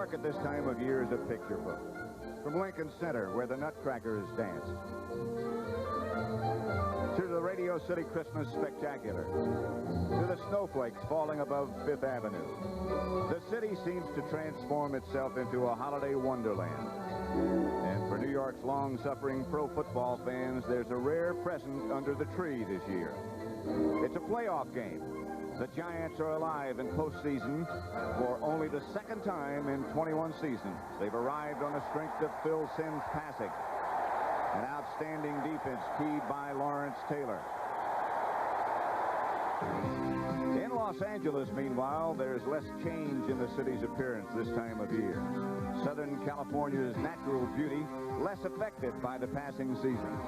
York at this time of year is a picture book. From Lincoln Center, where the Nutcrackers dance, to the Radio City Christmas Spectacular, to the snowflakes falling above Fifth Avenue. The city seems to transform itself into a holiday wonderland. And for New York's long-suffering pro football fans, there's a rare present under the tree this year. It's a playoff game. The Giants are alive in postseason for only the second time in 21 seasons. They've arrived on the strength of Phil Simms' passing. An outstanding defense keyed by Lawrence Taylor. In Los Angeles, meanwhile, there's less change in the city's appearance this time of year. Southern California's natural beauty less affected by the passing season.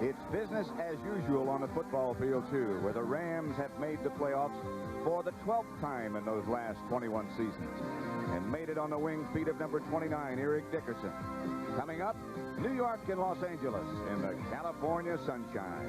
It's business as usual on the football field, too, where the Rams have made the playoffs for the 12th time in those last 21 seasons and made it on the wing feet of number 29, Eric Dickerson. Coming up, New York and Los Angeles in the California sunshine.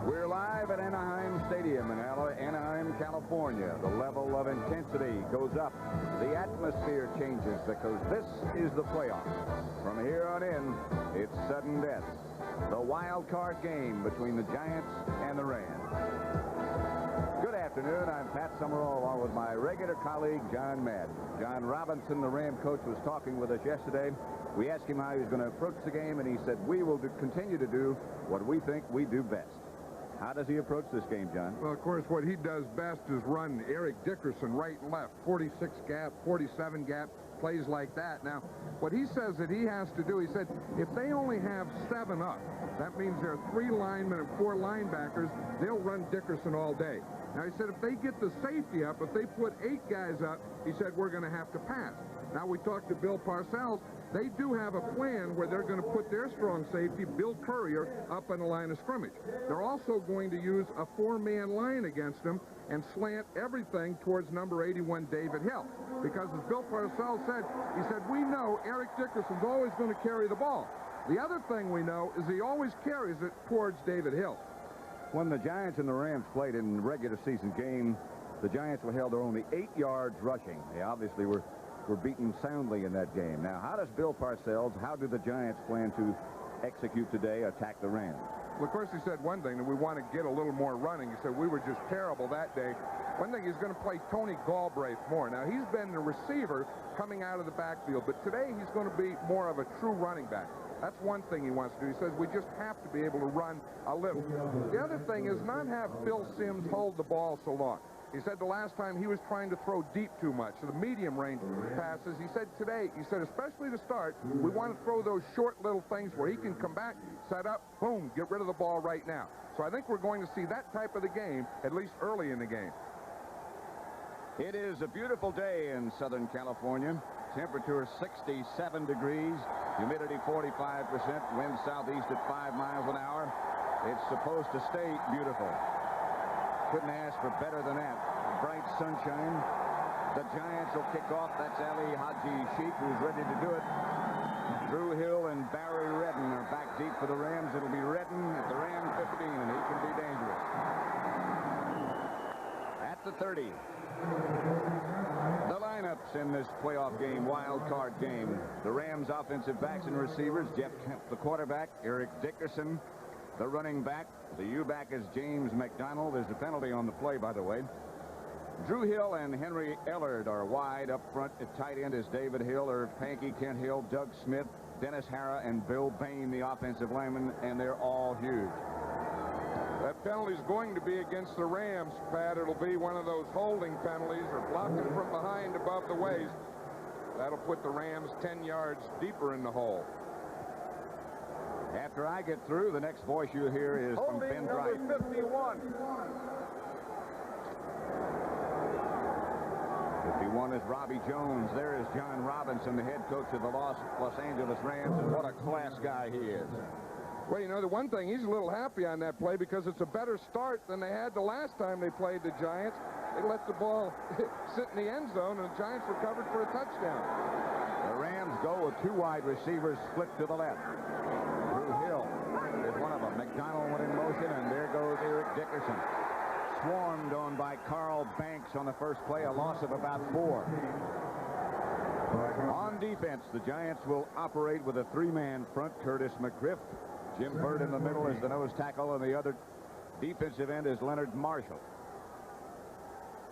We're live at Anaheim Stadium in Anaheim, California. The level of intensity goes up. The atmosphere changes because this is the playoffs. From here on in, it's sudden death. The wild card game between the Giants and the Rams. Good afternoon. I'm Pat Summerall along with my regular colleague, John Madden. John Robinson, the Ram coach, was talking with us yesterday. We asked him how he was going to approach the game, and he said, we will continue to do what we think we do best. How does he approach this game, John? Well, of course, what he does best is run Eric Dickerson right and left, 46 gap, 47 gap, plays like that. Now, what he says that he has to do, he said, if they only have 7 up, that means there are 3 linemen and 4 linebackers, they'll run Dickerson all day. Now, he said if they get the safety up, if they put 8 guys up, he said we're going to have to pass. Now, we talked to Bill Parcells. They do have a plan where they're going to put their strong safety, Bill Courier, up on the line of scrimmage. They're also going to use a 4-man line against them and slant everything towards number 81, David Hill. Because as Bill Parcells said, he said, we know Eric Dickerson's always going to carry the ball. The other thing we know is he always carries it towards David Hill. When the Giants and the Rams played in the regular season game, the Giants were held to only 8 yards rushing. They obviously were beaten soundly in that game. Now, how does Bill Parcells, how do the Giants plan to execute today, attack the Rams? Well, of course, he said one thing, that we want to get a little more running. He said we were just terrible that day. One thing, he's going to play Tony Galbraith more. Now, he's been the receiver coming out of the backfield, but today he's going to be more of a true running back. That's one thing he wants to do. He says we just have to be able to run a little. The other thing is not have Phil Simms hold the ball so long. He said the last time he was trying to throw deep too much, so the medium range passes. He said today, he said especially to start, we want to throw those short little things where he can come back, set up, boom, get rid of the ball right now. So I think we're going to see that type of the game, at least early in the game. It is a beautiful day in Southern California. Temperature 67 degrees, humidity 45%, wind southeast at 5 miles an hour. It's supposed to stay beautiful. Couldn't ask for better than that. Bright sunshine. The Giants will kick off. That's Ali Haji Sheikh, who's ready to do it. Drew Hill and Barry Redden are back deep for the Rams. It'll be Redden at the Ram 15, and he can be dangerous. At the 30. The lineups in this playoff game, wild card game. The Rams offensive backs and receivers, Jeff Kemp, the quarterback, Eric Dickerson, the running back. The U-back is James McDonald. There's a penalty on the play, by the way. Drew Hill and Henry Ellard are wide. Up front at tight end is David Hill, Irv Pankey, Kent Hill, Doug Smith, Dennis Hara, and Bill Bain, the offensive linemen, and they're all huge. That penalty is going to be against the Rams, Pat. It'll be one of those holding penalties or blocking from behind above the waist. That'll put the Rams 10 yards deeper in the hole. After I get through, the next voice you hear is from Ben Bright. Number 51. 51 is Robbie Jones. There is John Robinson, the head coach of the Los Angeles Rams, and what a class guy he is. Well, you know, the one thing, he's a little happy on that play because it's a better start than they had the last time they played the Giants. They let the ball sit in the end zone, and the Giants recovered for a touchdown. The Rams go with 2 wide receivers split to the left. Drew Hill is one of them. McDonald went in motion, and there goes Eric Dickerson. Swarmed on by Carl Banks on the first play, a loss of about 4. On defense, the Giants will operate with a 3-man front. Curtis McGriff, Jim Burt in the middle is the nose tackle, and the other defensive end is Leonard Marshall.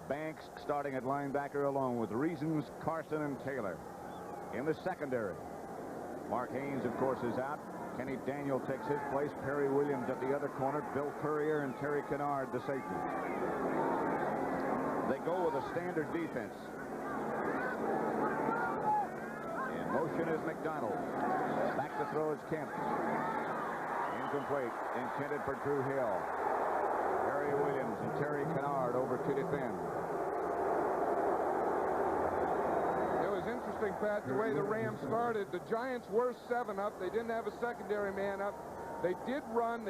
Banks starting at linebacker along with Reasons, Carson, and Taylor. In the secondary, Mark Haynes, of course, is out. Kenny Daniel takes his place. Perry Williams at the other corner. Bill Courier and Terry Kennard, the safety. They go with a standard defense. In motion is McDonald. Back to throw is Kemp. Incomplete. Intended for Drew Hill. Perry Williams and Terry Kennard over to defend. It was interesting, Pat, the way the Rams started. The Giants were 7 up. They didn't have a secondary man up. They did run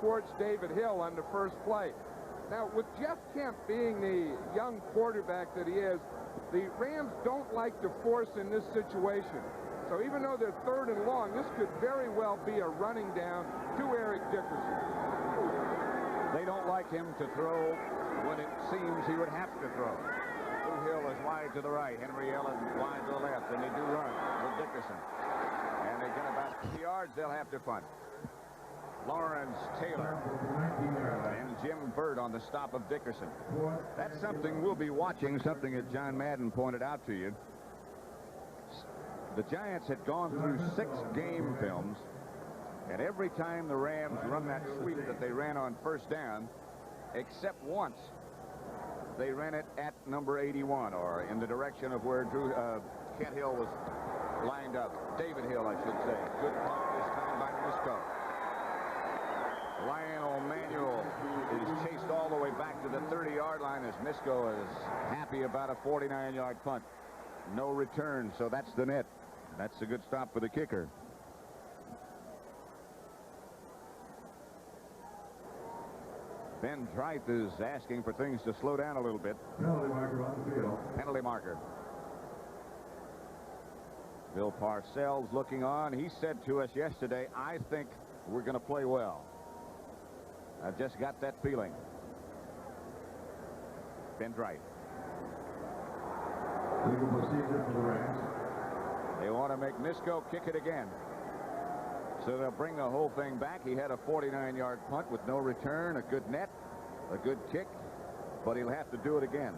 towards David Hill on the first play. Now, with Jeff Kemp being the young quarterback that he is, the Rams don't like to force in this situation. So even though they're 3rd and long, this could very well be a running down to Eric Dickerson. They don't like him to throw when it seems he would have to throw. Drew Hill is wide to the right. Henry Ellen wide to the left, and they do run with Dickerson. And they get about 3 yards, they'll have to punt. Lawrence Taylor and Jim Burt on the stop of Dickerson. That's something we'll be watching, something that John Madden pointed out to you. The Giants had gone through 6 game films, and every time the Rams run that sweep that they ran on first down, except once, they ran it at number 81, or in the direction of where Kent Hill was lined up. David Hill, I should say. Good punt this time by Misco. Lionel Manuel is chased all the way back to the 30-yard line as Misco is happy about a 49-yard punt. No return, so that's the net. That's a good stop for the kicker. Ben Tripe is asking for things to slow down a little bit. Penalty marker on the field. Penalty marker. Bill Parcells looking on. He said to us yesterday, I think we're going to play well. I just got that feeling. Ben Tripe. Legal procedure for the Rams. They want to make Misco kick it again. So they'll bring the whole thing back. He had a 49-yard punt with no return, a good net, a good kick, but he'll have to do it again.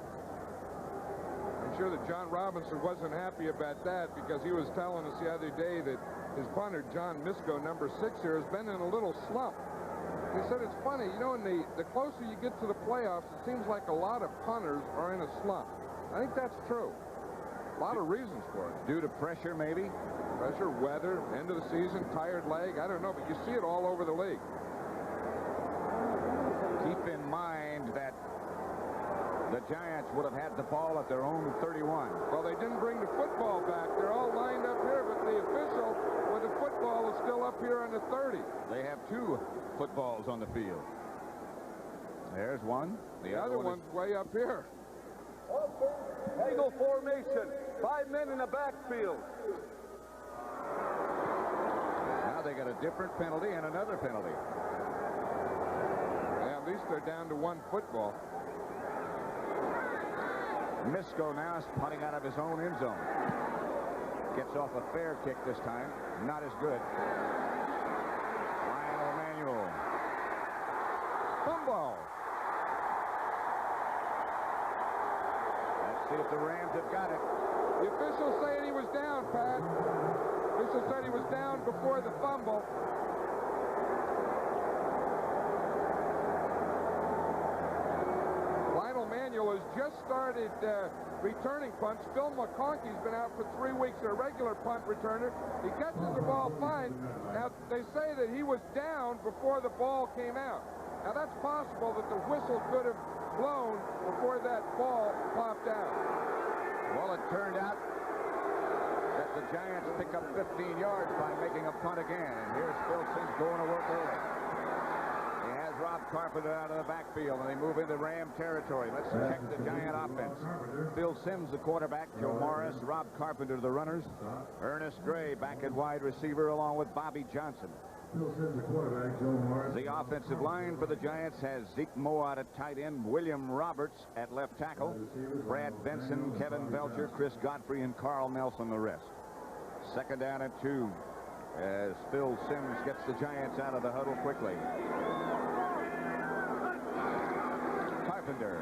I'm sure that John Robinson wasn't happy about that because he was telling us the other day that his punter, John Misco, number 6 here, has been in a little slump. He said it's funny, you know, the closer you get to the playoffs, it seems like a lot of punters are in a slump. I think that's true. A lot of reasons for it. Due to pressure, maybe? Pressure, weather, end of the season, tired leg, I don't know, but you see it all over the league. Keep in mind that the Giants would have had the ball at their own 31. Well, they didn't bring the football back. They're all lined up here, but the official with the football is still up here on the 30. They have 2 footballs on the field. There's one. The other one's way up here. Eagle formation. 5 men in the backfield. Now they got a different penalty and another penalty. Yeah, at least they're down to 1 football. Misco now is punting out of his own end zone. Gets off a fair kick this time. Not as good. Lionel Manuel. Fumble. Let's see if the Rams have got it. The official saying he was down, Pat. The official said he was down before the fumble. Lionel Manuel has just started returning punts. Phil McConkey's been out for 3 weeks, a regular punt returner. He catches the ball fine. Now, they say that he was down before the ball came out. Now, that's possible that the whistle could have blown before that ball popped out. Well, it turned out that the Giants pick up 15 yards by making a punt again. And here's Phil Simms going to work early. He has Rob Carpenter out of the backfield, and they move into Ram territory. Let's check the Giant offense. Phil Simms, the quarterback. Joe Morris, Rob Carpenter, the runners. Ernest Gray back at wide receiver along with Bobby Johnson. Phil Simms, the quarterback. Joe Morris. The offensive line for the Giants has Zeke Moe out at tight end, William Roberts at left tackle, Brad Benson, Kevin Belcher, Chris Godfrey, and Carl Nelson the rest. Second down and 2 as Phil Simms gets the Giants out of the huddle quickly. Carpenter.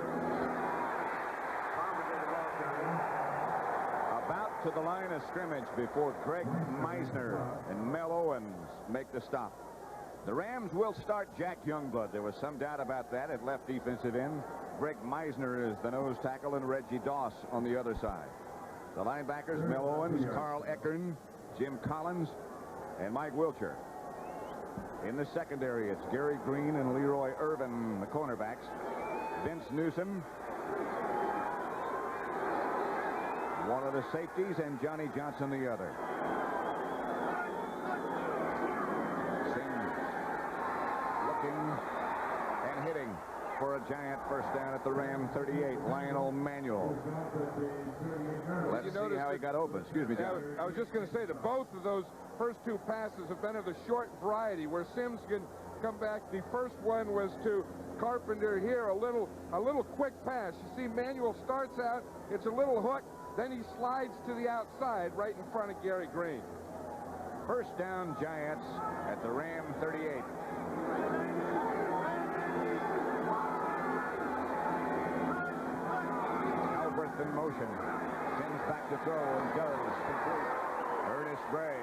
About to the line of scrimmage before Greg Meisner and Mel Owens make the stop. The Rams will start Jack Youngblood. There was some doubt about that at left defensive end. Greg Meisner is the nose tackle and Reggie Doss on the other side. The linebackers, Mel Owens, Carl Eckern, Jim Collins, and Mike Wilcher. In the secondary, it's Gary Green and Leroy Irvin, the cornerbacks. Vince Newsom, one of the safeties, and Johnny Johnson, the other. Simms looking and hitting for a Giant first down at the Ram 38. Lionel Manuel. Let's see how he got open. Excuse me, John. I was just going to say that both of those first two passes have been of the short variety where Simms can come back. The first one was to Carpenter here, a little quick pass. You see Manuel starts out, it's a little hook, then he slides to the outside right in front of Gary Green. First down Giants at the Ram 38. Alberth in motion. Simms back to throw and goes complete. Ernest Gray.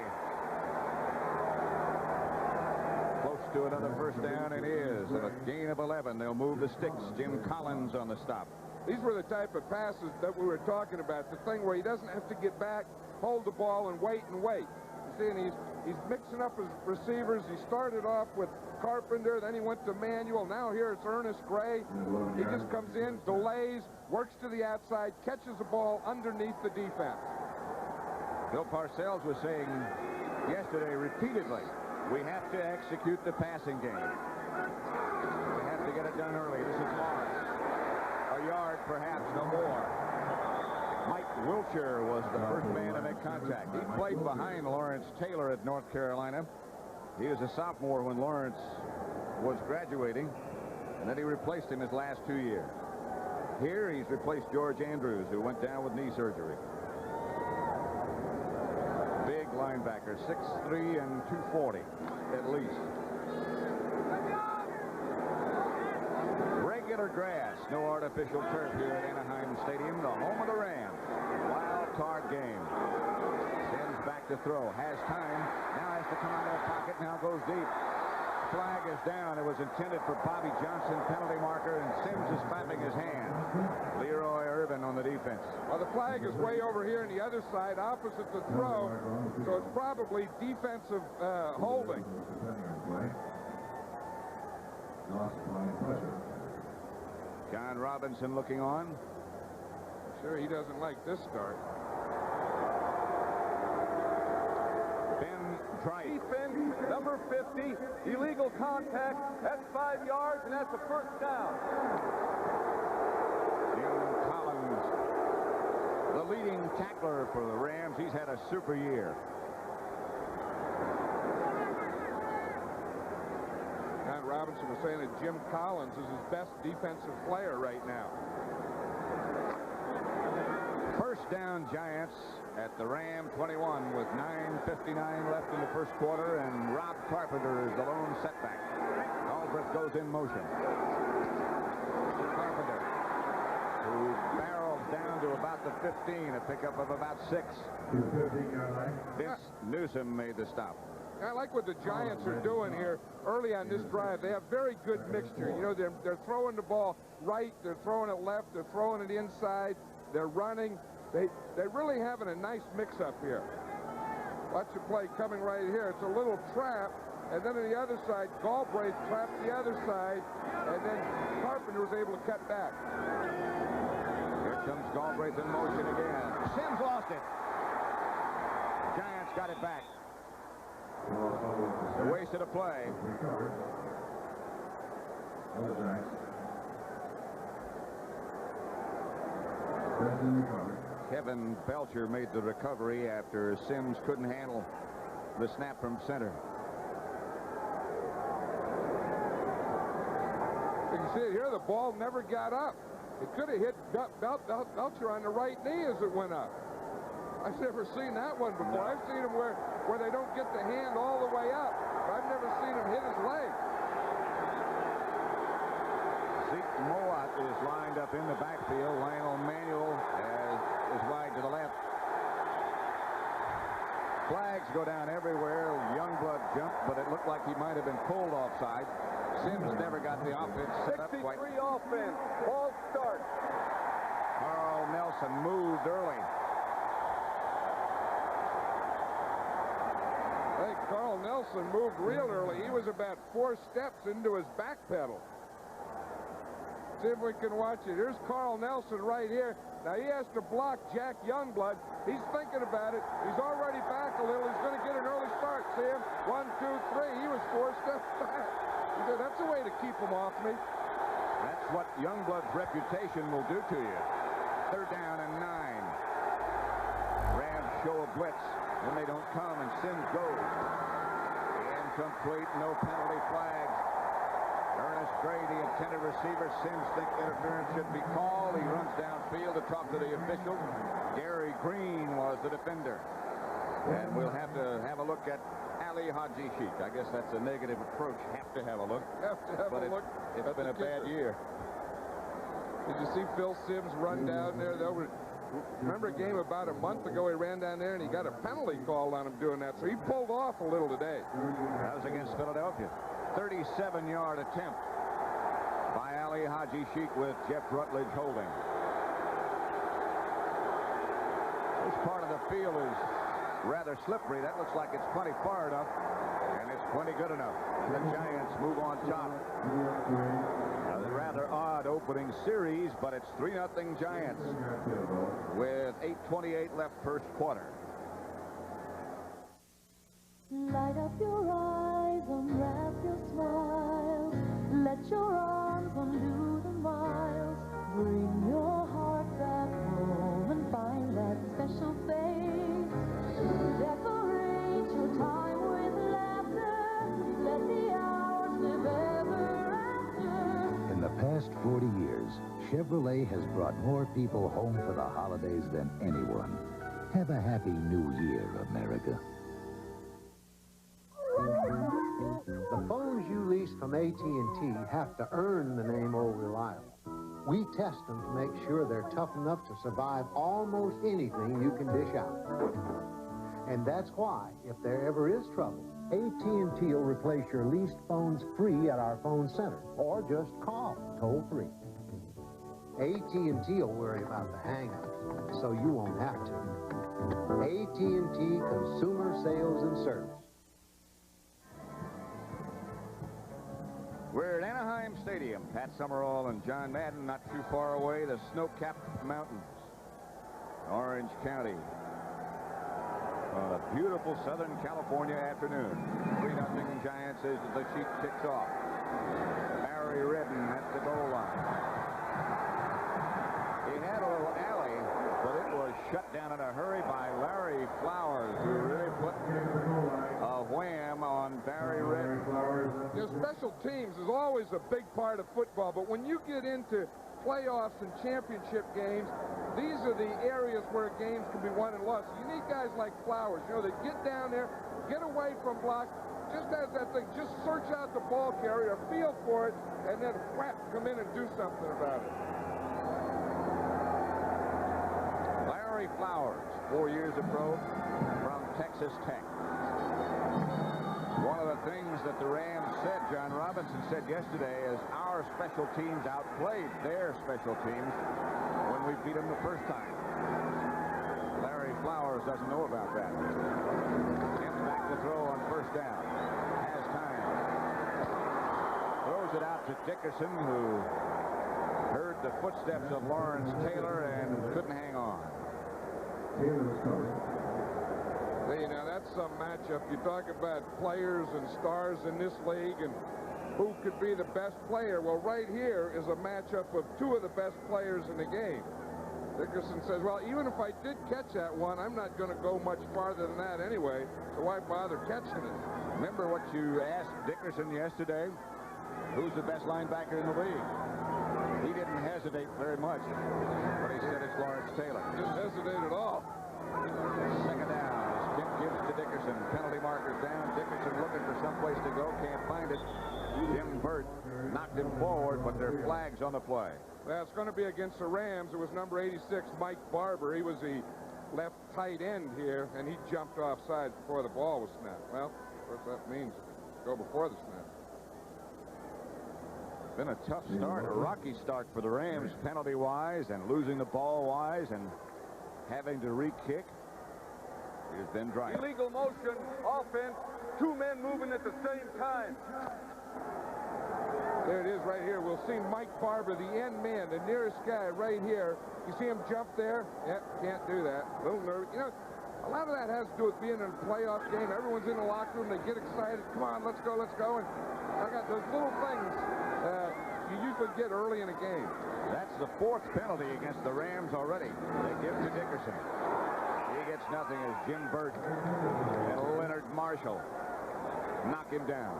Close to another first down, and is. And a gain of 11. They'll move the sticks. Jim Collins on the stop. These were the type of passes that we were talking about. The thing where he doesn't have to get back, hold the ball, and wait and wait. You see, and he's mixing up his receivers. He started off with Carpenter, then he went to Manuel. Now here it's Ernest Gray. He just comes in, delays, works to the outside, catches the ball underneath the defense. Bill Parcells was saying yesterday repeatedly, we have to execute the passing game. We have to get it done early. This is Lawrence. A yard, perhaps, no more. Mike Wilcher was the first man to make contact. He played behind Lawrence Taylor at North Carolina. He was a sophomore when Lawrence was graduating, and then he replaced him his last 2 years. Here he's replaced George Andrews, who went down with knee surgery. Big linebacker, 6'3" and 240 at least. Regular grass, no artificial turf here at Anaheim Stadium, the home of the Rams. Wild card game. Simms back to throw, has time, now has to come out of the pocket, now goes deep. Flag is down. It was intended for Bobby Johnson, penalty marker, and Simms is slapping his hand. Leroy Irvin on the defense. Well, the flag is way over here on the other side, opposite the throw, so it's probably defensive holding. John Robinson looking on. Sure, he doesn't like this start. Defense, number 50, illegal contact. That's 5 yards, and that's a first down. Jim Collins, the leading tackler for the Rams. He's had a super year. John Robinson was saying that Jim Collins is his best defensive player right now. First down Giants at the Ram 21 with 9:59 left in the first quarter, and Rob Carpenter is the lone setback. Albright goes in motion. Carpenter, who barrels down to about the 15, a pickup of about 6. Vince Newsom made the stop. I like what the Giants are doing here early on this drive. They have very good mixture. You know, they're throwing the ball right, they're throwing it left, they're throwing it inside, they're running. They're really having a nice mix-up here. Watch the play coming right here. It's a little trap, and then on the other side, Galbraith trapped the other side, and then Carpenter was able to cut back. Here comes Galbraith in motion again. Simms lost it. Giants got it back. They wasted a play. Recovered. All the Giants. Benson recovered. Kevin Belcher made the recovery after Sims couldn't handle the snap from center. You can see it here, the ball never got up. It could have hit Belcher on the right knee as it went up. I've never seen that one before. I've seen them where they don't get the hand all the way up. But I've never seen him hit his leg. Zeke Moat is lined up in the backfield. Lionel Manuel is wide to the left. Flags go down everywhere. Youngblood jumped, but it looked like he might have been pulled offside. Sims never got the offense set up 63 quite. offense. Ball start. Carl Nelson moved early. I think Carl Nelson moved real early. He was about 4 steps into his back pedal. See if we can watch it. Here's Carl Nelson right here. Now he has to block Jack Youngblood. He's thinking about it. He's already back a little. He's going to get an early start. See him? 1, 2, 3. He was 4 steps back. He said, that's a way to keep him off me. That's what Youngblood's reputation will do to you. 3rd down and 9. Rams show a blitz. Then they don't come, and Sims goes. Incomplete, no penalty flags. Ernest Gray, the intended receiver. Sims thinks interference should be called. He runs downfield to talk to the officials. Gary Green was the defender. And we'll have to have a look at Ali Haji Sheik. I guess that's a negative approach. Have to have a look. Have to have a look. It's been a bad year. Did you see Phil Sims run down there? Remember a game about a month ago, he ran down there and he got a penalty called on him doing that. So he pulled off a little today. That was against Philadelphia. 37-yard attempt by Ali Haji Sheik with Jeff Rutledge holding. This part of the field is rather slippery. That looks like it's plenty far enough, and it's plenty good enough. The Giants move on top. A rather odd opening series, but it's 3-0 Giants with 8:28 left first quarter. Light up your eyes, unwrap your smile. Let your arms undo the miles. Bring your heart back home and find that special face. Decorate your time with laughter. Let the hours live ever after. In the past 40 years, Chevrolet has brought more people home for the holidays than anyone. Have a happy new year, America. The phones you lease from AT&T have to earn the name Old Reliable. We test them to make sure they're tough enough to survive almost anything you can dish out. And that's why, if there ever is trouble, AT&T will replace your leased phones free at our phone center, or just call toll-free. AT&T will worry about the hang-ups, so you won't have to. AT&T Consumer Sales and Service. We're at Anaheim Stadium. Pat Summerall and John Madden not too far away. The snow-capped mountains. Orange County. On a beautiful Southern California afternoon. 3-0 Giants as the sheet kicks off. Barry Redden at the goal line. He had a little alley, but it was shut down in a hurry by Larry Flowers, who really put a wham on Barry Redden. You know, special teams is always a big part of football, but when you get into playoffs and championship games, these are the areas where games can be won and lost. You need guys like Flowers, you know, that get down there, get away from blocks, just as that thing, just search out the ball carrier, feel for it, and then whap, come in and do something about it. Larry Flowers, 4 years of pro from Texas Tech. One of the things that the Rams said, John Robinson said yesterday, is our special teams outplayed their special teams when we beat them the first time. Larry Flowers doesn't know about that. Gets back to throw on first down. Has time. Throws it out to Dickerson, who heard the footsteps of Lawrence Taylor and couldn't hang on. You know, some matchup. You talk about players and stars in this league and who could be the best player. Well, right here is a matchup of two of the best players in the game. Dickerson says, well, even if I did catch that one, I'm not going to go much farther than that anyway, so why bother catching it? Remember what you asked Dickerson yesterday? Who's the best linebacker in the league? He didn't hesitate very much, but he said it's Lawrence Taylor. Didn't hesitate at all. Second down as Kemp gives to Dickerson. Penalty markers down. Dickerson looking for someplace to go. Can't find it. Jim Burt knocked him forward, but there are flags on the play. Well, it's going to be against the Rams. It was number 86, Mike Barber. He was the left tight end here, and he jumped offside before the ball was snapped. Well, of course, that means go before the snap. Been a tough start, a rocky start for the Rams, penalty-wise and losing the ball-wise and having to re-kick. Here's Ben Bryant. Illegal motion, offense, two men moving at the same time. There it is right here. We'll see Mike Barber, the end man, the nearest guy right here. You see him jump there? Yep, can't do that. A little nervous. You know, a lot of that has to do with being in a playoff game. Everyone's in the locker room. They get excited. Come on, let's go, let's go. And I got those little things you usually get early in a game. That's the fourth penalty against the Rams already. They give to Dickerson. He gets nothing as Jim Burt and Leonard Marshall knock him down.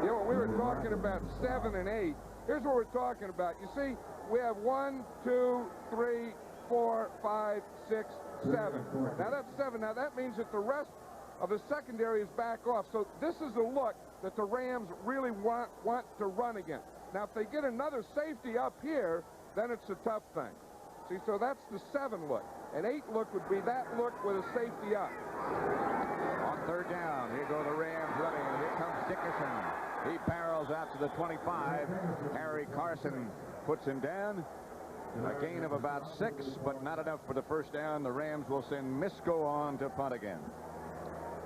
You know, we were talking about 7 and 8. Here's what we're talking about. You see, we have 1, 2, 3, 4, 5, 6, 7. Now that's 7. Now that means that the rest of the secondary is back off. So this is a look that the Rams really want to run again. Now if they get another safety up here, then it's a tough thing. See, so that's the 7 look. An 8 look would be that look with a safety up. On third down, here go the Rams running, and here comes Dickerson. He barrels out to the 25. Harry Carson puts him down. A gain of about 6, but not enough for the first down. The Rams will send Misko on to punt again.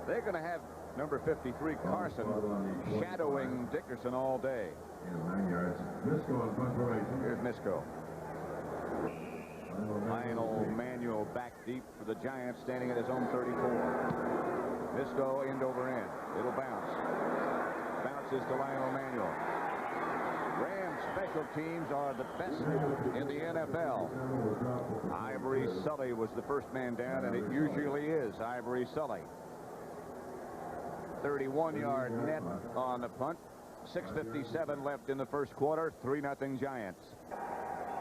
They're going to have number 53, Carson, shadowing Dickerson all day. 9 yards. Misko on punt formation. Here's Misko. Lionel Manuel back deep for the Giants, standing at his own 34. Misko end over end. It'll bounce. Bounces to Lionel Manuel. Rams special teams are the best in the NFL. Ivory Sully was the first man down, and it usually is Ivory Sully. 31-yard net on the punt. 6:57 left in the first quarter. 3-0 Giants.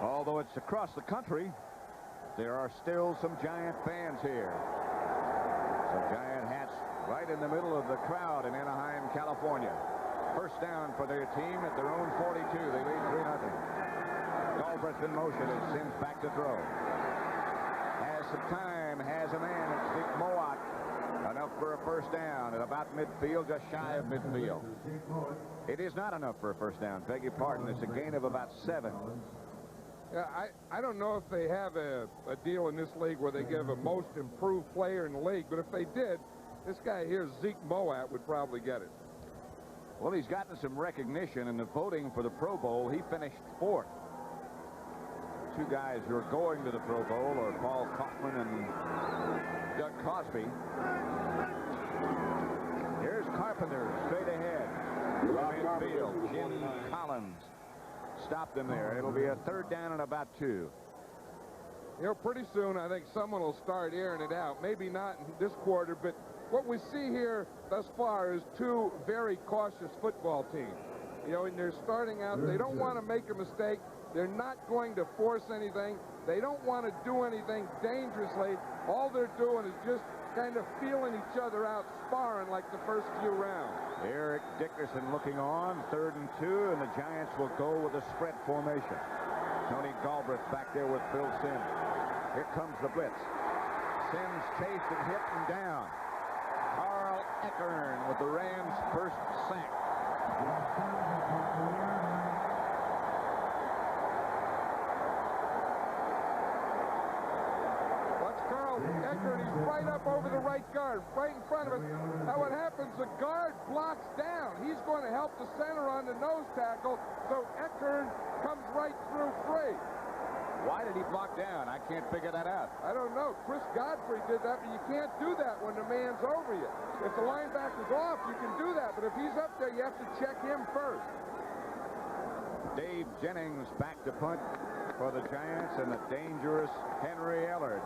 Although it's across the country, there are still some Giant fans here. Some Giant hats right in the middle of the crowd in Anaheim, California. First down for their team at their own 42. They lead 3-0. Galbraith in motion and Sims back to throw. Has some time, has a man. It's Dick Mowat. Enough for a first down at about midfield, just shy of midfield. It is not enough for a first down. Beg your pardon. It's a gain of about 7. Yeah, I don't know if they have a deal in this league where they give a most improved player in the league, but if they did, this guy here, Zeke Mowat, would probably get it. Well, he's gotten some recognition in the voting for the Pro Bowl. He finished 4th. 2 guys who are going to the Pro Bowl are Paul Kaufman and Doug Cosby. Here's Carpenter straight ahead. Midfield, Jim Collins stopped him there. It'll be a third down and about 2. You know, pretty soon I think someone will start airing it out. Maybe not in this quarter, but what we see here thus far is 2 very cautious football teams. You know, and they're starting out, they don't want to make a mistake. They're not going to force anything. They don't want to do anything dangerously. All they're doing is just kind of feeling each other out, sparring like the first few rounds. Eric Dickerson looking on, 3rd and 2, and the Giants will go with a spread formation. Tony Galbraith back there with Phil Sims. Here comes the blitz. Sims chased and hit and down. Carl Eckern with the Rams' first sack. Eckern, he's right up over the right guard, right in front of us. Now what happens, the guard blocks down. He's going to help the center on the nose tackle, so Eckern comes right through free. Why did he block down? I can't figure that out. I don't know. Chris Godfrey did that, but you can't do that when the man's over you. If the linebacker's off, you can do that, but if he's up there, you have to check him first. Dave Jennings back to punt for the Giants, and the dangerous Henry Ellard,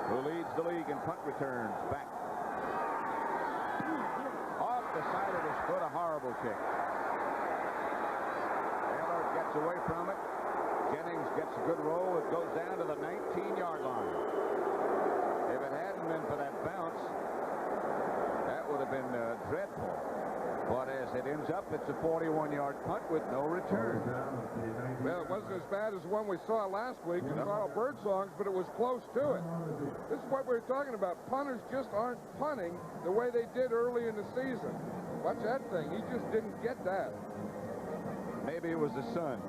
who leads the league in punt returns, back. Off the side of his foot, a horrible kick. Ellard gets away from it. Jennings gets a good roll. It goes down to the 19-yard line. If it hadn't been for that bounce, that would have been dreadful. But as it ends up, it's a 41-yard punt with no return. Well, it wasn't as bad as the one we saw last week in Carl Birdsong's, but it was close to it. This is what we were talking about. Punters just aren't punting the way they did early in the season. Watch that thing. He just didn't get that. Maybe it was the sun.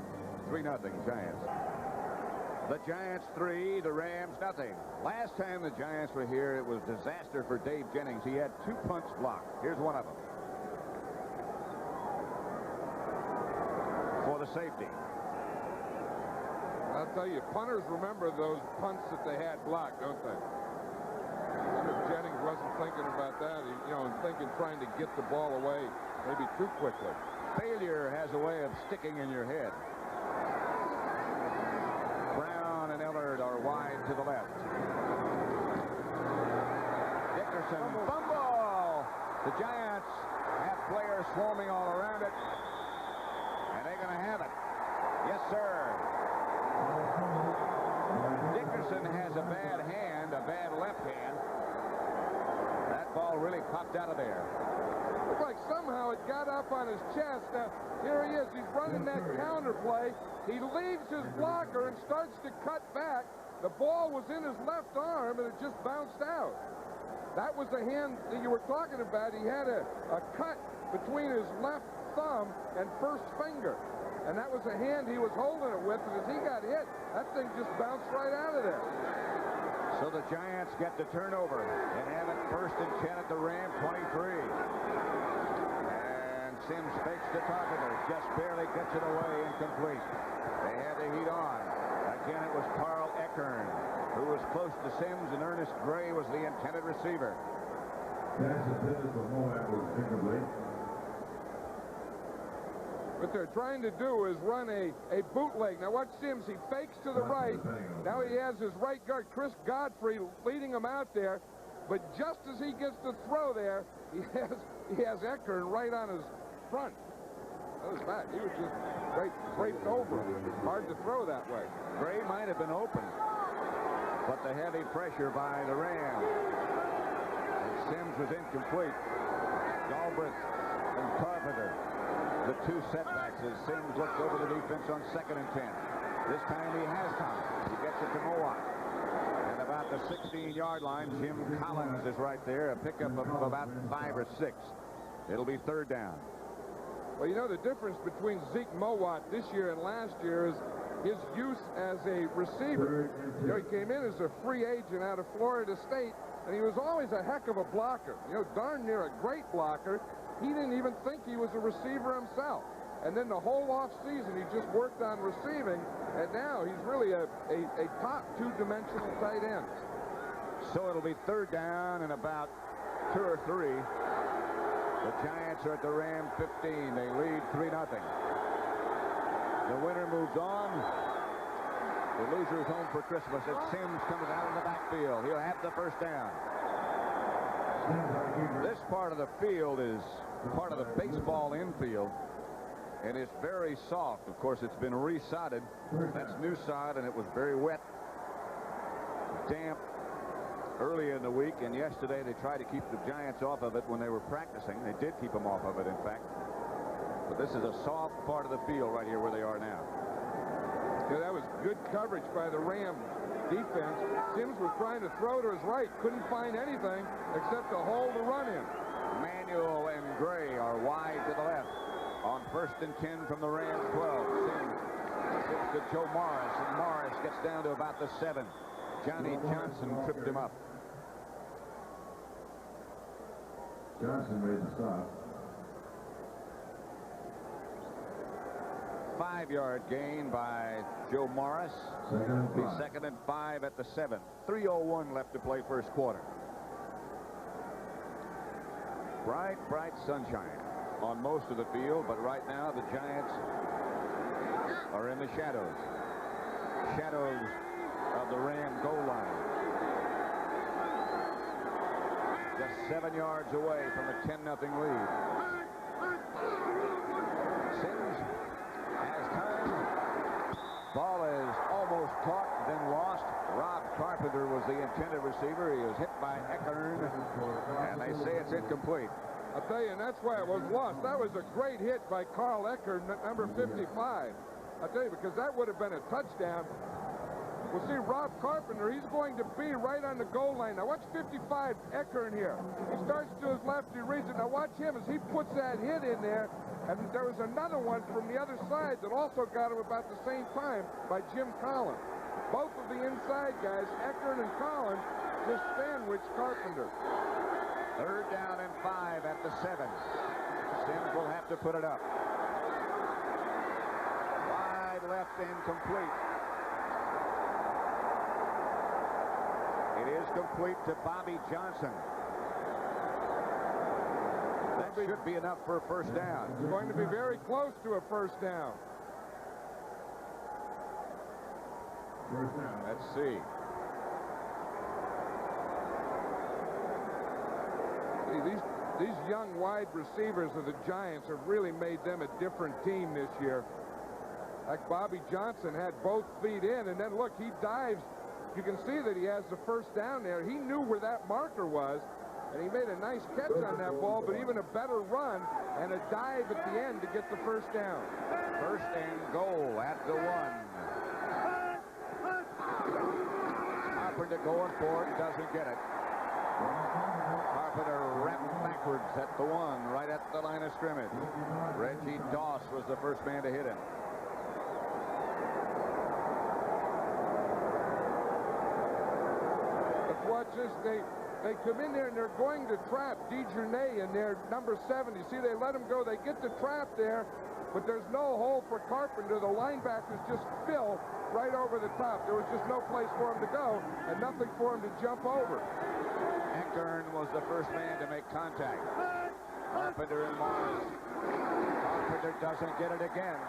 3-0 Giants. The Giants 3, the Rams nothing. Last time the Giants were here, it was disaster for Dave Jennings. He had 2 punts blocked. Here's one of them. For the safety. I'll tell you, punters remember those punts that they had blocked, don't they? I wonder if Jennings wasn't thinking about that, trying to get the ball away maybe too quickly. Failure has a way of sticking in your head. Brown and Ellard are wide to the left. Dickerson, fumble! The Giants have players swarming all around it. They're going to have it. Yes, sir. Dickerson has a bad hand, a bad left hand. That ball really popped out of there. Looked like somehow it got up on his chest. Now, here he is. He's running that counter play. He leaves his blocker and starts to cut back. The ball was in his left arm, and it just bounced out. That was the hand that you were talking about. He had a cut between his left thumb and first finger, and that was the hand he was holding it with, and as he got hit, that thing just bounced right out of there. So the Giants get the turnover and have it 1st and 10 at the Ram 23. And Sims fakes to Carpenter, just barely gets it away, incomplete. They had the heat on. Again, it was Carl Eckern who was close to Sims, and Ernest Gray was the intended receiver. Pass intended for Moab was incomplete. What they're trying to do is run a bootleg. Now watch Sims. He fakes to the right. Now he has his right guard, Chris Godfrey, leading him out there. But just as he gets to throw there, he has Eckern right on his front. That was back. He was just draped over him. It's hard to throw that way. Gray might have been open, but the heavy pressure by the Rams. And Sims was incomplete. Galbraith and Carpenter. The 2 setbacks as Sims looked over the defense on 2nd and 10. This time he has time. He gets it to Mowat. And about the 16-yard line, Jim Collins is right there. A pickup of about 5 or 6. It'll be 3rd down. Well, you know, the difference between Zeke Mowat this year and last year is his use as a receiver. You know, he came in as a free agent out of Florida State, and he was always a heck of a blocker. You know, darn near a great blocker. He didn't even think he was a receiver himself. And then the whole offseason, he just worked on receiving, and now he's really a top 2-dimensional tight end. So it'll be 3rd down and about 2 or 3. The Giants are at the Ram 15. They lead 3-0. The winner moves on. The loser is home for Christmas as Sims comes out in the backfield. He'll have the 1st down. This part of the field is part of the baseball infield, and it's very soft. Of course, it's been resodded. That's new sod, and it was very wet, damp early in the week, and yesterday they tried to keep the Giants off of it when they were practicing. They did keep them off of it, in fact. But this is a soft part of the field right here where they are now. Yeah, that was good coverage by the Ram defense. Sims was trying to throw to his right, couldn't find anything except to hold the run in. Manuel and Gray are wide to the left on 1st and 10 from the Rams 12. Sims gets to Joe Morris, and Morris gets down to about the 7. Johnny Johnson tripped him up. Johnson made the stop. 5-yard gain by Joe Morris. Second Be second and 5 at the 7. 3:01 left to play first quarter. Bright, bright sunshine on most of the field, but right now the Giants are in the shadows. Shadows of the Ram goal line. Just 7 yards away from a 10-0 lead. Sims has time. Ball is almost caught, then lost. Rob Carpenter was the intended receiver. He was hit by Eckern, and they say it's incomplete. I'll tell you, and that's why it was lost. That was a great hit by Carl Eckern, number 55. I'll tell you, because that would have been a touchdown. We'll see Rob Carpenter. He's going to be right on the goal line. Now watch 55 Eckern here. He starts to his left. He reads it. Now watch him as he puts that hit in there. And there was another one from the other side that also got him about the same time by Jim Collins. Both of the inside guys, Eckern and Collins, just sandwiched Carpenter. 3rd down and 5 at the 7. Sims will have to put it up. Wide left, incomplete. It is complete to Bobby Johnson. That should be enough for a first down. It's going to be very close to a first down. First down. Let's see. These young wide receivers of the Giants have really made them a different team this year. Like Bobby Johnson had both feet in, and then look, he dives. You can see that he has the first down there. He knew where that marker was, and he made a nice catch on that ball, but even a better run and a dive at the end to get the first down. First and goal at the 1. Carpenter going for it, doesn't get it. Carpenter wrapped backwards at the 1, right at the line of scrimmage. Reggie Doss was the first man to hit him. But watch this. They come in there and they're going to trap DeJournay in there, number 70. See, they let him go. They get the trap there, but there's no hole for Carpenter. The linebackers just fill right over the top. There was just no place for him to go and nothing for him to jump over. Eckern was the first man to make contact. Carpenter and Morris. Carpenter doesn't get it again.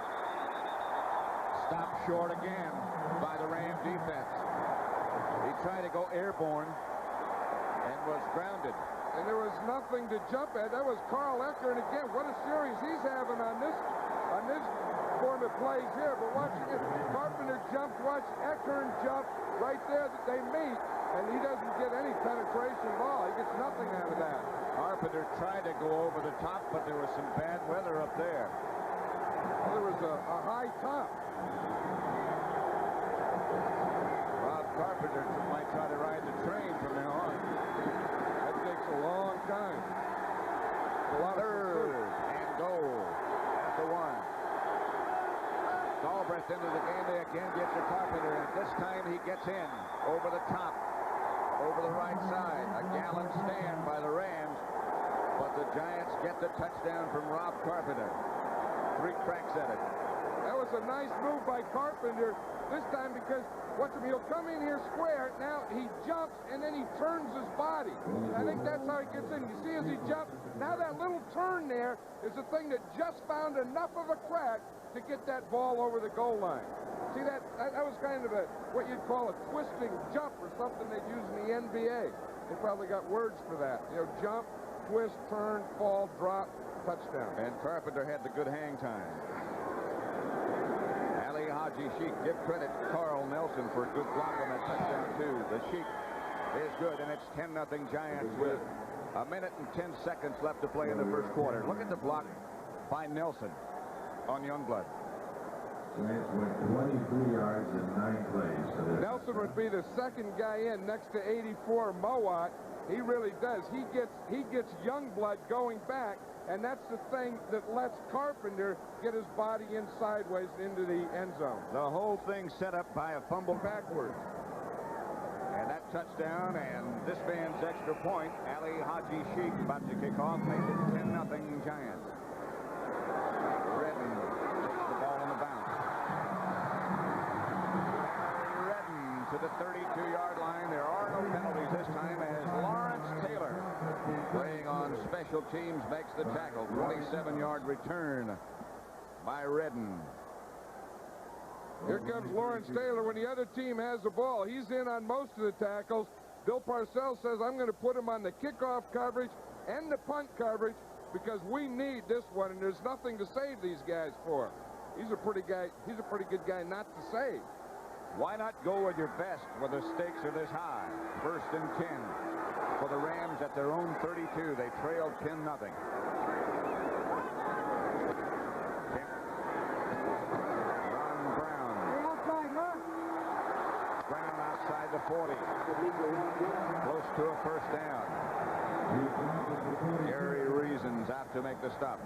Stopped short again by the Ram defense. He tried to go airborne and was grounded. And there was nothing to jump at. That was Carl Eckern again. What a series he's having on this form of plays here. But watch it. Carpenter jumped. Watch Eckern jump right there that they meet. And he doesn't get any penetration at all. He gets nothing out of that. Carpenter tried to go over the top, but there was some bad weather up there. Well, there was a high top. Rob Carpenter might try to ride the train from now on. That takes a long time. A lot 3rd and goal at the 1. Galbraith into the game. They again get to Carpenter, and this time he gets in over the top, over the right side. A gallant stand by the Rams, but the Giants get the touchdown from Rob Carpenter. 3 cracks at it. That was a nice move by Carpenter this time because watch him, he'll come in here square. Now he jumps and then he turns his body. I think that's how he gets in. You see as he jumps, now that little turn there is the thing that just found enough of a crack to get that ball over the goal line. See, that was kind of what you'd call a twisting jump or something they use in the NBA. They probably got words for that. You know, jump, twist, turn, fall, drop, touchdown. And Carpenter had the good hang time. Ali Haji Sheik, give credit to Carl Nelson for a good block on that touchdown too. The Sheik is good, and it's 10-0 Giants with 1 minute and 10 seconds left to play in the first quarter. Look at the block by Nelson on Youngblood. Giants went 23 yards in 9 plays. So Nelson would be the second guy in next to 84 Mowat. He really does. He gets Youngblood going back, and that's the thing that lets Carpenter get his body in sideways into the end zone. The whole thing set up by a fumble Backwards. and that touchdown and this man's extra point. Ali Haji Sheik about to kick off, makes it 10-0 Giants. Redden takes the ball on the bounce. Special teams makes the tackle. 27-yard return by Redden. Here comes Lawrence Taylor when the other team has the ball. He's in on most of the tackles. Bill Parcells says, I'm going to put him on the kickoff coverage and the punt coverage because we need this one, and there's nothing to save these guys for. He's a pretty good guy not to save. Why not go with your best when the stakes are this high? 1st and 10 for the Rams at their own 32. They trailed 10-0. Brown outside the 40. Close to a first down. Gary Reason's out to make the stop.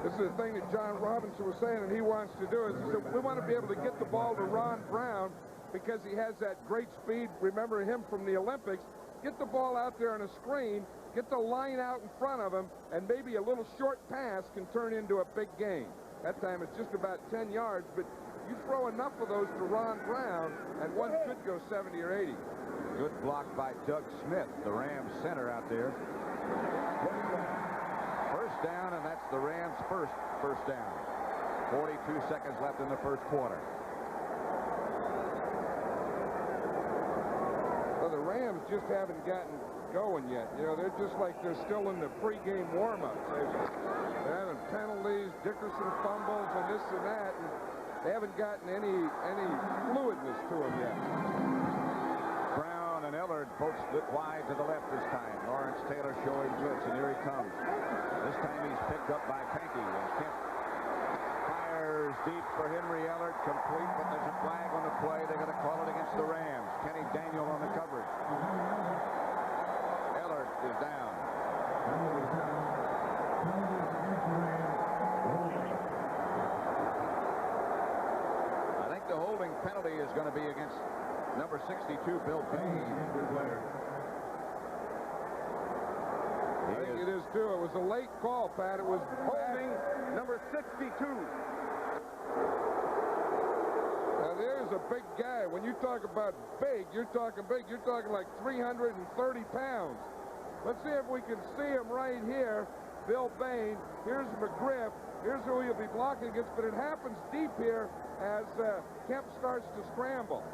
This is the thing that John Robinson was saying, and he wants to do, is he said, we want to be able to get the ball to Ron Brown because he has that great speed. Remember him from the Olympics. Get the ball out there on a screen, get the line out in front of him, and maybe a little short pass can turn into a big gain. That time it's just about 10 yards, but you throw enough of those to Ron Brown, and one could go 70 or 80. Good block by Doug Smith, the Rams center out there. First down, and that's the Rams' first down. 42 seconds left in the first quarter. Well, the Rams just haven't gotten going yet. You know, they're just like they're still in the pregame warm-ups. They're having penalties, Dickerson fumbles, and this and that. And they haven't gotten any fluidness to them yet. Brown and Ellard both split wide to the left this time. Lawrence Taylor showing blitz, and here he comes. This time he's picked up by Pankey, and Kemp fires deep for Henry Ellard, complete, but there's a flag on the play. They're going to call it against the Rams. Kenny Daniel on the coverage. Ellard is down. I think the holding penalty is going to be against number 62, Bill Payne. I think it is too. It was a late call, Pat. It was Holding number 62. Now there's a big guy. When you talk about big, you're talking big. You're talking like 330 pounds. Let's see if we can see him right here. Bill Bain. Here's McGriff. Here's who he'll be blocking against. But it happens deep here as Kemp starts to scramble.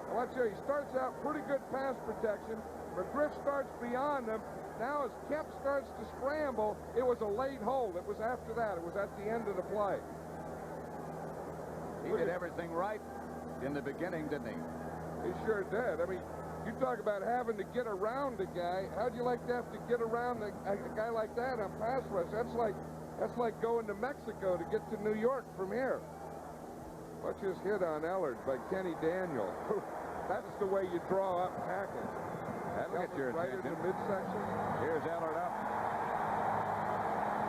Now let's see. He starts out pretty good pass protection. McGriff starts beyond him. Now as Kemp starts to scramble, it was a late hold. It was after that. It was at the end of the play. He did everything right in the beginning, didn't he? He sure did. I mean, you talk about having to get around a guy. How'd you like to have to get around a guy like that on pass rush? That's like going to Mexico to get to New York from here. Watch his hit on Ellard by Kenny Daniel. That's the way you draw up tackles. That'll get your right in attention. the midsection. Here's Ellard up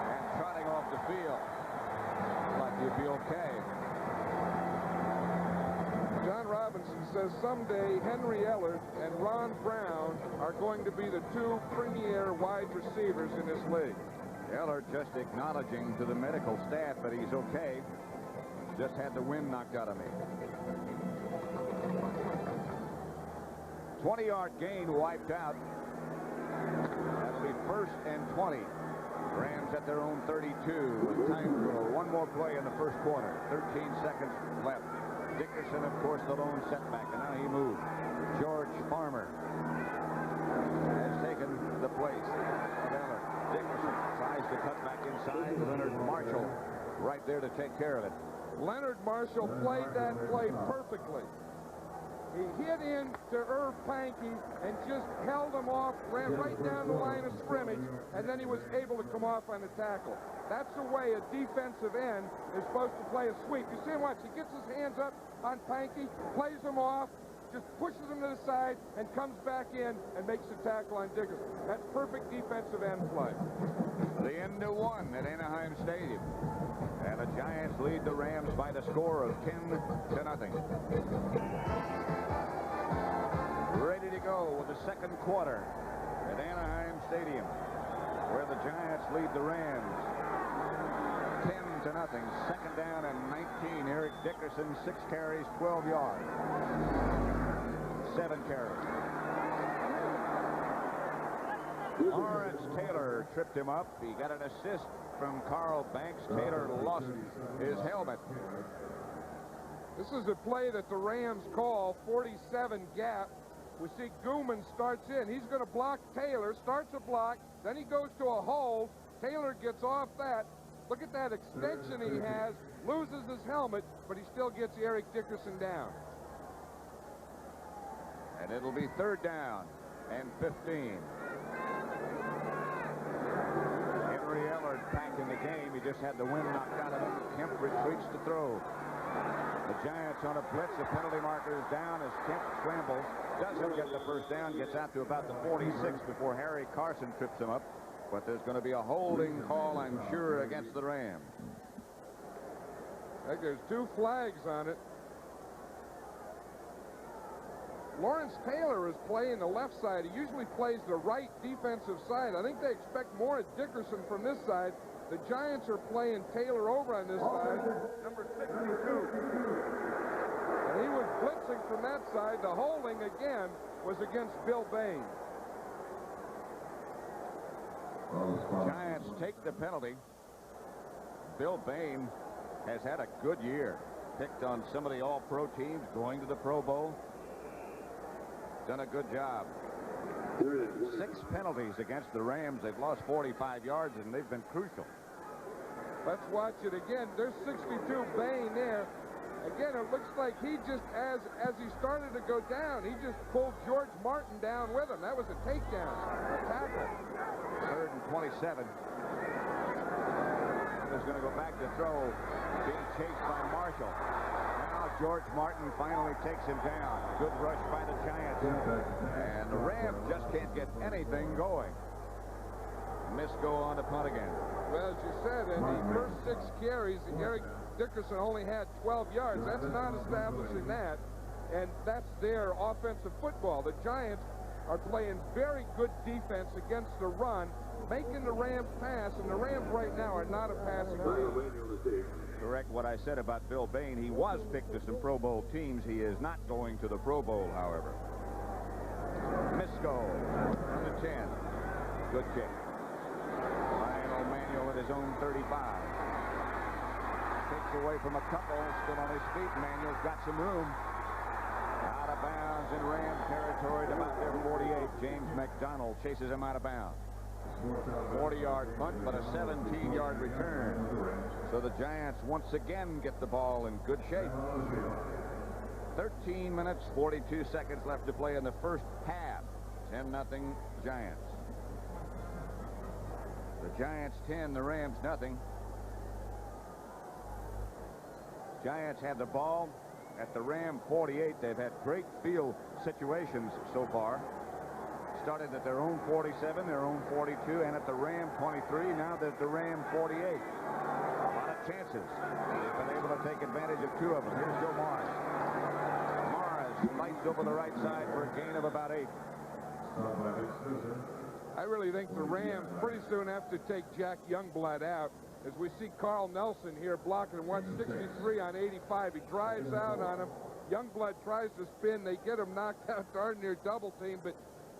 and trotting off the field. Like he'll be okay. John Robinson says someday Henry Ellard and Ron Brown are going to be the two premier wide receivers in this league. Ellard just acknowledging to the medical staff that he's okay. Just had the wind knocked out of me. 20-yard gain wiped out. That'll be 1st and 20. Rams at their own 32 with time to go. One more play in the first quarter. 13 seconds left. Dickerson, of course, the lone setback, and now he moves. George Farmer has taken the place of Ellard. Dickerson tries to cut back inside. Leonard Marshall right there to take care of it. Leonard Marshall played that play perfectly. He hit in to Irv Pankey and just held him off, ran right down the line of scrimmage, and then he was able to come off on the tackle. That's the way a defensive end is supposed to play a sweep. You see him watch. He gets his hands up on Pankey, plays him off, just pushes him to the side, and comes back in and makes the tackle on Dickerson. That's perfect defensive end play. The end of one at Anaheim Stadium. And the Giants lead the Rams by the score of 10-0. Ready to go with the second quarter at Anaheim Stadium, where the Giants lead the Rams 10-0. Second down and 19. Eric Dickerson, 6 carries, 12 yards. 7 carries. Lawrence Taylor tripped him up. He got an assist from Carl Banks. Taylor lost his helmet. This is a play that the Rams call 47 gap. We see Gooman starts in. He's going to block Taylor, starts a block, then he goes to a hold. Taylor gets off that. Look at that extension he has, loses his helmet, but he still gets Eric Dickerson down. And it'll be 3rd down and 15. Henry Ellard back in the game. He just had the wind knocked out of him. Kemp retreats to throw. The Giants on a blitz. The penalty marker is down as Kemp scrambles. Doesn't get the first down. Gets out to about the 46 before Harry Carson trips him up. But there's going to be a holding call, I'm sure, against the Rams. I think there's 2 flags on it. Lawrence Taylor is playing the left side. He usually plays the right defensive side. I think they expect more at Dickerson from this side. The Giants are playing Taylor over on this side, number 62. And he was blitzing from that side. The holding, again, was against Bill Bain. Giants take the penalty. Bill Bain has had a good year. Picked on some of the all-pro teams, going to the Pro Bowl. Done a good job. 6 penalties against the Rams. They've lost 45 yards, and they've been crucial. Let's watch it again. There's 62 Bain there. Again, it looks like he just, as he started to go down, he just pulled George Martin down with him. That was a takedown, a tackle. 3rd and 27. He's going to go back to throw, being chased by Marshall. Now George Martin finally takes him down. Good rush by the Giants. And the Rams just can't get anything going. Misco on the punt again. Well, as you said, in the first 6 carries, Eric Dickerson only had 12 yards. That's not establishing that. And that's their offensive football. The Giants are playing very good defense against the run, making the Rams pass, and the Rams right now are not a passing team. Correct what I said about Bill Bain. He was picked to some Pro Bowl teams. He is not going to the Pro Bowl, however. Misco on the 10. Good kick. Lionel Manuel at his own 35. Takes away from a couple, still on his feet. Manuel's got some room. Out of bounds in Ram territory to about their 48. James McDonald chases him out of bounds. 40-yard punt, but a 17-yard return. So the Giants once again get the ball in good shape. 13 minutes, 42 seconds left to play in the first half. 10-0 Giants. The Giants 10, the Rams nothing. Giants had the ball at the Ram 48. They've had great field situations so far. Started at their own 47, their own 42, and at the Ram 23. Now they're at the Ram 48. A lot of chances. They've been able to take advantage of 2 of them. Here's Joe Morris. Morris fights over the right side for a gain of about 8. I really think the Rams pretty soon have to take Jack Youngblood out, as we see Carl Nelson here blocking him. Watch 63 on 85. He drives out on him. Youngblood tries to spin. They get him knocked out darn near double team, but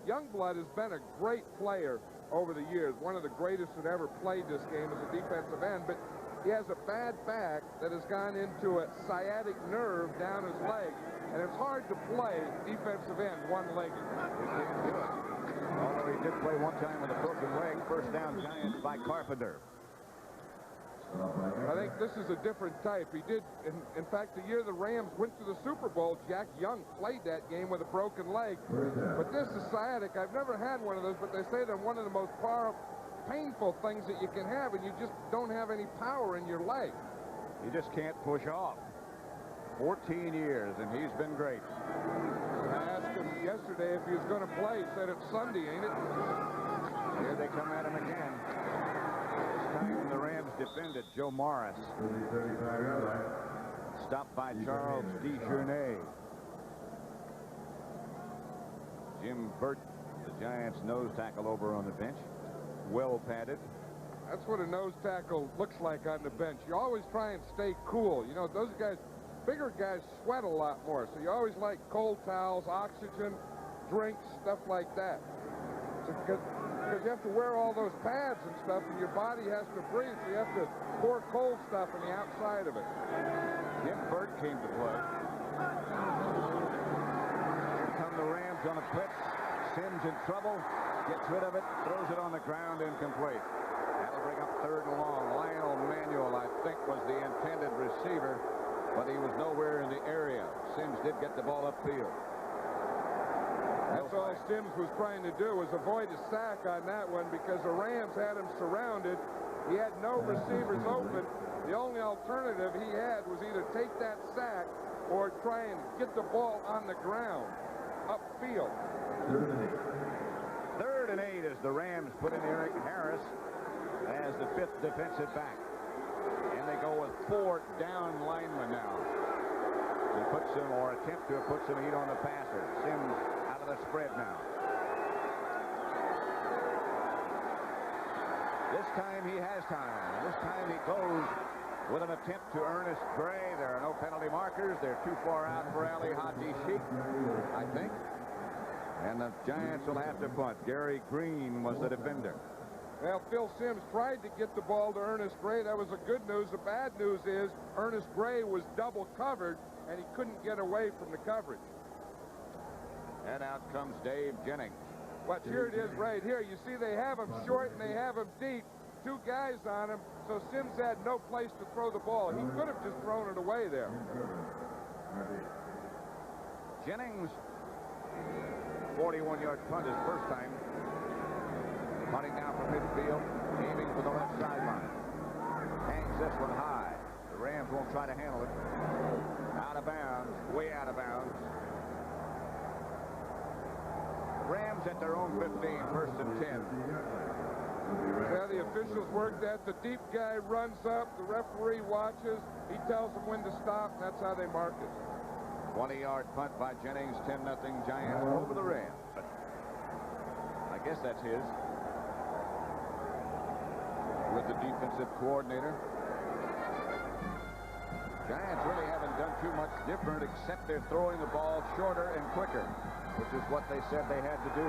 Youngblood has been a great player over the years, one of the greatest that ever played this game as a defensive end, but he has a bad back that has gone into a sciatic nerve down his leg, and it's hard to play defensive end one-legged. He can't do it. Although he did play one time with a broken leg. First down Giants by Carpenter. I think this is a different type. He did, in fact, the year the Rams went to the Super Bowl, Jack Young played that game with a broken leg. But this is sciatic. I've never had one of those, but they say they're one of the most painful things that you can have, and you just don't have any power in your leg. You just can't push off. 14 years, and he's been great. I asked him yesterday if he was going to play. He said it's Sunday, ain't it? Here they come at him again. This time the Rams defended. Joe Morris. Stopped by Charles DeJournay. Jim Burt, the Giants nose tackle, over on the bench. Well padded. That's what a nose tackle looks like on the bench. You always try and stay cool. You know, those guys, bigger guys, sweat a lot more. So you always like cold towels, oxygen, drinks, stuff like that. Because because you have to wear all those pads and stuff, and your body has to breathe, so you have to pour cold stuff on the outside of it. Jim Burt came to play. Here come the Rams on a pitch. Sims in trouble, gets rid of it, throws it on the ground, incomplete. That'll bring up third and long. Lionel Manuel, I think, was the intended receiver, but he was nowhere in the area. Sims did get the ball upfield. That's all Sims was trying to do, was avoid a sack on that one, because the Rams had him surrounded. He had no receivers open. The only alternative he had was either take that sack or try and get the ball on the ground, upfield. 3rd and 8 as the Rams put in Eric Harris as the 5th defensive back. And they go with 4 down linemen now. He puts some, or attempt to put some heat on the passer. Sims out of the spread now. This time he has time. This time he goes with an attempt to Ernest Gray. There are no penalty markers. They're too far out for Ali Haji Sheikh, I think. And the Giants will have to punt. Gary Green was the defender. Well, Phil Sims tried to get the ball to Ernest Gray. That was the good news. The bad news is Ernest Gray was double covered, and he couldn't get away from the coverage. And out comes Dave Jennings. Watch, here it is right here. You see they have him short and they have him deep. 2 guys on him, so Sims had no place to throw the ball. He could have just thrown it away there. Jennings, 41-yard punt his first time. Punting now from midfield, aiming for the left sideline. Hangs this one high. The Rams won't try to handle it. Out of bounds, way out of bounds. Rams at their own 15, 1st and 10. Yeah, the officials work that. The deep guy runs up. The referee watches. He tells them when to stop. And that's how they mark it. 20-yard punt by Jennings. 10-0 Giants over the Rams. I guess that's his. With the defensive coordinator. Giants really haven't done too much different except they're throwing the ball shorter and quicker, which is what they said they had to do.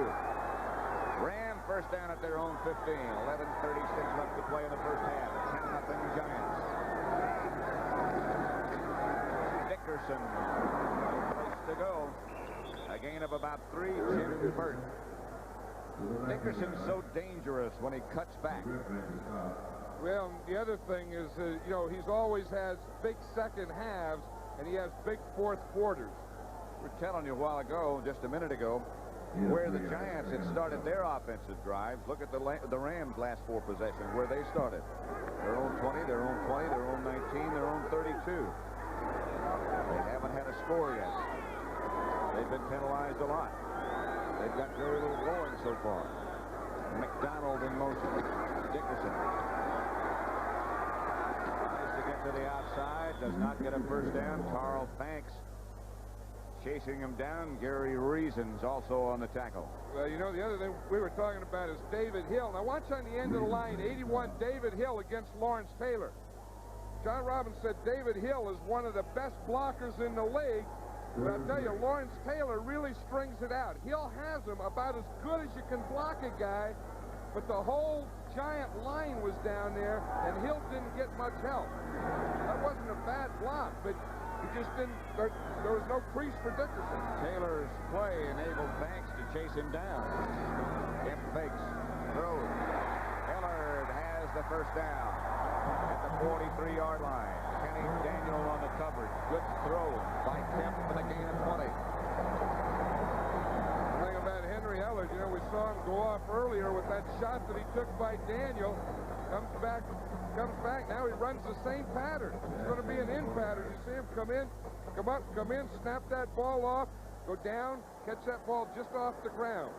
Ram first down at their own 15. 11:36 left to play in the first half. 10-0 Giants. Dickerson, no place to go. A gain of about 3. Jim Burt. Dickerson's so dangerous when he cuts back. Well, the other thing is, you know, he's always has big second halves, and he has big fourth quarters. We're telling you a while ago, just a minute ago, where the Giants had started their offensive drives. Look at the Rams' last 4 possessions, where they started. Their own 20, their own 20, their own 19, their own 32. They haven't had a score yet. They've been penalized a lot. They've got very little going so far. McDonald in motion. Dickerson. Tries to get to the outside. Does not get a first down. Carl Banks chasing him down. Gary Reason's also on the tackle. Well, you know, the other thing we were talking about is David Hill. Now watch on the end of the line, 81 David Hill against Lawrence Taylor. John Robbins said David Hill is one of the best blockers in the league. But I'll tell you, Lawrence Taylor really strings it out. Hill has him about as good as you can block a guy, but the whole Giant line was down there, and Hill didn't get much help. That wasn't a bad block, but he just didn't, there was no crease for Dickerson. Taylor's play enabled Banks to chase him down. Kemp fakes, throws. Hillard has the first down at the 43-yard line. Kenny Daniel on the coverage. Good throw by Kemp for the gain of 20. The thing about Henry Hillard, you know, we saw him go off earlier with that shot that he took by Daniel. Comes back. Now he runs the same pattern. It's going to be an in pattern. You see him come in, come up, come in, snap that ball off, go down, catch that ball just off the ground.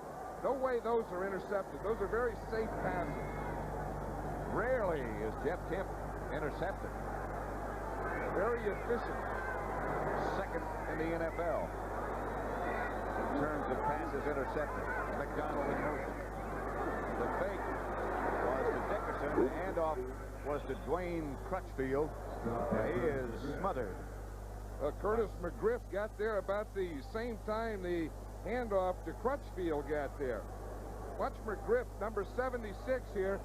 No way those are intercepted. Those are very safe passes. Rarely is Jeff Kemp intercepted. Very efficient. Second in the NFL in terms of passes intercepted. McDonald in motion. The fake was to Dickerson. The handoff was to Dwayne Crutchfield. He is smothered. Curtis McGriff got there about the same time the handoff to Crutchfield got there. Watch McGriff, number 76 here.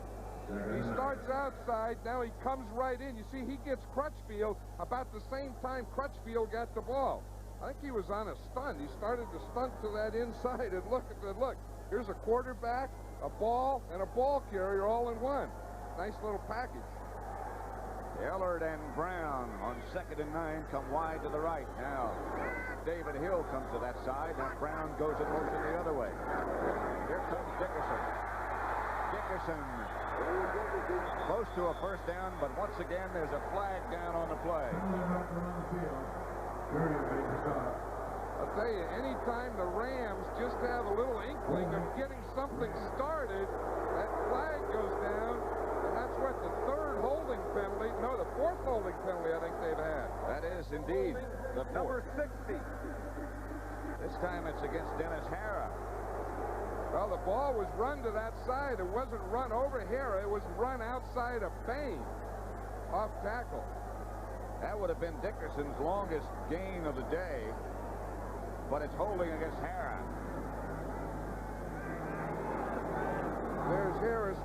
He starts outside, now he comes right in. You see, he gets Crutchfield about the same time Crutchfield got the ball. I think he was on a stunt. He started to stunt to that inside, and look at that. Look, here's a quarterback, a ball, and a ball carrier all in one. Nice little package. Ellard and Brown on 2nd and 9 come wide to the right. Now, David Hill comes to that side. Now Brown goes in motion the other way. Here comes Dickerson. Dickerson close to a first down, but once again, there's a flag down on the play. I'll tell you, anytime the Rams just have a little inkling of getting something started, that flag goes down, and that's what the third holding penalty, no, the fourth holding penalty I think they've had. That is indeed the Number fourth. 60. This time it's against Dennis Hara. Well, the ball was run to that side. It wasn't run over Hara. It was run outside of Bain. Off tackle. That would have been Dickerson's longest gain of the day, but it's holding against Hara. There's Harris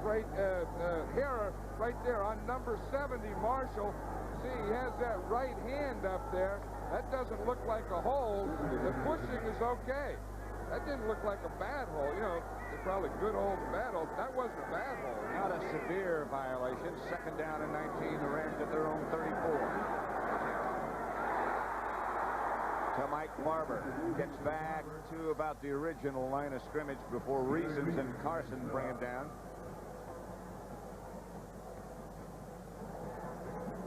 Hara right there on number 70, Marshall. See, he has that right hand up there. That doesn't look like a hold. The pushing is okay. That didn't look like a bad hold. You know, it's probably good hold and bad hold. That wasn't a bad hold. Not a severe violation. 2nd down and 19. The Rams at their own 34. To Mike Barber. Gets back to about the original line of scrimmage before Reasons and Carson bring it down.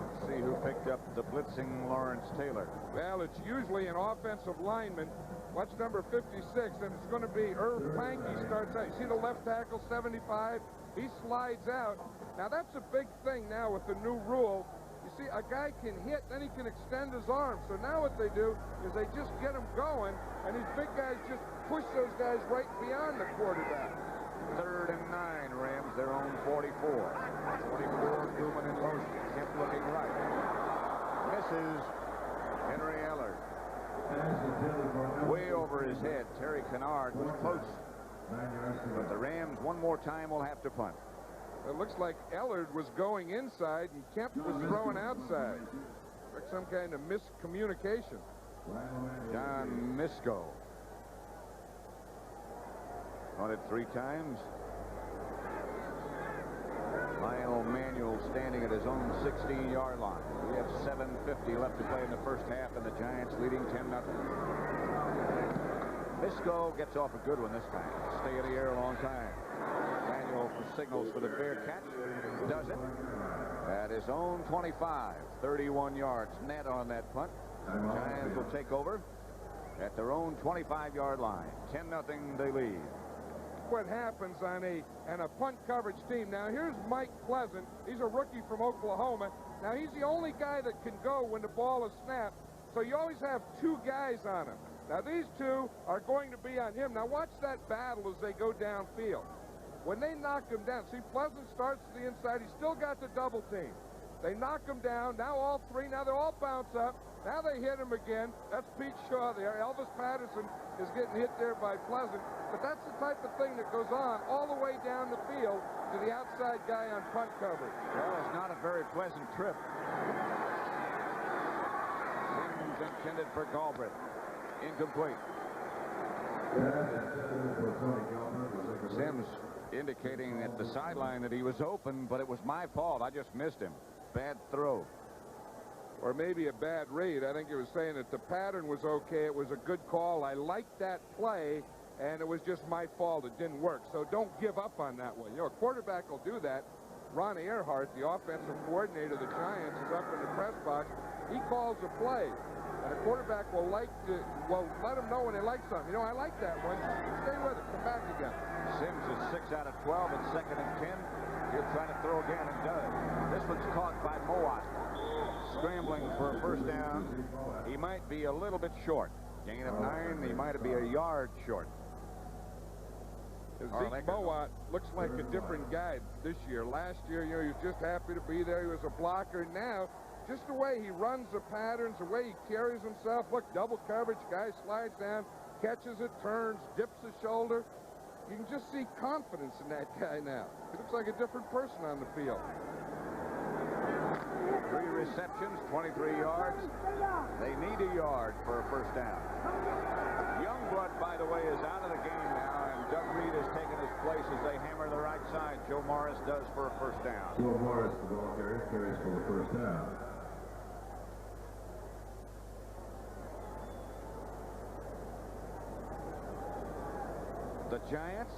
Let's see who picked up the blitzing Lawrence Taylor. Well, it's usually an offensive lineman. Watch number 56, and it's going to be Irv Pankey starts out. You see the left tackle, 75? He slides out. Now, that's a big thing now with the new rule. You see, a guy can hit, then he can extend his arm. So now what they do is they just get him going, and these big guys just push those guys right beyond the quarterback. 3rd and 9, Rams, their own 44. 24, Newman in motion. Kept looking right. Misses Henry Ellard. Way over his head. Terry Kennard was close. But the Rams, one more time, will have to punt. It looks like Ellard was going inside, and Kemp was throwing outside. Like some kind of miscommunication. John Misko. Punted 3 times. Lionel Manuel standing at his own 16-yard line. We have 7:50 left to play in the first half, and the Giants leading 10-0. Misko gets off a good one this time. Stay in the air a long time. Manuel signals for the fair catch. Does it. At his own 25. 31 yards net on that punt. Giants will take over at their own 25-yard line. 10-0 they lead. What happens on a punt coverage team. Now here's Mike Pleasant. He's a rookie from Oklahoma. Now he's the only guy that can go when the ball is snapped. So you always have 2 guys on him. Now these 2 are going to be on him. Now watch that battle as they go downfield. When they knock him down, see Pleasant starts to the inside. He's still got the double team. They knock him down. Now all 3. Now they all bounce up. Now they hit him again. That's Pete Shaw there. Elvis Patterson is getting hit there by Pleasant. But that's the type of thing that goes on all the way down the field to the outside guy on punt coverage. Well, it's not a very pleasant trip. Sims intended for Galbraith. Incomplete. Sims indicating at the sideline that he was open, but it was my fault. I just missed him. Bad throw. Or maybe a bad read. I think he was saying that the pattern was okay. It was a good call. I liked that play, and it was just my fault. It didn't work. So don't give up on that one. You know, a quarterback will do that. Ron Earhart, the offensive coordinator of the Giants, is up in the press box. He calls a play, and a quarterback will let him know when they like something. You know, I like that one. Stay with it. Come back again. Sims is 6 out of 12 at 2nd and 10. He'll try to throw again and does. This one's caught by Mowat. Scrambling for a first down. He might be a little bit short. Gain of 9. He might be a yard short. Zeke Mowat looks like a different guy this year. Last year, you know, he was just happy to be there. He was a blocker. Now, just the way he runs the patterns, the way he carries himself. Look, double coverage. Guy slides down, catches it, turns, dips his shoulder. you can just see confidence in that guy now. He looks like a different person on the field. 3 receptions, 23 yards. They need a yard for a first down. Youngblood, by the way, is out of the game now, and Doug Reed has taken his place as they hammer the right side. Joe Morris does for a first down. Joe Morris, the ball carrier, carries for the first down. The Giants,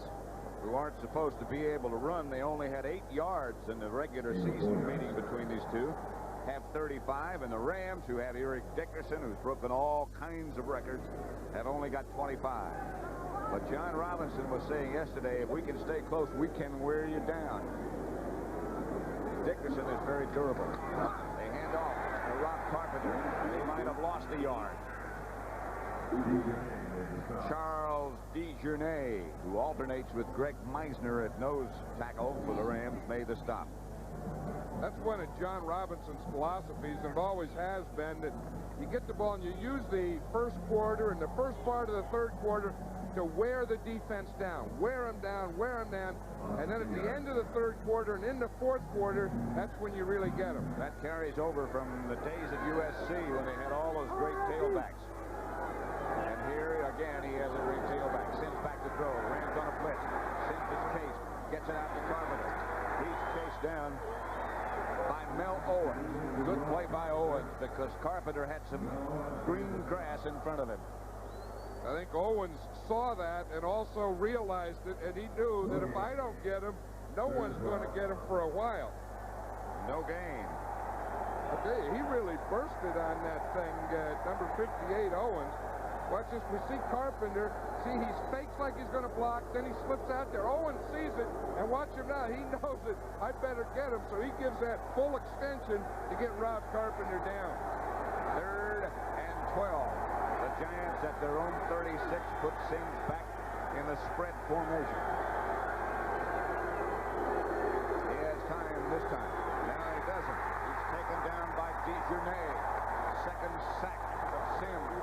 who aren't supposed to be able to run, they only had 8 yards in the regular season meeting between these two, have 35, and the Rams, who have Eric Dickerson, who's broken all kinds of records, have only got 25. But John Robinson was saying yesterday, if we can stay close, we can wear you down. Dickerson is very durable. They hand off to Rob Carpenter. They might have lost a yard. Charles DeJournay, who alternates with Greg Meisner at nose tackle for the Rams, made the stop. That's one of John Robinson's philosophies, and it always has been, that you get the ball and you use the first quarter and the first part of the third quarter to wear the defense down. Wear them down, and then at the end of the third quarter and in the fourth quarter, that's when you really get them. That carries over from the days at USC when they had all those great tailbacks. And here again, he has a great tailback. Sims back to throw. Rams on a blitz. Sims is chased. Gets it out to Carpenter. He's chased down by Mel Owens. Good play by Owens because Carpenter had some green grass in front of him. I think Owens saw that and also realized it, and he knew that if I don't get him, no one's going to get him for a while. No gain. I tell you, he really bursted on that thing, number 58, Owens. Watch this. We see Carpenter. See, he fakes like he's going to block. Then he slips out there. Owens sees it, and watch him now. He knows it. I better get him. So he gives that full extension to get Rob Carpenter down. 3rd and 12. The Giants at their own 36 put Sims back in the spread formation. He has time this time. Now he doesn't. He's taken down by DeJournay. Second sack of Sims.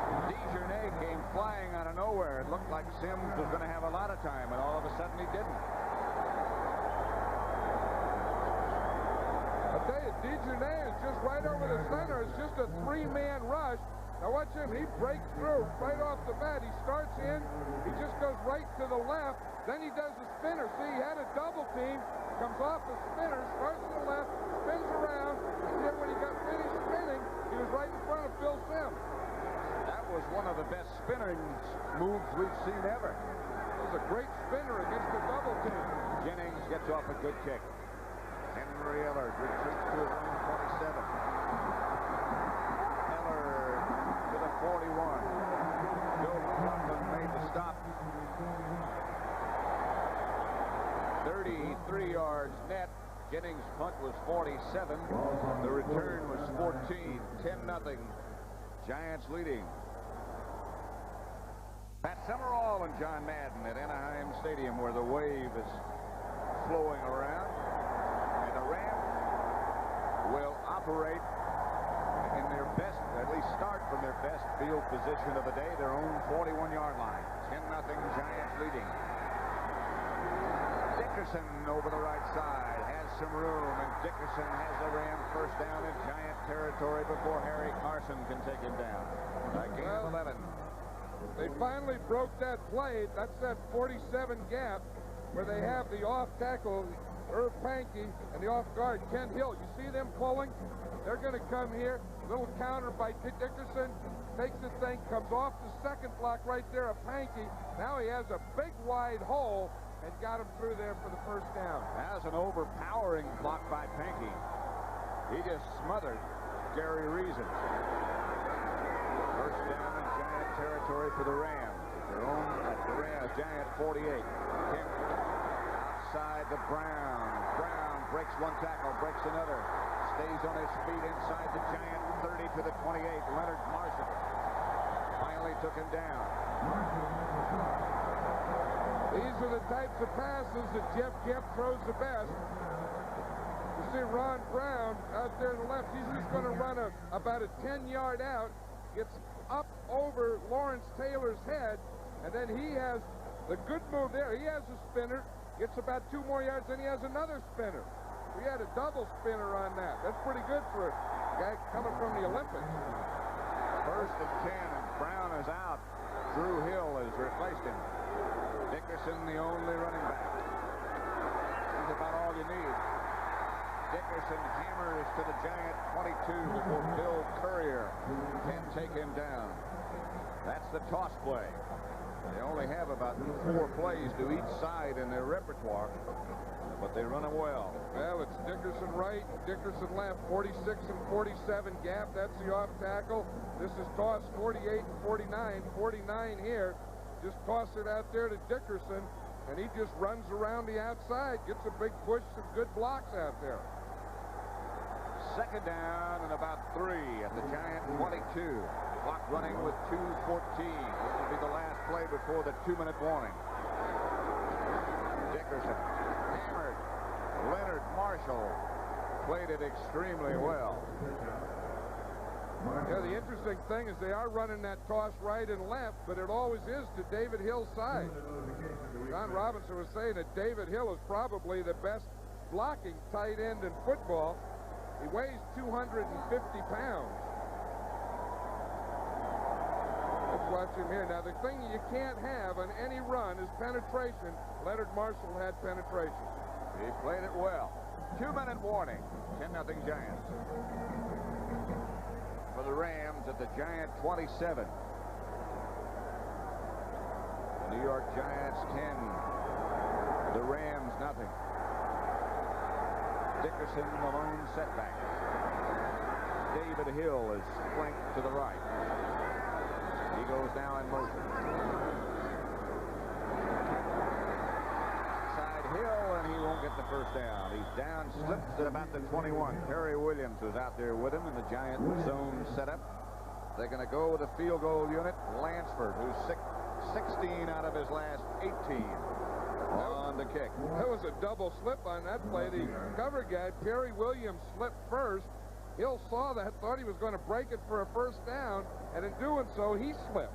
DeJournay came flying out of nowhere. It looked like Sims was going to have a lot of time, and all of a sudden he didn't. I tell you, DeJournay is just right over the center. It's just a 3-man rush. Now watch him. He breaks through right off the bat. He starts in. He just goes right to the left. Then he does the spinner. See, he had a double team. Comes off the spinner, starts to the left, spins around, and then when he got finished spinning, he was right in front of Phil Sims. That was one of the best spinning moves we've seen ever. It was a great spinner against the double team. Jennings gets off a good kick. Henry Ellard retreats to his own 27. Ellard to the 41. Joe McLaughlin made the stop. 33 yards net. Jennings' punt was 47. The return was 14. 10-0. Giants leading. Pat Summerall and John Madden at Anaheim Stadium, where the wave is flowing around. And the Rams will operate in their best, at least start from their best field position of the day, their own 41-yard line. 10-0 Giants leading. Dickerson over the right side has some room, and Dickerson has the Rams first down in Giant territory before Harry Carson can take him down. A gain of 11. They finally broke that play. That's that 47 gap where they have the off tackle, Irv Pankey, and the off guard, Kent Hill. You see them pulling? They're going to come here. Little counter by Dickerson. Takes the thing, comes off the second block right there of Pankey. Now he has a big wide hole and got him through there for the first down. That was an overpowering block by Pankey. He just smothered Gary Reason. First down in Giant territory for the Rams. Their own at the Rams, Giant 48. Kemp outside to Brown. Brown breaks one tackle, breaks another. Stays on his feet inside the Giant 30 to the 28. Leonard Marshall finally took him down. These are the types of passes that Jeff Kemp throws the best. You see Ron Brown out there to the left. He's just going to run about a 10-yard out, gets up over Lawrence Taylor's head, and then he has The good move there, he has a spinner, gets about 2 more yards, then he has another spinner. He had a double spinner on that. That's pretty good for a guy coming from the Olympics. 1st and 10, and Brown is out. Drew Hill has replaced him. Dickerson, the only running back. He's about all you need. Dickerson hammers to the Giant 22 before Bill Courier can take him down. That's the toss play. They only have about 4 plays to each side in their repertoire, but they run them well. Well, it's Dickerson right, Dickerson left, 46 and 47 gap. That's the off tackle. This is toss 48 and 49. 49 here. Just toss it out there to Dickerson, and he just runs around the outside, gets a big push, some good blocks out there. 2nd down and about 3 at the Giant 22. Clock running with 2:14. This will be the last play before the 2-minute warning. Dickerson hammered. Leonard Marshall played it extremely well. Yeah, the interesting thing is they are running that toss right and left, but it always is to David Hill's side. John Robinson was saying that David Hill is probably the best blocking tight end in football. He weighs 250 pounds. Let's watch him here. Now, the thing you can't have on any run is penetration. Leonard Marshall had penetration. He played it well. 2-minute warning. 10-0 Giants. For the Rams at the Giant 27. The New York Giants 10. The Rams nothing. Dickerson, the lone setback. David Hill is flanked to the right. He goes now in motion. Side Hill, and he won't get the 1st down. He's down, slips at about the 21. Terry Williams was out there with him in the Giant zone setup. They're going to go with a field goal unit. Lansford, who's 16 out of his last 18. On the kick. That was a double slip on that play. The cover guy, Terry Williams, slipped first. Hill saw that, thought he was going to break it for a 1st down, and in doing so, he slipped.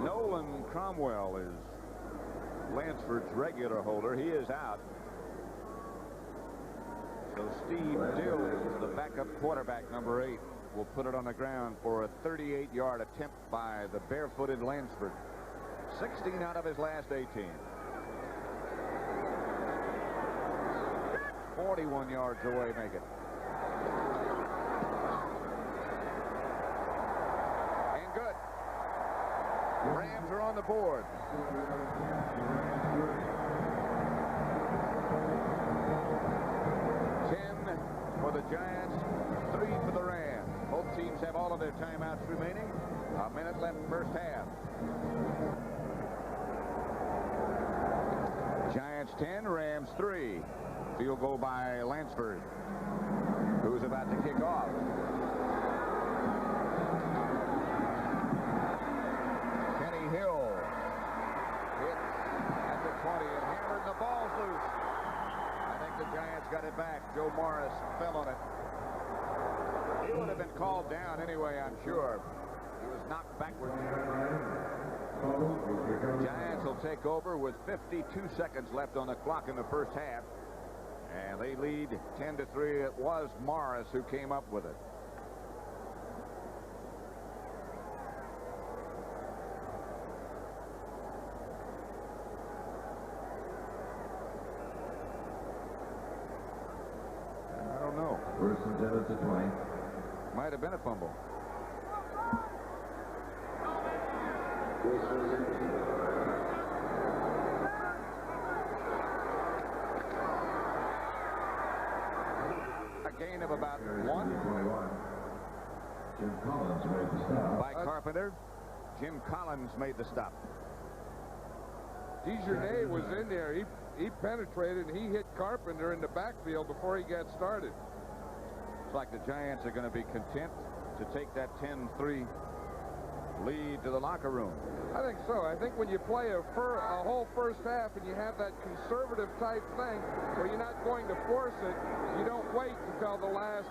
Nolan Cromwell is Lansford's regular holder. He is out. So Steve Dills, the backup quarterback, number 8, will put it on the ground for a 38-yard attempt by the barefooted Lansford. 16 out of his last 18. 41 yards away, make it. And good. Rams are on the board. For the Giants, 3 for the Rams. Both teams have all of their timeouts remaining. A minute left, 1st half. Giants 10, Rams 3. Field goal by Lansford, who's about to kick off. Kenny Hill hit at the 20 and hammered, and the ball's loose. I think the Giants got it back. Joe Morris fell on it. He would have been called down anyway, I'm sure. He was knocked backwards. Giants will take over with 52 seconds left on the clock in the 1st half. And they lead 10-3. It was Morris who came up with it. I don't know. 1st and 10 at the 20. Might have been a fumble. A gain of about 1. Jim Collins made the stop. By Carpenter. Jim Collins made the stop. DeJournay was in there. He penetrated, and he hit Carpenter in the backfield before he got started. Looks like the Giants are going to be content to take that 10-3 lead to the locker room. I think so. I think when you play a whole 1st half and you have that conservative type thing where you're not going to force it, you don't wait until the last,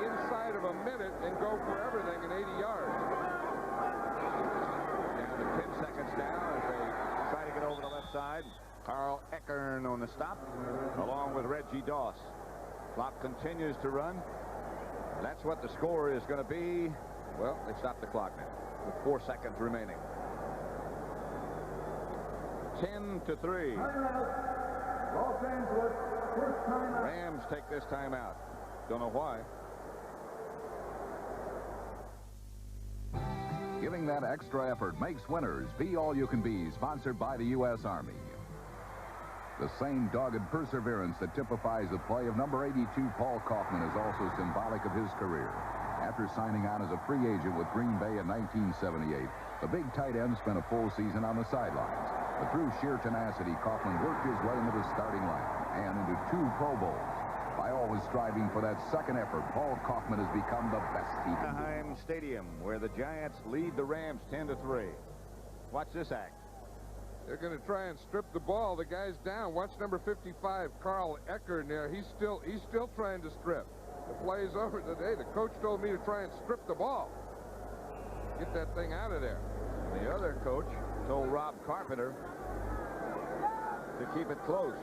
inside of a minute and go for everything in 80 yards. now as they try to get over the left side. Carl Eckern on the stop, along with Reggie Doss. Clock continues to run. That's what the score is going to be. Well, they stopped the clock now with 4 seconds remaining. 10-3. Los Angeles, first timeout. Rams take this timeout. Don't know why. Giving that extra effort makes winners. Be All You Can Be, sponsored by the U.S. Army. The same dogged perseverance that typifies the play of number 82, Paul Kaufman, is also symbolic of his career. After signing on as a free agent with Green Bay in 1978, the big tight end spent a full season on the sidelines. But through sheer tenacity, Kaufman worked his way into the starting lineup and into 2 Pro Bowls. By always striving for that second effort, Paul Kaufman has become the best he can be. Anaheim Stadium, where the Giants lead the Rams 10-3. Watch this act. They're going to try and strip the ball. The guy's down. Watch number 55, Carl Eckern there. He's still trying to strip. The play's over today. The coach told me to try and strip the ball. Get that thing out of there. The other coach told Rob Carpenter to keep it close.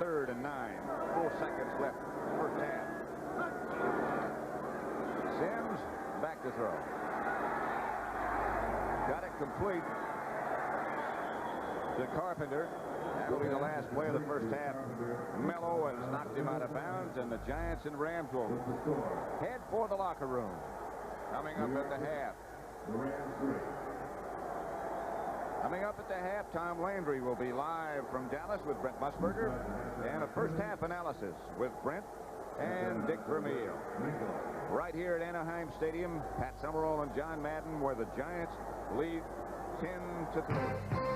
3rd and 9. 4 seconds left. First half. Sims back to throw. Got it complete to Carpenter. That'll be the last play of the first half. Mello has knocked him out of bounds, and the Giants and Rams will head for the locker room. Coming up at the half. Coming up at the half, Tom Landry will be live from Dallas with Brent Musburger, and a first half analysis with Brent and Dick Vermeil. Right here at Anaheim Stadium, Pat Summerall and John Madden, where the Giants lead 10-3.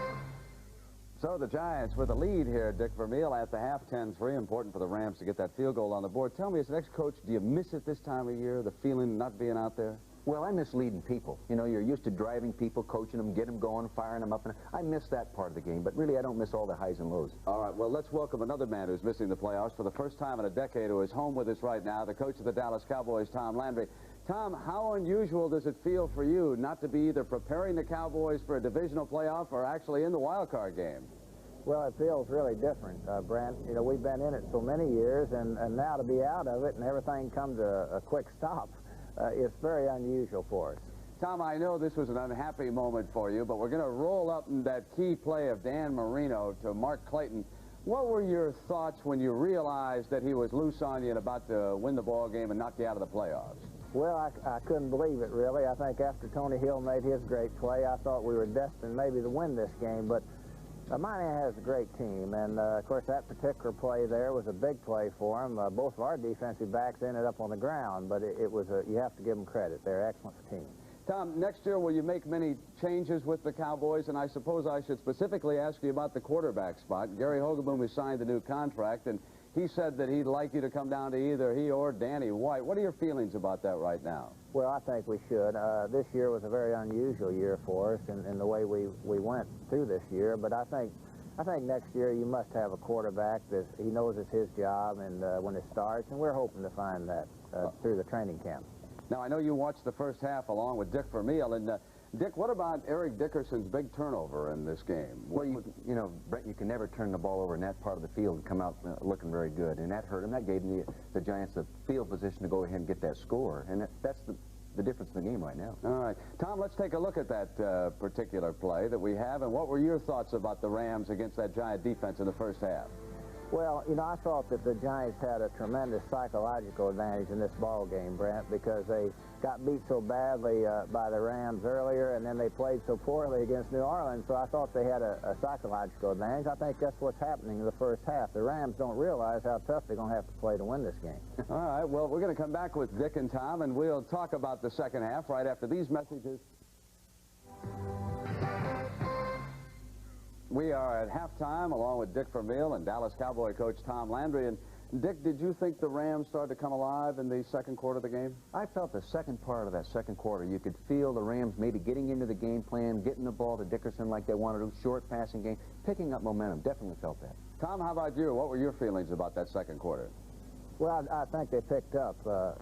So the Giants with the lead here, Dick Vermeil, at the half, 10-3. Important for the Rams to get that field goal on the board. Tell me, as an ex-coach, do you miss it this time of year, the feeling of not being out there? Well, I miss leading people. You know, you're used to driving people, coaching them, getting them going, firing them up. And I miss that part of the game, but really I don't miss all the highs and lows. All right, well, let's welcome another man who's missing the playoffs for the first time in a decade, who is home with us right now, the coach of the Dallas Cowboys, Tom Landry. Tom, how unusual does it feel for you not to be either preparing the Cowboys for a divisional playoff or actually in the wild card game? Well, it feels really different, Brent. You know, we've been in it so many years, and now to be out of it and everything come to a quick stop, it's very unusual for us. Tom, I know this was an unhappy moment for you, but we're going to roll up in that key play of Dan Marino to Mark Clayton. What were your thoughts when you realized that he was loose on you and about to win the ball game and knock you out of the playoffs? Well, I couldn't believe it, really. I think after Tony Hill made his great play, I thought we were destined maybe to win this game, but Miami has a great team, and of course that particular play there was a big play for him. Both of our defensive backs ended up on the ground, but it was you have to give them credit. They're an excellent team. Tom, next year will you make many changes with the Cowboys? And I suppose I should specifically ask you about the quarterback spot. Gary Hogaboom has signed the new contract, and he said that he'd like you to come down to either he or Danny White. What are your feelings about that right now? Well, I think we should. This year was a very unusual year for us in the way we went through this year. But I think next year you must have a quarterback that he knows it's his job and when it starts, and we're hoping to find that through the training camp. Now, I know you watched the first half along with Dick Vermeil, and Dick, what about Eric Dickerson's big turnover in this game? Well, you know, Brent, you can never turn the ball over in that part of the field and come out looking very good, and that hurt him. That gave the Giants the field position to go ahead and get that score, and that's the difference in the game right now. All right. Tom, let's take a look at that particular play that we have, and what were your thoughts about the Rams against that Giant defense in the first half? Well, you know, I thought that the Giants had a tremendous psychological advantage in this ball game, Brent, because they got beat so badly by the Rams earlier, and then they played so poorly against New Orleans, so I thought they had a psychological advantage. I think that's what's happening in the first half. The Rams don't realize how tough they're going to have to play to win this game. All right, well, we're going to come back with Dick and Tom, and we'll talk about the second half right after these messages. We are at halftime along with Dick Vermeil and Dallas Cowboy coach Tom Landry. And Dick, did you think the Rams started to come alive in the second quarter of the game? I felt the second part of that second quarter, you could feel the Rams maybe getting into the game plan, getting the ball to Dickerson like they wanted to, short passing game, picking up momentum. Definitely felt that. Tom, how about you? What were your feelings about that second quarter? Well, I think they picked up,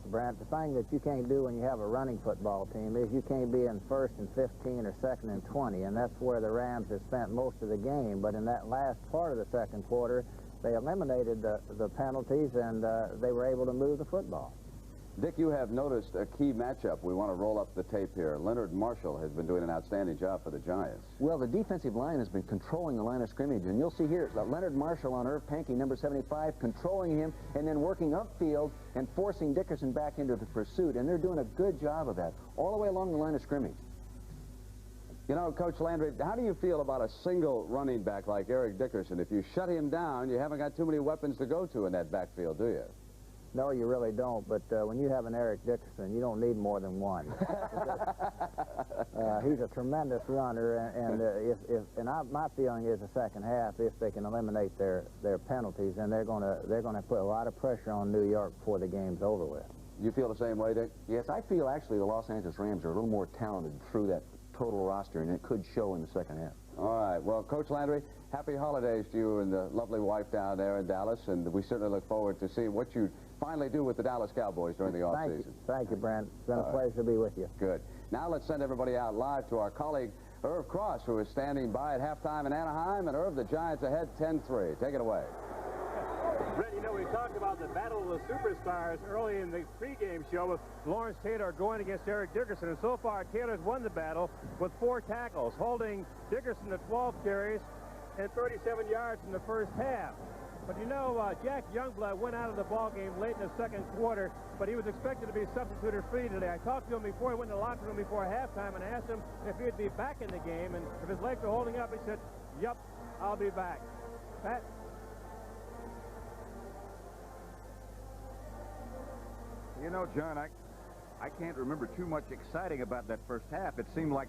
Brent. The thing that you can't do when you have a running football team is you can't be in 1st and 15 or 2nd and 20, and that's where the Rams have spent most of the game. But in that last part of the second quarter, they eliminated the penalties, and they were able to move the football. Dick, you have noticed a key matchup. We want to roll up the tape here. Leonard Marshall has been doing an outstanding job for the Giants. Well, the defensive line has been controlling the line of scrimmage, and you'll see here Leonard Marshall on Irv Pankey, number 75, controlling him and then working upfield and forcing Dickerson back into the pursuit, and they're doing a good job of that all the way along the line of scrimmage. You know, Coach Landry, how do you feel about a single running back like Eric Dickerson? If you shut him down, you haven't got too many weapons to go to in that backfield, do you? No, you really don't, but when you have an Eric Dickerson, you don't need more than one. He's a tremendous runner, and my feeling is the second half, if they can eliminate their penalties, then they're going to put a lot of pressure on New York before the game's over with. You feel the same way, Dick? Yes, I feel actually the Los Angeles Rams are a little more talented through that total roster, and it could show in the second half. All right. Well, Coach Landry, happy holidays to you and the lovely wife down there in Dallas, and we certainly look forward to seeing what you finally do with the Dallas Cowboys during the offseason. Thank you, Brent. It's been a pleasure to be with you. Good. Now let's send everybody out live to our colleague, Irv Cross, who is standing by at halftime in Anaheim. And Irv, the Giants ahead 10-3. Take it away. Brett, you know, we talked about the battle of the superstars early in the pregame show with Lawrence Taylor going against Eric Dickerson. And so far, Taylor's won the battle with 4 tackles, holding Dickerson to 12 carries and 37 yards in the first half. But you know, Jack Youngblood went out of the ball game late in the second quarter, but he was expected to be substituted free today. I talked to him before he went in the locker room before halftime and asked him if he'd be back in the game, and if his legs are holding up, he said, "Yep, I'll be back." Pat? You know, John, I can't remember too much exciting about that first half. It seemed like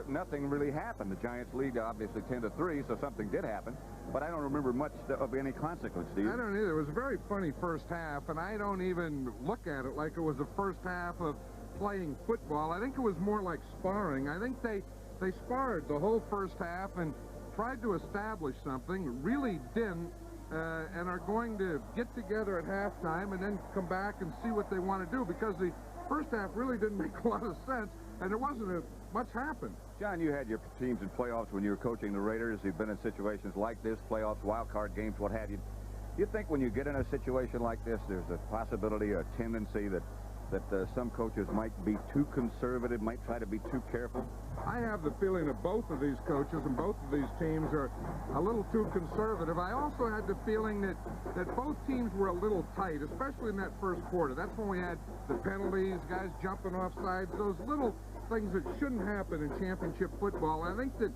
nothing really happened. The Giants lead obviously 10-3, so something did happen. But I don't remember much of any consequence, do you? I don't either. It was a very funny first half, and I don't even look at it like it was the first half of playing football. I think it was more like sparring. I think they sparred the whole first half and tried to establish something, really didn't, and are going to get together at halftime and then come back and see what they want to do, because the first half really didn't make a lot of sense, and there wasn't much happened. John, you had your teams in playoffs when you were coaching the Raiders. You've been in situations like this, playoffs, wild card games, what have you. Do you think when you get in a situation like this, there's a possibility, a tendency that some coaches might be too conservative, might try to be too careful? I have the feeling that both of these coaches and both of these teams are a little too conservative. I also had the feeling that both teams were a little tight, especially in that first quarter. That's when we had the penalties, guys jumping off sides, those little things that shouldn't happen in championship football. I think that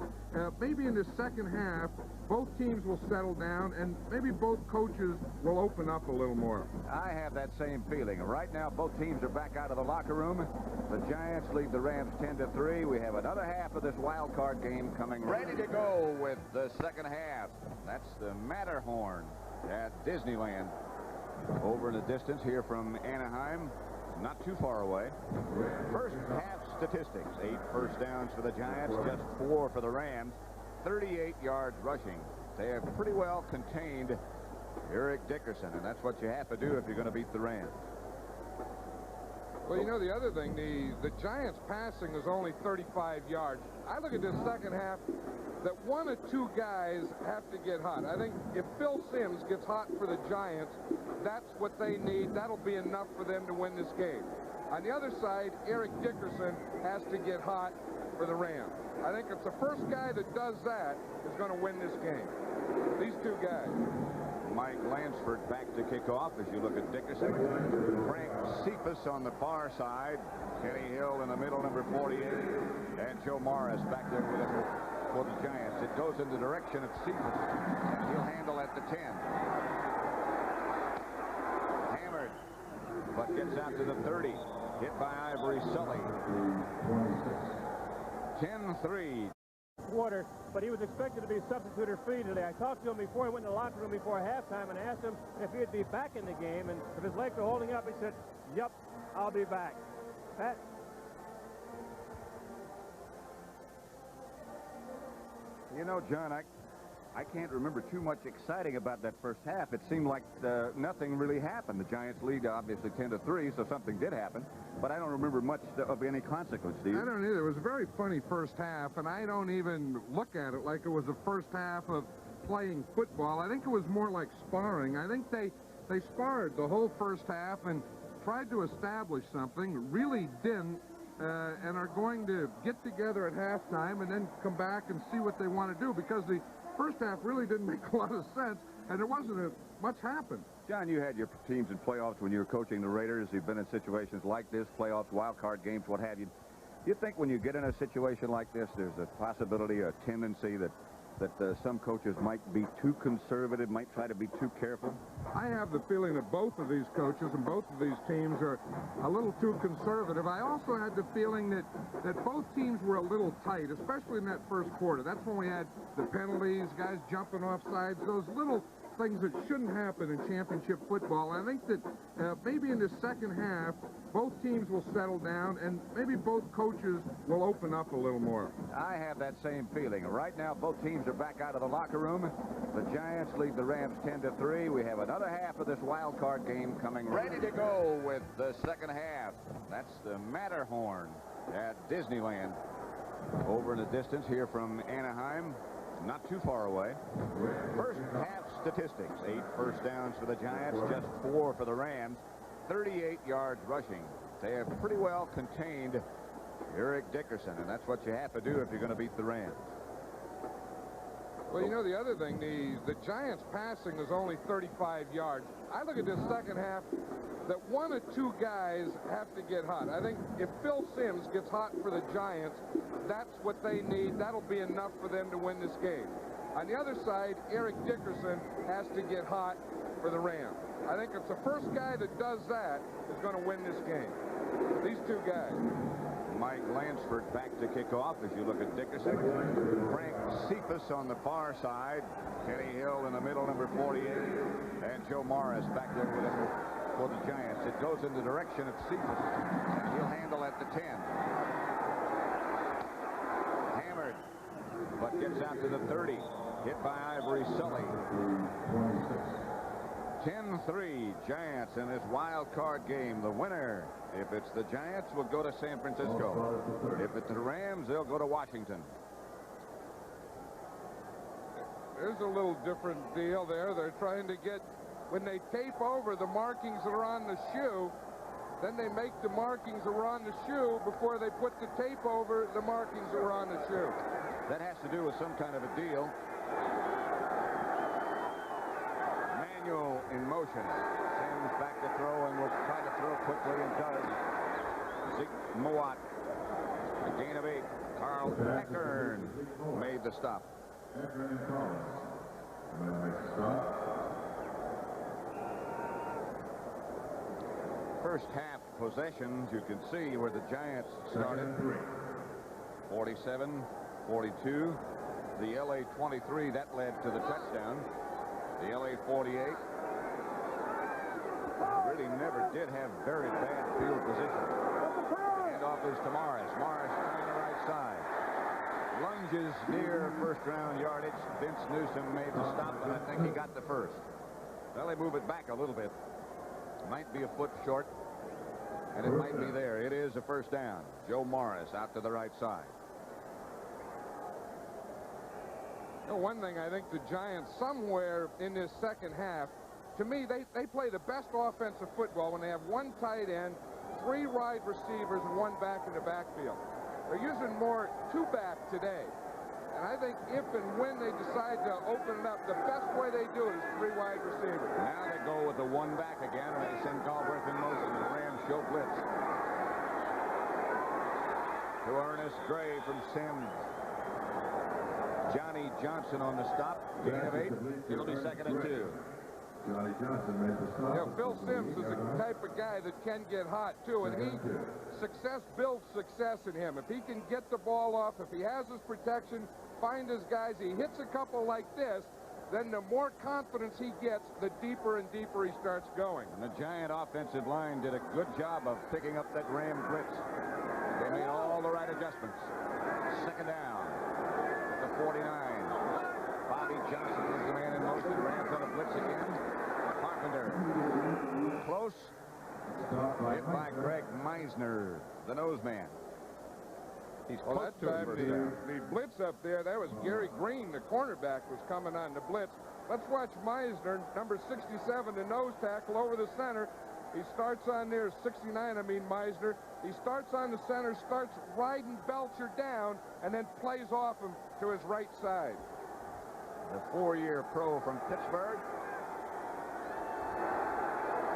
maybe in the second half, both teams will settle down, and maybe both coaches will open up a little more. I have that same feeling. Right now, both teams are back out of the locker room. The Giants lead the Rams 10-3. We have another half of this wild card game coming ready to go with the second half. That's the Matterhorn at Disneyland. Over in the distance here from Anaheim, not too far away. First half statistics: 8 first downs for the Giants, just 4 for the Rams, 38 yards rushing. They have pretty well contained Eric Dickerson, and that's what you have to do if you're going to beat the Rams. Well, you know, the other thing, the Giants passing is only 35 yards. I look at this second half that 1 or 2 guys have to get hot. I think if Phil Simms gets hot for the Giants, that's what they need. That'll be enough for them to win this game. On the other side, Eric Dickerson has to get hot for the Rams. I think if the first guy that does that is going to win this game. These 2 guys. Mike Lansford back to kick off as you look at Dickerson. Frank Cephas on the far side. Kenny Hill in the middle, number 48. And Joe Morris back there with him for the Giants. It goes in the direction of Cephas, and he'll handle at the 10. Hammered, but gets out to the 30. Hit by Ivory Sully. 10-3. Quarter, but he was expected to be substituted free today. I talked to him before he went in the locker room before halftime and asked him if he'd be back in the game, and if his legs are holding up, he said, "Yep, I'll be back." Pat? You know, John, I can't remember too much exciting about that first half. It seemed like nothing really happened. The Giants lead obviously 10-3, so something did happen. But I don't remember much of any consequence, Steve. I don't either. It was a very funny first half, and I don't even look at it like it was the first half of playing football. I think it was more like sparring. I think they sparred the whole first half and tried to establish something, really didn't, and are going to get together at halftime and then come back and see what they want to do, because the first half really didn't make a lot of sense, and there wasn't much happened. John, you had your teams in playoffs when you were coaching the Raiders. You've been in situations like this, playoffs, wild card games, what have you. Do you think when you get in a situation like this, there's a possibility, a tendency that some coaches might be too conservative, might try to be too careful? I have the feeling that both of these coaches and both of these teams are a little too conservative. I also had the feeling that both teams were a little tight, especially in that first quarter. That's when we had the penalties, guys jumping off sides, those little things that shouldn't happen in championship football. I think that maybe in the second half, both teams will settle down, and maybe both coaches will open up a little more. I have that same feeling. Right now, both teams are back out of the locker room. The Giants lead the Rams 10-3. We have another half of this wild card game coming ready to go with the second half. That's the Matterhorn at Disneyland. Over in the distance here from Anaheim. Not too far away. First half statistics. 8 first downs for the Giants, just 4 for the Rams. 38 yards rushing. They have pretty well contained Eric Dickerson, and that's what you have to do if you're going to beat the Rams. Well, you know, the other thing, the Giants passing is only 35 yards. I look at this second half that 1 or 2 guys have to get hot. I think if Phil Simms gets hot for the Giants, that's what they need. That'll be enough for them to win this game. On the other side, Eric Dickerson has to get hot for the Rams. I think it's the first guy that does that is going to win this game. These 2 guys. Mike Lansford back to kick off as you look at Dickerson. Frank Cephas on the far side. Kenny Hill in the middle, number 48. And Joe Morris back there with him for the Giants. It goes in the direction of Cephas. And he'll handle at the 10. Hammered, but gets out to the 30. Hit by Ivory Sully. 10-3 Giants in this wild card game. The winner, if it's the Giants, will go to San Francisco. If it's the Rams, they'll go to Washington. There's a little different deal there. They're trying to get, when they tape over the markings that are on the shoe, then they make the markings that are on the shoe before they put the tape over the markings that are on the shoe. That has to do with some kind of a deal. Manual in motion. Sims back to throw and will try to throw quickly and does. Zeke Mowat. A gain of 8. Carl Eckern made the stop. First half possessions, you can see where the Giants started. 47-42. The LA 23, that led to the touchdown. The LA 48 really never did have very bad field position. Handoff is to Morris. Morris trying the right side. Lunges near first-round yardage. Vince Newsom made the stop, and I think he got the first. Well, they move it back a little bit. Might be a foot short, and it might be there. It is a first down. Joe Morris out to the right side. You know, one thing I think the Giants somewhere in this second half, to me, they play the best offensive football when they have 1 tight end, 3 wide receivers, and 1 back in the backfield. They're using more 2-back today. And I think if and when they decide to open it up, the best way they do it is 3 wide receivers. Now they go with the 1 back again, and they send Galbraith in motion. The Rams show blitz. To Ernest Gray from Sims. Johnny Johnson on the stop. Gain of 8. It'll be 2nd and 2. Johnny Johnson made the stop. You know, Phil Simms is the type of guy that can get hot, too, and success builds success in him. If he can get the ball off, if he has his protection, find his guys, he hits a couple like this, then the more confidence he gets, the deeper and deeper he starts going. And the Giant offensive line did a good job of picking up that Ram blitz. They made all the right adjustments. 2nd down at the 49. Bobby Johnson is the man in motion. Rams on a blitz again. Carpenter. Close. Hit by Greg Meisner, the nose man. He's Well, close that to a time first down. the blitz up there, that was Gary Green, the cornerback, was coming on the blitz. Let's watch Meisner, number 67, the nose tackle over the center. He starts on there, 69, I mean Meisner. He starts on the center, starts riding Belcher down, and then plays off him to his right side. The 4-year pro from Pittsburgh.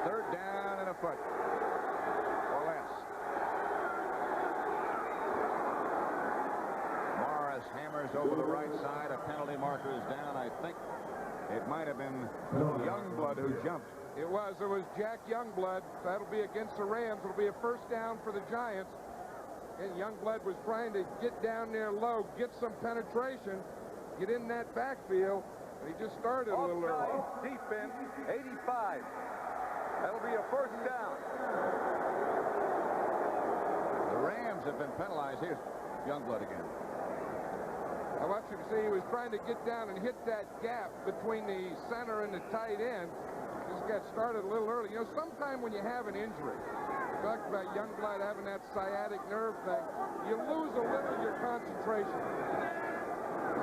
Third down and a foot. Or less. Morris hammers over the right side. A penalty marker is down. I think it might have been Youngblood who jumped. It was Jack Youngblood. That'll be against the Rams. It'll be a first down for the Giants. And Youngblood was trying to get down there low, get some penetration, get in that backfield, and he just started a little early. Defense, 85. That'll be a first down. The Rams have been penalized. Here's Youngblood again. I want you to see he was trying to get down and hit that gap between the center and the tight end. Just got started a little early. You know, sometime when you have an injury, we talked about Youngblood having that sciatic nerve thing, you lose a little of your concentration.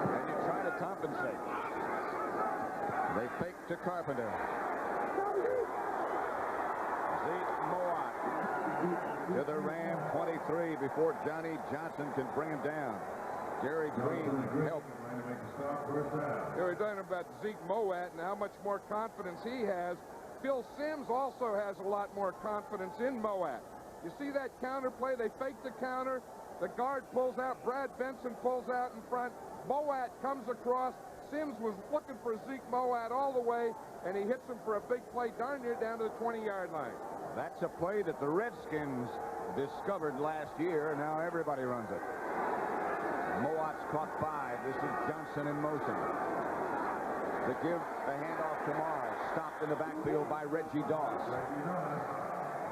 And you try to compensate. They fake to Carpenter. Zeke Moat to the Ram 23 before Johnny Johnson can bring him down. Gary Green helped. They were talking about Zeke Moat and how much more confidence he has. Phil Simms also has a lot more confidence in Moat. You see that counter play? They fake the counter. The guard pulls out. Brad Benson pulls out in front. Moat comes across. Simms was looking for Zeke Moat all the way, and he hits him for a big play darn near down to the 20-yard line. That's a play that the Redskins discovered last year, and now everybody runs it. Moat's caught 5. This is Johnson in motion. To give the handoff to Morris. Stopped in the backfield by Reggie Doss.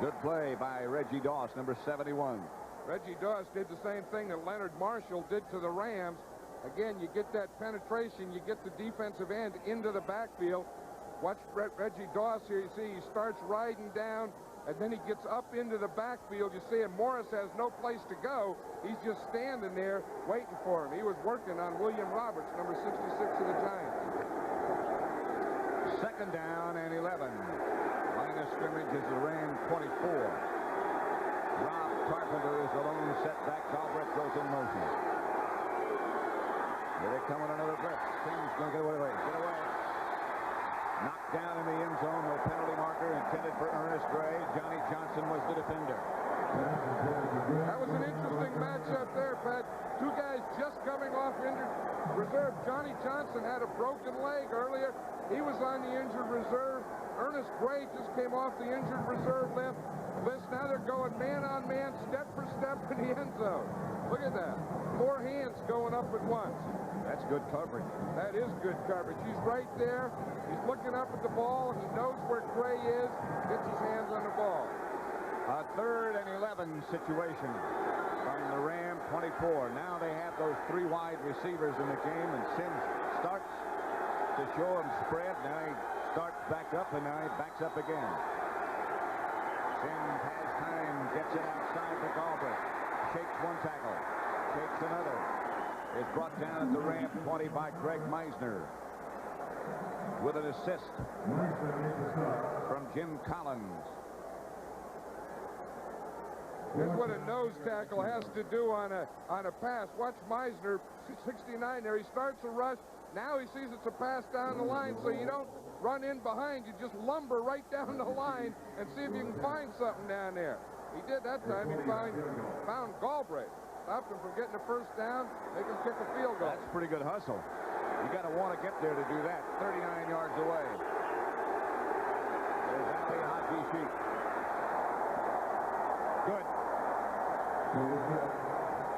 Good play by Reggie Doss, number 71. Reggie Doss did the same thing that Leonard Marshall did to the Rams. Again, you get that penetration, you get the defensive end into the backfield. Watch Reggie Doss here. You see he starts riding down, and then he gets up into the backfield. You see him. Morris has no place to go. He's just standing there waiting for him. He was working on William Roberts, number 66 of the Giants. Second down and 11. Line of scrimmage is the Ram 24. Rob Carpenter is the lone setback. Galbraith goes in motion. Here they come on another blitz. Simms going to get away. Get away. Knocked down in the end zone. No penalty marker intended for Ernest Gray. Johnny Johnson was the defender. That was an interesting matchup there, Pat. Two guys just coming off injured reserve. Johnny Johnson had a broken leg earlier. He was on the injured reserve. Ernest Gray just came off the injured reserve list. Now they're going man-on-man, step for step in the end zone. Look at that. 4 hands going up at once. That's good coverage. That is good coverage. He's right there. He's looking up at the ball. He knows where Gray is. Gets his hands on the ball. A 3rd and 11 situation from the Ram 24. Now they have those 3 wide receivers in the game, and Simms starts to show him spread. Now he starts back up, and now he backs up again. Simms has time, gets it outside to Galbraith. Shakes one tackle, shakes another. Is brought down at the Ram 20 by Greg Meisner with an assist from Jim Collins. Here's what a nose tackle has to do on a pass. Watch Meisner, 69 there. He starts a rush. Now he sees it's a pass down the line, so you don't run in behind. You just lumber right down the line and see if you can find something down there. He did that time. He found Galbraith. Stopped him from getting a first down. They can kick a field goal. That's pretty good hustle. You got to want to get there to do that. 39 yards away. There's Ali Haji Sheik. Good.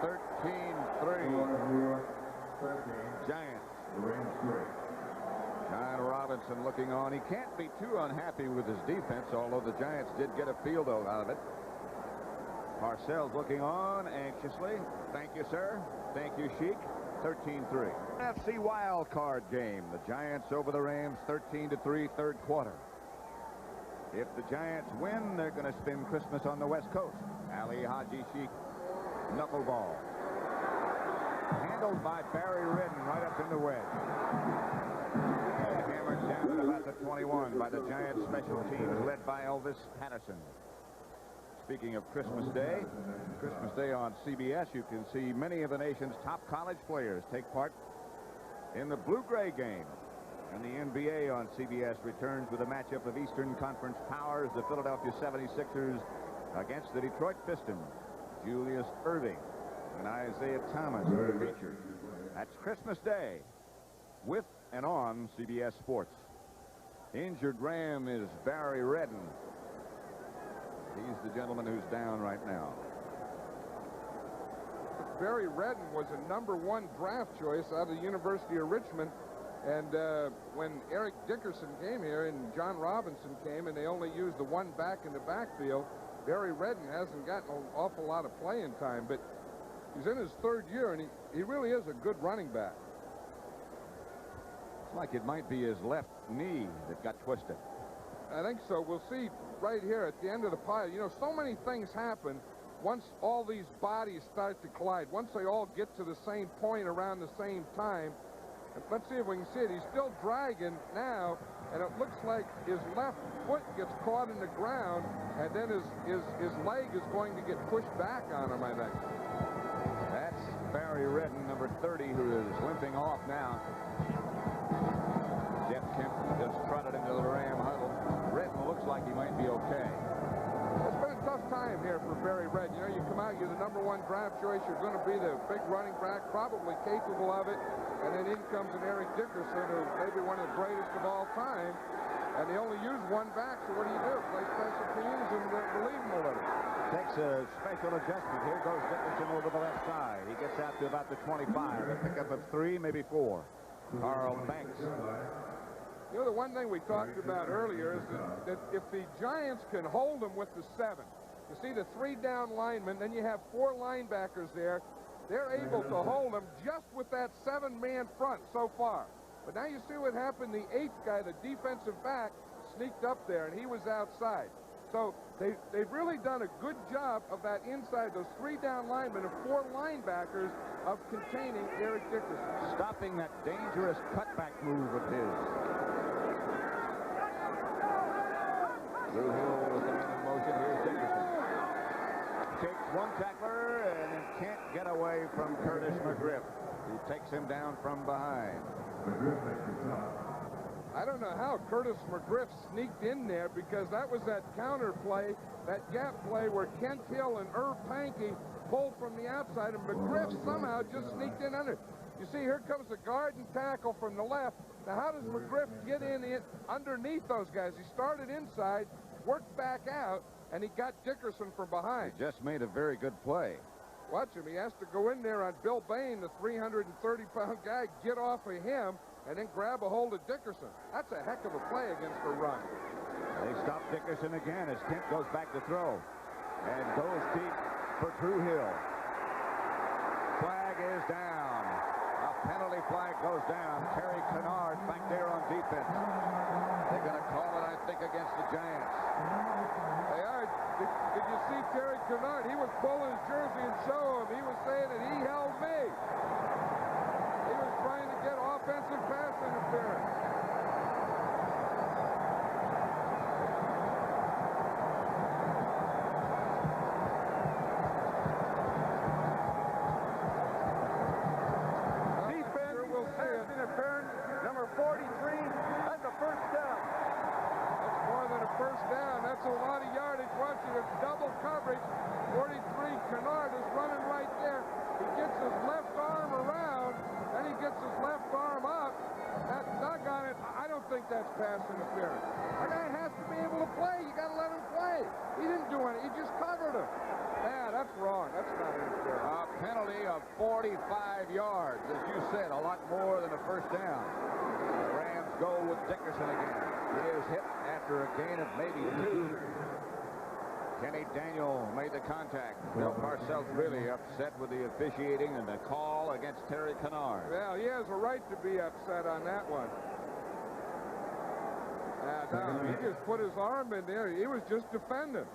13-3. Giants. John Robinson looking on. He can't be too unhappy with his defense, although the Giants did get a field goal out of it. Parcells looking on anxiously. Thank you, sir. Thank you, Sheik. 13-3. NFC Wildcard game. The Giants over the Rams 13-3, third quarter. If the Giants win, they're going to spend Christmas on the West Coast. Ali Haji Sheikh, knuckleball. Handled by Barry Redden right up in the wedge. And hammered down at about the 21 by the Giants special teams led by Elvis Patterson. Speaking of Christmas Day on CBS, you can see many of the nation's top college players take part in the blue-gray game. And the NBA on CBS returns with a matchup of Eastern Conference powers, the Philadelphia 76ers against the Detroit Pistons. Julius Erving and Isaiah Thomas are featured. That's Christmas Day with and on CBS Sports. Injured Ram is Barry Redden. He's the gentleman who's down right now. Barry Redden was a #1 draft choice out of the University of Richmond. And when Eric Dickerson came here and John Robinson came and they only used the one back in the backfield, Barry Redden hasn't gotten an awful lot of playing time, but he's in his third year and he really is a good running back. It's like it might be his left knee that got twisted. I think so. We'll see right here at the end of the pile. You know, so many things happen once all these bodies start to collide. Once they all get to the same point around the same time. Let's see if we can see it. He's still dragging now, and it looks like his left foot gets caught in the ground, and then his leg is going to get pushed back on him, I think. That's Barry Redden, number 30, who is limping off now. Jeff Kemp just trotted into the Ram huddle. Redden looks like he might be okay. It's been a tough time here for Barry Redden. You know, you come out, you're the #1 draft choice, you're going to be the big running back, probably capable of it. And then in comes an Eric Dickerson, who's maybe one of the greatest of all time. And they only use one back, so what do? Play special teams and relieve him a little. Takes a special adjustment. Here goes Dickerson over the left side. He gets out to about the 25. A pickup of 3, maybe 4. Carl Banks. You know, the one thing we talked about earlier is that if the Giants can hold them with the 7, you see the 3 down linemen, then you have 4 linebackers there. They're able to hold them just with that 7-man front so far. But now you see what happened. The 8th guy, the defensive back, sneaked up there, and he was outside. So they've really done a good job of that inside, those 3 down linemen and 4 linebackers of containing Eric Dickerson. Stopping that dangerous cutback move of his. Drew Hill with the man in motion. Here's Dickerson. Takes one tackler and can't get away from Curtis McGriff. He takes him down from behind. I don't know how Curtis McGriff sneaked in there, because that was that counter play, that gap play where Kent Hill and Irv Pankey pulled from the outside, and McGriff somehow just sneaked in under. You see, here comes the guard and tackle from the left. Now, how does McGriff get in underneath those guys? He started inside, worked back out, and he got Dickerson from behind. He just made a very good play. Watch him. He has to go in there on Bill Bain, the 330-pound guy, get off of him, and then grab a hold of Dickerson. That's a heck of a play against the run. They stop Dickerson again as Kent goes back to throw. And goes deep for Drew Hill. Flag is down. A penalty flag goes down. Terry Kennard back there on defense. They're going to call it, I think, against the Giants. They are. Did you see Terry Kennard? He was pulling his jersey and show him. He was saying that he held me. He was trying to get offensive pass interference. Defense will pass interference. Number 43. That's a first down. That's more than a first down. That's a lot of yardage. Watch it. It's double coverage. 43 Kennard is running right there. He gets his left arm around, then he gets his left arm up. That doggone it, I don't think that's pass interference. That guy has to be able to play. You got to let him play. He didn't do anything. He just covered him. Yeah, that's wrong. That's not interference. A penalty of 45 yards. As you said, a lot more than a first down. The Rams go with Dickerson again. He is hit after a gain of maybe 2. Kenny Daniel made the contact. Bill Parcells really upset with the officiating and the call against Terry Kennard. Well, he has a right to be upset on that one. No, he just put his arm in there. He was just defending.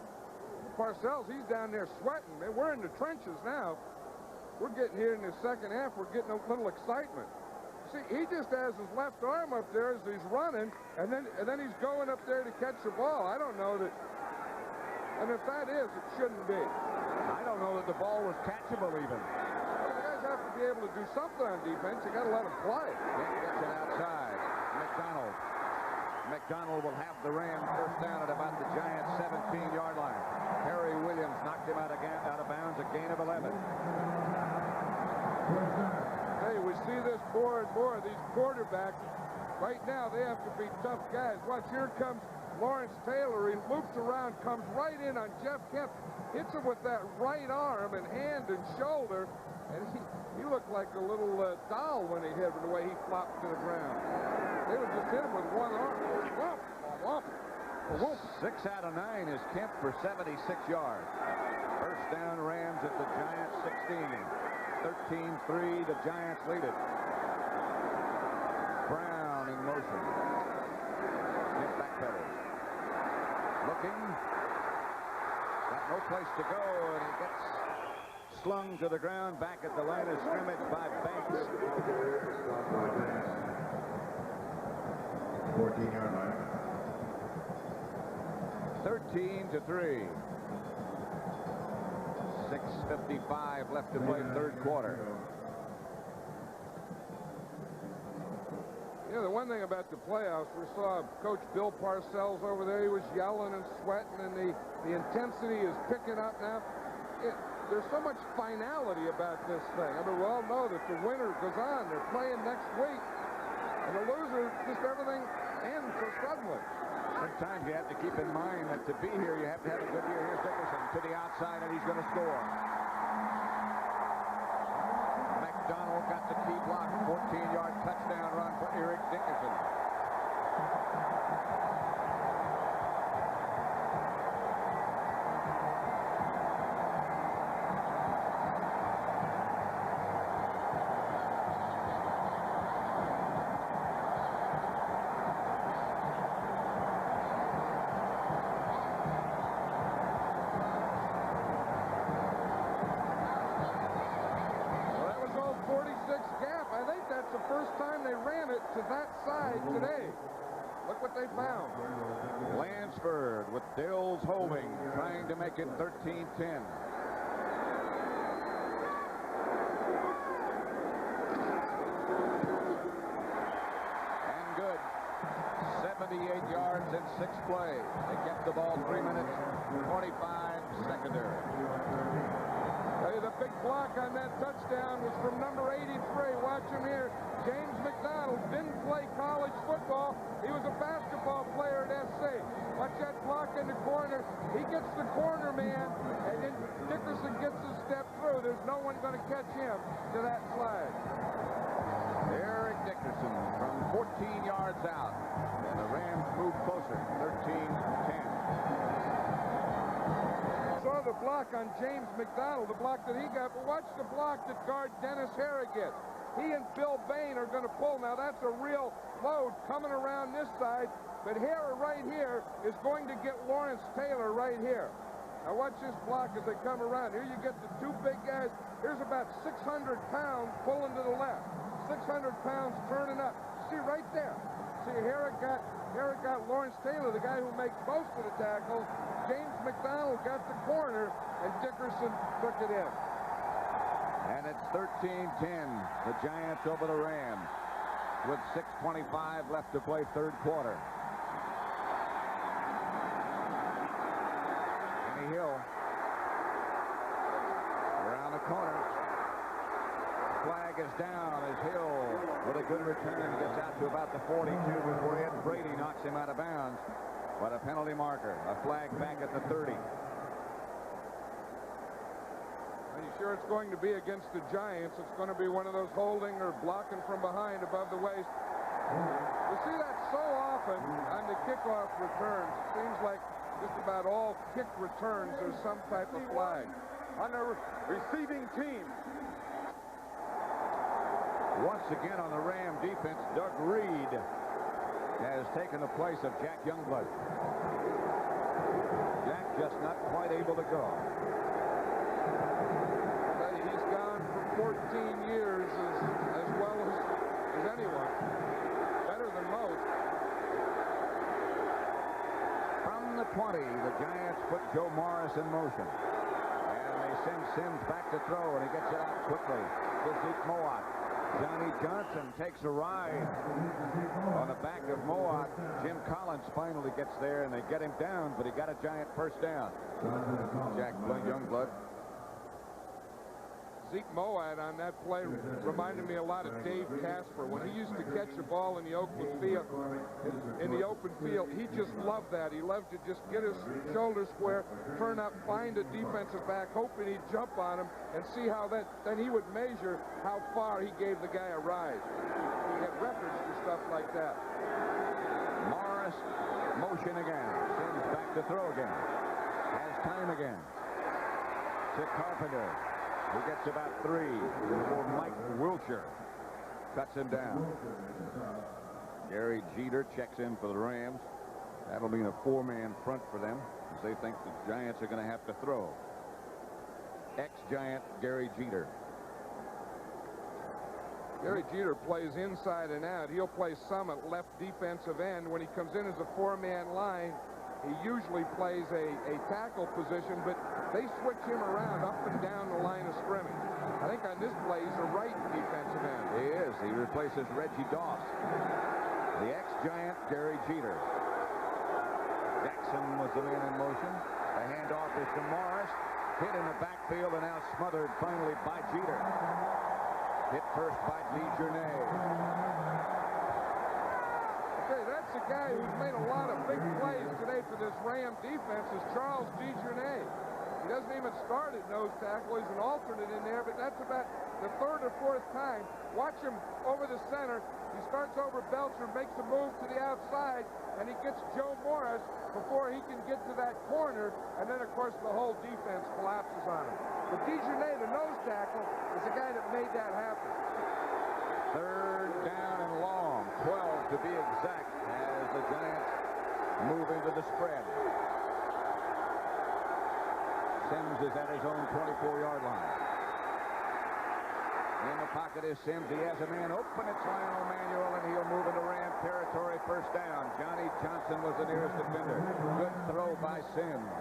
Parcells, he's down there sweating. Man, we're in the trenches now. We're getting here in the second half. We're getting a little excitement. See, he just has his left arm up there as he's running, and then he's going up there to catch the ball. I don't know that. And if that is, it shouldn't be. I don't know that the ball was catchable even. Well, the guys have to be able to do something on defense. You got to let them play. Then gets it outside. McDonald will have the Rams first down at about the Giants' 17-yard line. Harry Williams knocked him out of bounds, a gain of 11. Hey, we see this more and more. These quarterbacks, right now, they have to be tough guys. Watch, here comes Lawrence Taylor. He loops around, comes right in on Jeff Kemp, hits him with that right arm and hand and shoulder, and he looked like a little doll when he hit him, the way he flopped to the ground. They would just hit him with one arm. Whoop, whoop, whoop. 6 out of 9 is Kemp for 76 yards. First down, Rams at the Giants' 16. 13-3, the Giants lead it. Brown in motion. Kemp backpedals. Looking. Got no place to go, and he gets slung to the ground back at the line of scrimmage by Banks. 14-yard line. 13-3. 6:55 left to play third quarter. Yeah, the one thing about the playoffs, we saw Coach Bill Parcells over there. He was yelling and sweating, and the intensity is picking up now. There's so much finality about this thing. I mean, we all know that the winner goes on. They're playing next week. And the loser, just everything ends so suddenly. Sometimes you have to keep in mind that to be here, you have to have a good year. Here's Dickerson to the outside, and he's going to score. McDonald got the key block. 14-yard touchdown run for Eric Dickerson. To that side today. Look what they found. Lansford with Dills holding, trying to make it 13-10. And good. 78 yards in 6 plays. They kept the ball 3 minutes, 45 secondary. Hey, the big block on that touchdown was from number 83. Watch him here. James McDonald didn't play college football. He was a basketball player at SC. Watch that block in the corner. He gets the corner man, and then Dickerson gets a step through. There's no one going to catch him to that flag. Eric Dickerson from 14 yards out. And the Rams move closer, 13-10. Saw the block on James McDonald, the block that he got, but watch the block that guard Dennis Harris gets. He and Bill Bain are going to pull. Now, that's a real load coming around this side, but Harris right here is going to get Lawrence Taylor right here. Now, watch this block as they come around. Here you get the two big guys. Here's about 600 pounds pulling to the left. 600 pounds turning up. See right there. See, Harris got Lawrence Taylor, the guy who makes most of the tackles. James McDonald got the corner, and Dickerson took it in. And it's 13-10. The Giants over the Rams with 6:25 left to play third quarter. Kenny Hill around the corner. Flag is down as Hill with a good return gets out to about the 42 before Ed Brady knocks him out of bounds. But a penalty marker, a flag back at the 30. Are you sure it's going to be against the Giants? It's going to be one of those holding or blocking from behind above the waist. You see that so often on the kickoff returns. It seems like just about all kick returns, there's some type of flag. On the receiving team. Once again on the Ram defense, Doug Reed has taken the place of Jack Youngblood. Jack just not quite able to go. He's gone for 14 years as well as anyone. Better than most. From the 20, the Giants put Joe Morris in motion. And they send Sims back to throw, and he gets it out quickly to Zeke Mowat. Johnny Johnson takes a ride on the back of Mowat. Jim Collins finally gets there, and they get him down, but he got a Giant first down. Jack Youngblood. Zeke Mowat on that play reminded me a lot of Dave Casper. When he used to catch the ball in the open field, he just loved that. He loved to just get his shoulder square, turn up, find a defensive back, hoping he'd jump on him, and see how then he would measure how far he gave the guy a ride. He had records for stuff like that. Morris, motion again. Sims back to throw again. Has time again. To Carpenter. He gets about 3 before Mike Wilshire cuts him down. Gary Jeter checks in for the Rams. That'll mean a 4-man front for them, as they think the Giants are going to have to throw. Ex-Giant Gary Jeter. Gary Jeter plays inside and out. He'll play some at left defensive end. When he comes in as a 4-man line, he usually plays a tackle position, but they switch him around up and down the line of scrimmage. I think on this play, he's a right defensive end. He is. He replaces Reggie Doss. The ex-Giant Gary Jeter. Jackson was the man in motion. The handoff is to Morris. Hit in the backfield and now smothered finally by Jeter. Hit first by DeJournay. That's a guy who's made a lot of big plays today for this Ram defense is Charles DeJournay. He doesn't even start at nose tackle. He's an alternate in there, but that's about the 3rd or 4th time. Watch him over the center. He starts over Belcher, makes a move to the outside, and he gets Joe Morris before he can get to that corner, and then, of course, the whole defense collapses on him. But DeJournay, the nose tackle, is the guy that made that happen. 3rd down and long, 12 to be exact, as the Giants move into the spread. Sims is at his own 24-yard line. In the pocket is Sims. He has a man open. It's Lionel Manuel, and he'll move into Ram territory. First down. Johnny Johnson was the nearest defender. Good throw by Sims.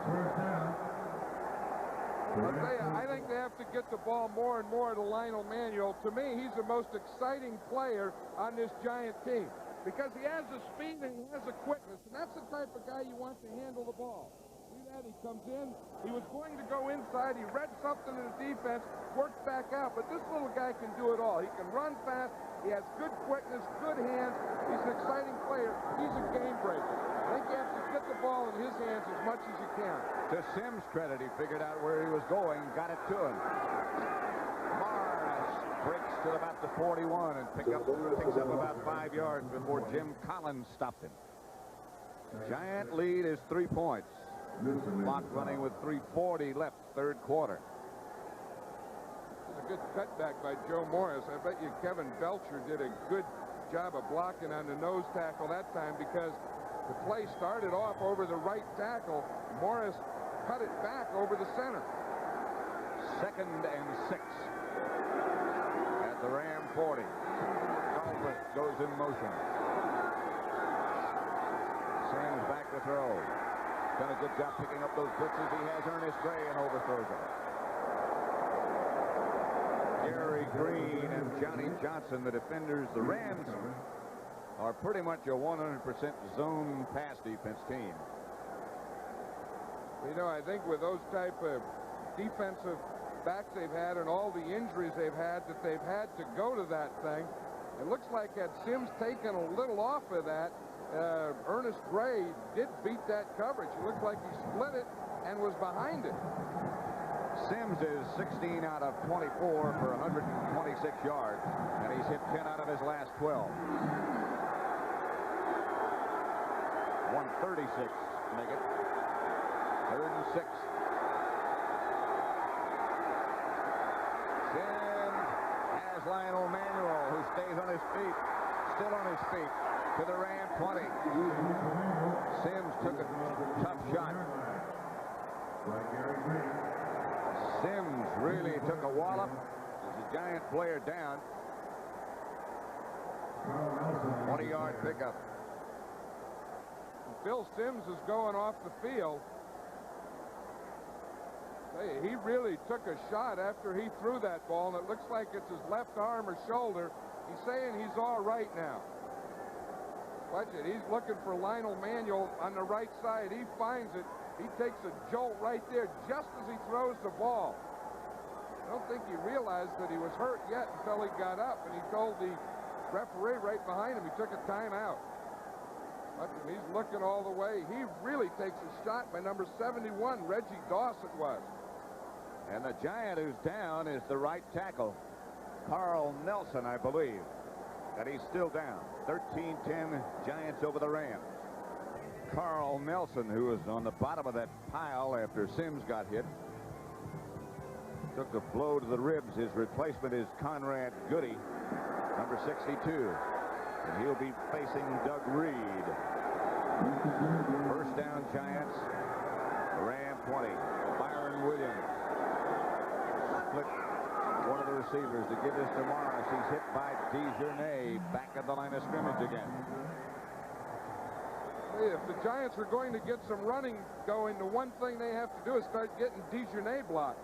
I'll tell you, I think they have to get the ball more and more to Lionel Manuel. To me, he's the most exciting player on this Giant team because he has the speed and he has the quickness, and that's the type of guy you want to handle the ball. See that? He comes in. He was going to go inside. He read something in the defense, worked back out, but this little guy can do it all. He can run fast. He has good quickness, good hands. He's an exciting player. He's a game breaker. I think you have to get the ball in his hands as much as you can. To Sims' credit, he figured out where he was going and got it to him. Morris breaks to about the 41 and picks up about 5 yards before Jim Collins stopped him. Giant lead is 3 points. Clock running with 3:40 left, 3rd quarter. It's a good cutback by Joe Morris. I bet you Kevin Belcher did a good job of blocking on the nose tackle that time because the play started off over the right tackle. Morris cut it back over the center. 2nd and 6 at the Ram 40. Dolphus goes in motion. Sims back to throw. Done a good job picking up those blitzes. He has Ernest Gray and overthrows it. Gary Green and Johnny Johnson, the defenders. The Rams are pretty much a 100% zone pass defense team. You know, I think with those type of defensive backs they've had and all the injuries they've had that they've had to go to that thing, it looks like had Sims taken a little off of that, Ernest Gray did beat that coverage. It looked like he split it and was behind it. Sims is 16 out of 24 for 126 yards, and he's hit 10 out of his last 12. 136, make it. 6. Sims has Lionel Manuel, who stays on his feet, still on his feet, to the Ram 20. Sims took a tough shot. Sims really took a wallop. There's a Giant player down. 20-yard pickup. Bill Sims is going off the field. Hey, he really took a shot after he threw that ball, and it looks like it's his left arm or shoulder. He's saying he's all right now. Watch it. He's looking for Lionel Manuel on the right side. He finds it. He takes a jolt right there just as he throws the ball. I don't think he realized that he was hurt yet until he got up, and he told the referee right behind him he took a timeout. He's looking all the way. He really takes a shot by number 71, Reggie Dawson was. And the Giant who's down is the right tackle, Carl Nelson, I believe. And he's still down. 13-10 Giants over the Rams. Carl Nelson, who was on the bottom of that pile after Sims got hit, took a blow to the ribs. His replacement is Conrad Goody, number 62. And he'll be facing Doug Reed. First down Giants. Ram 20. Byron Williams split one of the receivers to give this to Morris. He's hit by DeJournay back at the line of scrimmage again. Hey, if the Giants are going to get some running going, the one thing they have to do is start getting DeJournay blocked.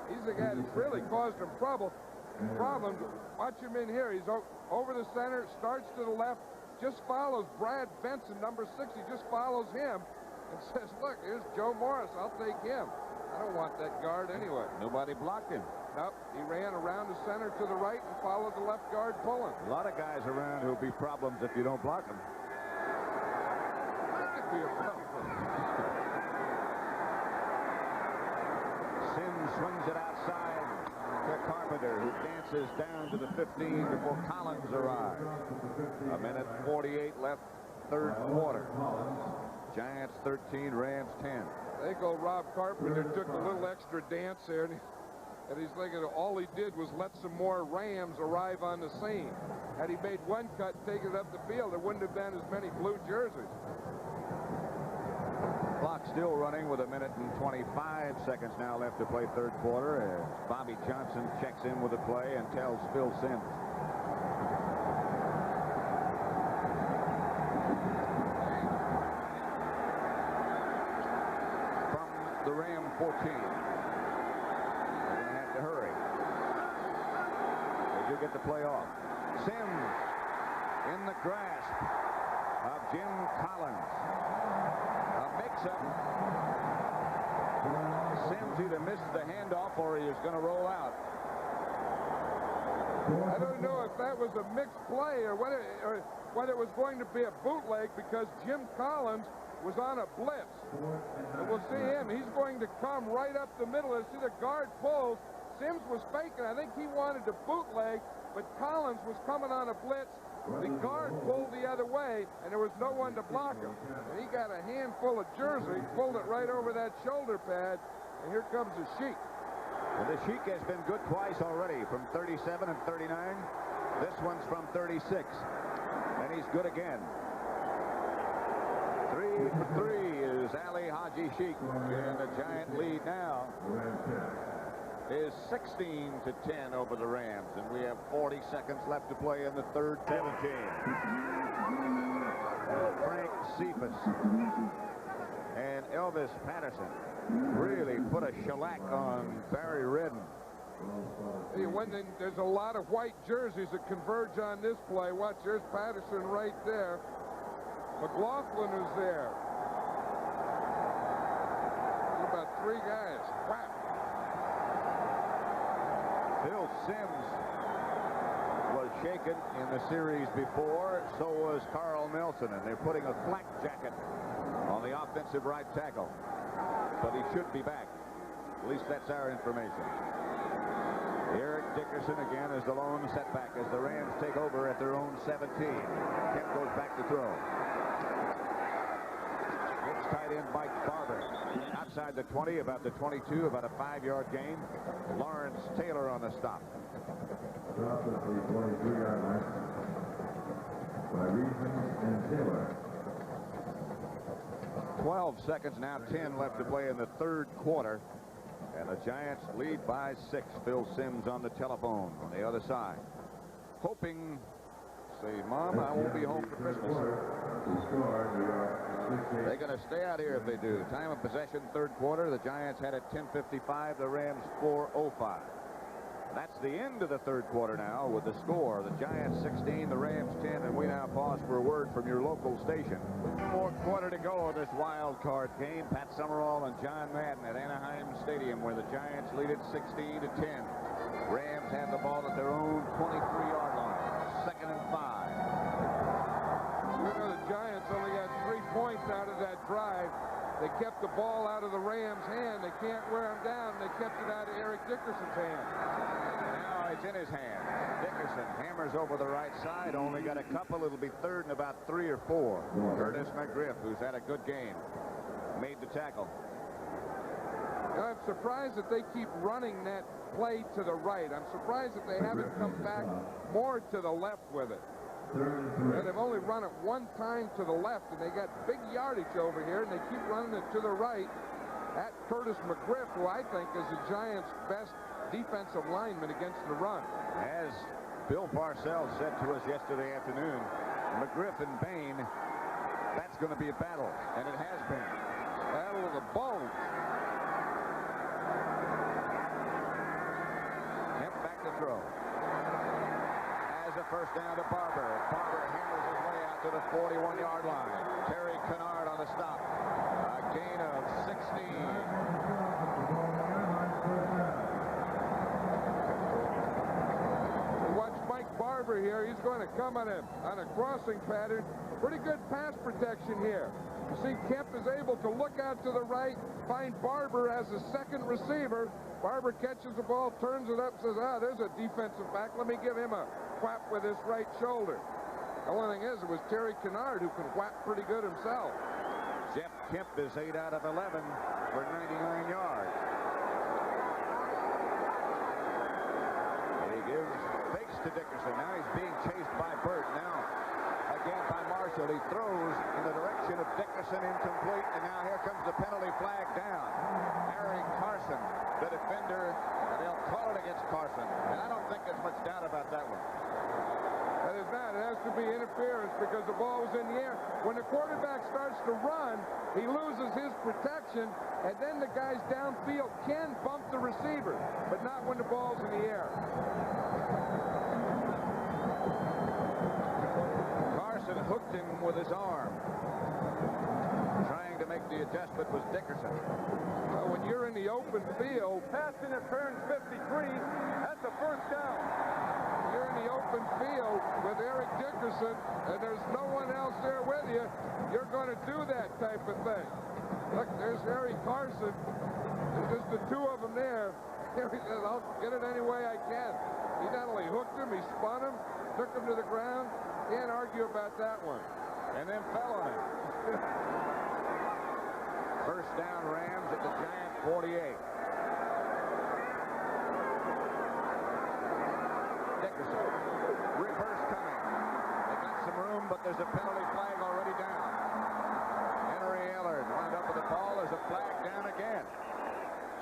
He's the guy that's really caused them problems. Watch him in here. He's over the center, starts to the left, just follows Brad Benson, number 6. He just follows him and says, look, here's Joe Morris. I'll take him. I don't want that guard anyway. Nobody blocked him. Nope. He ran around the center to the right and followed the left guard pulling. A lot of guys around who'll be problems if you don't block them. That could be a problem. Sims swings it outside to Carpenter, who dances down to the 15 before Collins arrives. A minute 48 left, third quarter. Giants 13, Rams 10. They go Rob Carpenter took a little extra dance there, and he's thinking all he did was let some more Rams arrive on the scene. Had he made one cut and taken it up the field, there wouldn't have been as many blue jerseys. Clock still running with a minute and 25 seconds now left to play third quarter as Bobby Johnson checks in with the play and tells Phil Sims. From the Ram 14. They're going to have to hurry. They do get the play off. Sims in the grasp of Jim Collins. Mix-up. Sims either missed the handoff or he is going to roll out. I don't know if that was a mixed play or whether it was going to be a bootleg, because Jim Collins was on a blitz. And we'll see him. He's going to come right up the middle. See the guard pulls. Sims was faking. I think he wanted to bootleg, but Collins was coming on a blitz. The guard pulled the other way, and there was no one to block him. And he got a handful of jersey, pulled it right over that shoulder pad, and here comes the Sheik. Well, the Sheik has been good twice already, from 37 and 39. This one's from 36, and he's good again. 3 for 3 is Ali Haji Sheik, and the Giant lead now is 16-10 over the Rams, and we have 40 seconds left to play in the third 17. Frank Cephas and Elvis Patterson really put a shellac on Barry Redden. Hey, there's a lot of white jerseys that converge on this play. Watch, there's Patterson right there. McLaughlin is there. There's about 3 guys. Wow. Phil Sims was shaken in the series before. So was Carl Nelson, and they're putting a flak jacket on the offensive right tackle. But he should be back. At least that's our information. Eric Dickerson again is the lone setback as the Rams take over at their own 17. Kemp goes back to throw. It's tight end Mike Barber. Outside inside the 20, about the 22, about a 5-yard gain. Lawrence Taylor on the stop. Stop at the 23-yard line by Reasons and Taylor. 12 seconds now, 10 left to play in the third quarter. And the Giants lead by 6. Phil Simms on the telephone on the other side. Hoping, say, Mom, I won't be home for Christmas. They're going to stay out here if they do. Time of possession, third quarter. The Giants had it 10:55. The Rams 4:05. That's the end of the third quarter now with the score. The Giants 16, the Rams 10, and we now pause for a word from your local station. Fourth quarter to go in this wild card game. Pat Summerall and John Madden at Anaheim Stadium, where the Giants lead it 16-10. Rams have the ball at their own 23-yard line. 2nd and 5. You know, the Giants only got 3 points out of that drive. They kept the ball out of the Rams' hand. They can't wear him down. They kept it out of Eric Dickerson's hand. Now it's in his hand. Dickerson hammers over the right side. Only got a couple. It'll be third and about 3 or 4. Curtis McGriff, who's had a good game, made the tackle. You know, I'm surprised that they keep running that play to the right. I'm surprised that they haven't come back more to the left with it. And they've only run it 1 time to the left, and they got big yardage over here, and they keep running it to the right at Curtis McGriff, who I think is the Giants' best defensive lineman against the run. As Bill Parcells said to us yesterday afternoon, McGriff and Bain, that's going to be a battle, and it has been. Battle of the bones. Kemp back to throw. As a first down to Barber. Barber hammers his way out to the 41-yard line. Terry Kennard on the stop. A gain of 16. Watch Mike Barber here. He's going to come on a crossing pattern. Pretty good pass protection here. You see Kemp is able to look out to the right, find Barber as a second receiver. Barber catches the ball, turns it up, says, there's a defensive back. Let me give him a whap with his right shoulder. The only thing is, it was Terry Kennard who can whap pretty good himself. Jeff Kemp is 8 out of 11 for 99 yards. He gives fakes to Dickerson. Now he's being chased by Burt. Now again by Marshall. He throws in the direction of Dickerson, incomplete, and now here comes the penalty flag down. Harry Carson, the defender, and they'll call it against Carson. And I don't think there's much doubt about that one. That is not. It has to be interference because the ball was in the air. When the quarterback starts to run, he loses his protection, and then the guys downfield can bump the receiver, but not when the ball's in the air. Carson hooked him with his arm. Trying to make the adjustment was Dickerson. Well, when you're in the open field, pass interference 53, that's a first down. You're in the open field with Eric Dickerson, and there's no one else there with you, you're going to do that type of thing. Look, there's Harry Carson. There's just the 2 of them there. He says, I'll get it any way I can. He not only hooked him, he spun him, took him to the ground. Can't argue about that one. And then fell on him. First down Rams at the Giant 48. Dickerson. Reverse coming. They got some room, but there's a penalty flag already down. Henry Ellard wound up with the ball. There's a flag down again.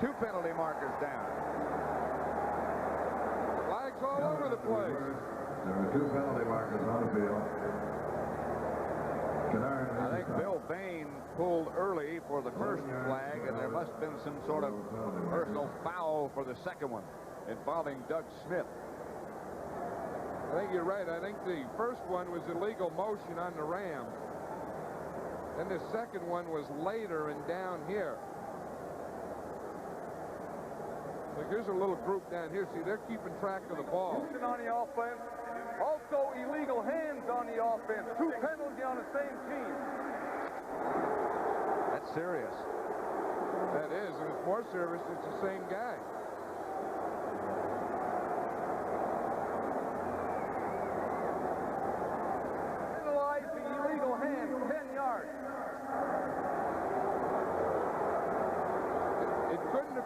2 penalty markers down. Flags all over the place. There were 2 penalty markers on the field. I think Bill Bain pulled early for the first flag, and there must have been some sort of personal foul for the second one involving Doug Smith. I think you're right. I think the first one was illegal motion on the Rams. Then the second one was later and down here. Look, here's a little group down here. See, they're keeping track of the ball. On the offense. Also illegal hands on the offense. 2 penalties on the same team. That's serious. That is, and it's more serious. It's the same guy. Penalize the illegal hands, 10 yards.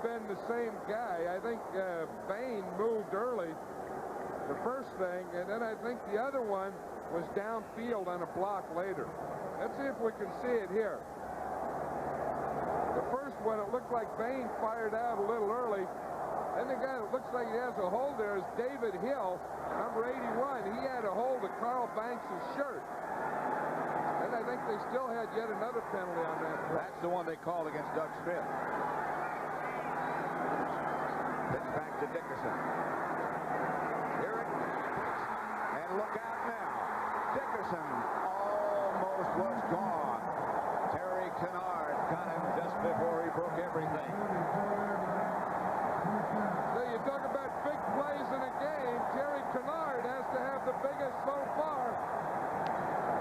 been the same guy. I think Bain moved early, the first thing, and then I think the other one was downfield on a block later. Let's see if we can see it here. The first one, it looked like Bain fired out a little early. Then the guy that looks like he has a hold there is David Hill, number 81. He had a hold of Carl Banks' shirt. And I think they still had yet another penalty on that play. That's the one they called against Doug Smith. Pitch back to Dickerson. Here it is. And look out now. Dickerson almost was gone. Terry Kennard got him just before he broke everything. So you talk about big plays in a game. Terry Kennard has to have the biggest so far.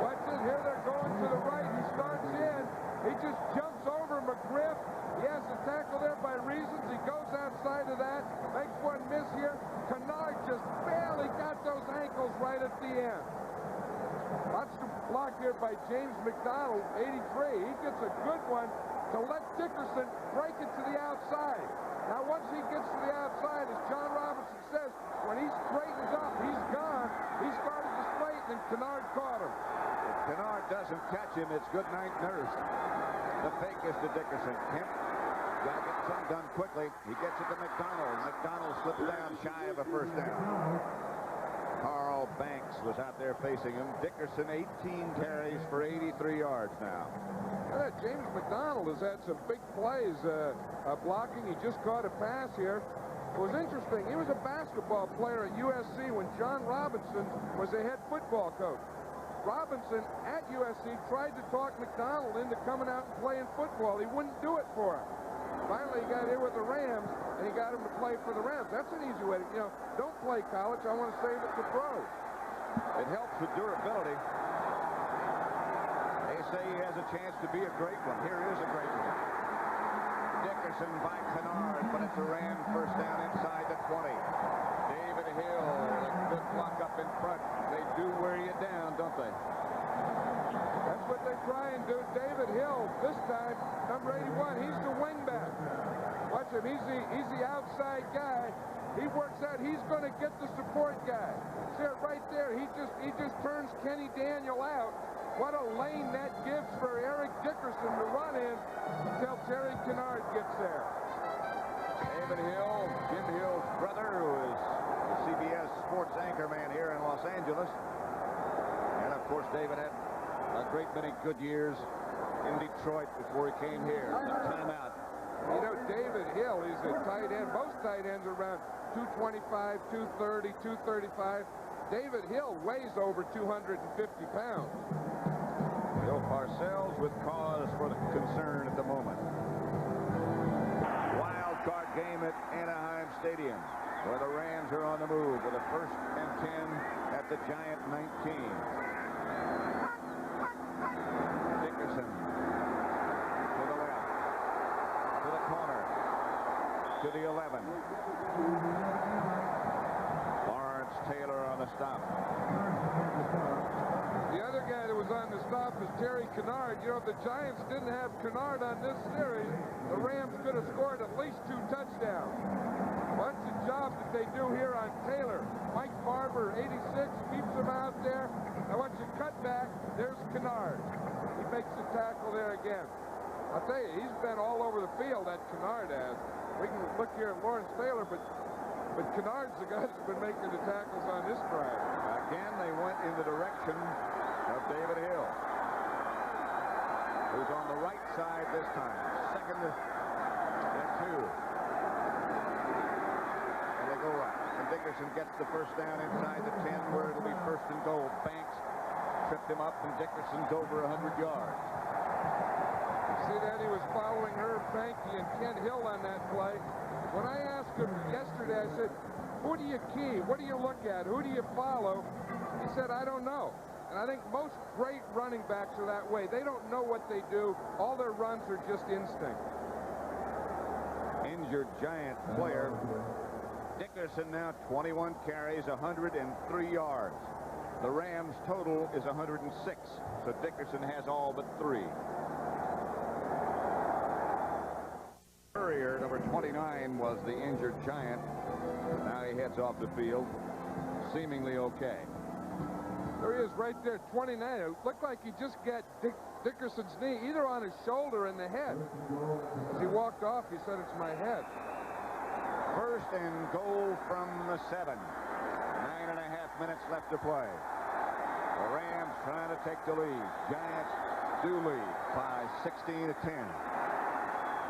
Watch it. Here they're going to the right. He starts in. He just jumps over McGriff. He has the tackle there by Reasons. He goes outside of that. Makes one miss here. Kennard just barely got those ankles right at the end. Watch the block here by James McDonald, 83. He gets a good one to let Dickerson break it to the outside. Now, once he gets to the outside, as John Robinson says, when he straightens up, he's gone. He started to straighten, and Kennard caught him. If Kennard doesn't catch him, it's good night, nurse. The fake is to Dickerson. Kemp got to get something done quickly. He gets it to McDonald. McDonald slips down shy of a first down. Carl Banks was out there facing him. Dickerson, 18 carries for 83 yards now. James McDonald has had some big plays blocking. He just caught a pass here. It was interesting. He was a basketball player at USC when John Robinson was the head football coach. Robinson at USC tried to talk McDonald into coming out and playing football. He wouldn't do it for him. Finally, he got here with the Rams, and he got him to play for the Rams. That's an easy way to, don't play college. I want to save it to pros. It helps with durability. They say he has a chance to be a great one. Here is a great one. Dickerson by Kennard, but it's a Ram first down inside the 20. David Hill, a good block up in front. They do wear you down, don't they? That's what they try and do. David Hill, this time, number 81, he's the wingback. Watch him. He's the outside guy. He works out. He's going to get the support guy. See it right there. He just turns Kenny Daniel out. What a lane that gives for Eric Dickerson to run in until Terry Kennard gets there. David Hill, Jim Hill's brother, who is the CBS sports anchorman here in Los Angeles. And, of course, David had a great many good years in Detroit before he came here. Timeout. David Hill, he's a tight end. Most tight ends are around 225, 230, 235. David Hill weighs over 250 pounds. Bill Parcells with cause for the concern at the moment. Wild card game at Anaheim Stadium, where the Rams are on the move with a 1st and 10 at the Giant 19. Dickerson to the left, to the corner, to the 11. Lawrence Taylor on the stop. The other guy that was on the stop is Terry Kennard. If the Giants didn't have Kennard on this series, the Rams could have scored at least 2 touchdowns. What's the job that they do here on Taylor? Mike Barber, 86, keeps him out there. Now once you cut back, there's Kennard. He makes the tackle there again. I'll tell you, he's been all over the field, that Kennard has. We can look here at Lawrence Taylor, but Kennard's the guy that's been making the tackles on this drive. Again, they went in the direction of David Hill, who's on the right side this time. 2nd and 2. And they go right. And Dickerson gets the first down inside the 10, where it'll be 1st and goal. Banks tripped him up, and Dickerson's over 100 yards. See that? He was following Herb Banky and Kent Hill on that play. When I asked him yesterday, I said, who do you key? What do you look at? Who do you follow? He said, I don't know. And I think most great running backs are that way. They don't know what they do. All their runs are just instinct. Injured Giant player. Dickerson now 21 carries, 103 yards. The Rams' total is 106, so Dickerson has all but 3. Courier, number 29 was the injured Giant. Now he heads off the field, seemingly okay. There he is right there, 29. It looked like he just got Dickerson's knee either on his shoulder or in the head. As he walked off, he said, "It's my head." First and goal from the 7. 9.5 minutes left to play. The Rams trying to take the lead. Giants do lead by 16 to 10.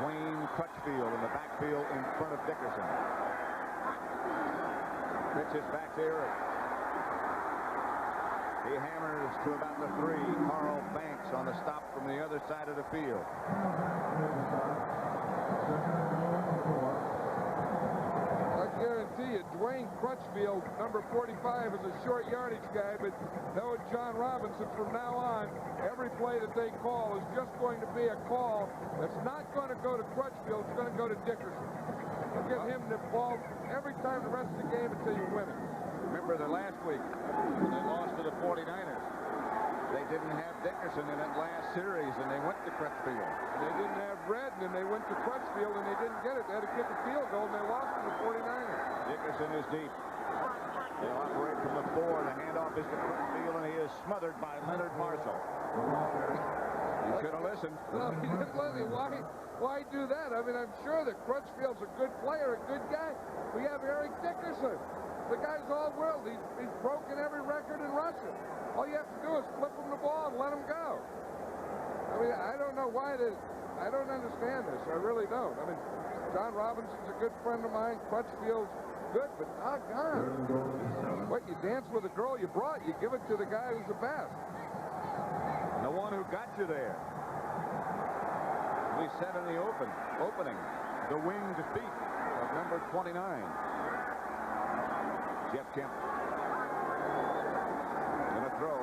Wayne Crutchfield in the backfield in front of Dickerson. Pitches back to Eric. He hammers to about the 3. Carl Banks on the stop from the other side of the field. I guarantee you, Dwayne Crutchfield, number 45, is a short yardage guy, but no John Robinson from now on, every play that they call is just going to be a call that's not going to go to Crutchfield, it's going to go to Dickerson. They'll give him the ball every time the rest of the game until you win it. Remember that last week when they lost to the 49ers, they didn't have Dickerson in that last series, and they went to Crutchfield. And they didn't have Redden, and they went to Crutchfield, and they didn't get it. They had to kick a field goal, and they lost to the 49ers. Dickerson is deep. They'll operate from the 4. The handoff is to Crutchfield, and he is smothered by Leonard Marshall. He should have listened. No, he didn't listen. Why do that? I mean, I'm sure that Crutchfield's a good player, a good guy. We have Eric Dickerson. The guy's all-world. He's broken every record in Russia. All you have to do is flip him the ball and let him go. I mean, I don't know why I don't understand this. I really don't. I mean, John Robinson's a good friend of mine. Crutchfield's good, but doggone. What, you dance with a girl you brought, you give it to the guy who's the best. The one who got you there. We said in the opening, the winged feet of number 29. Jeff Kemp. Gonna throw.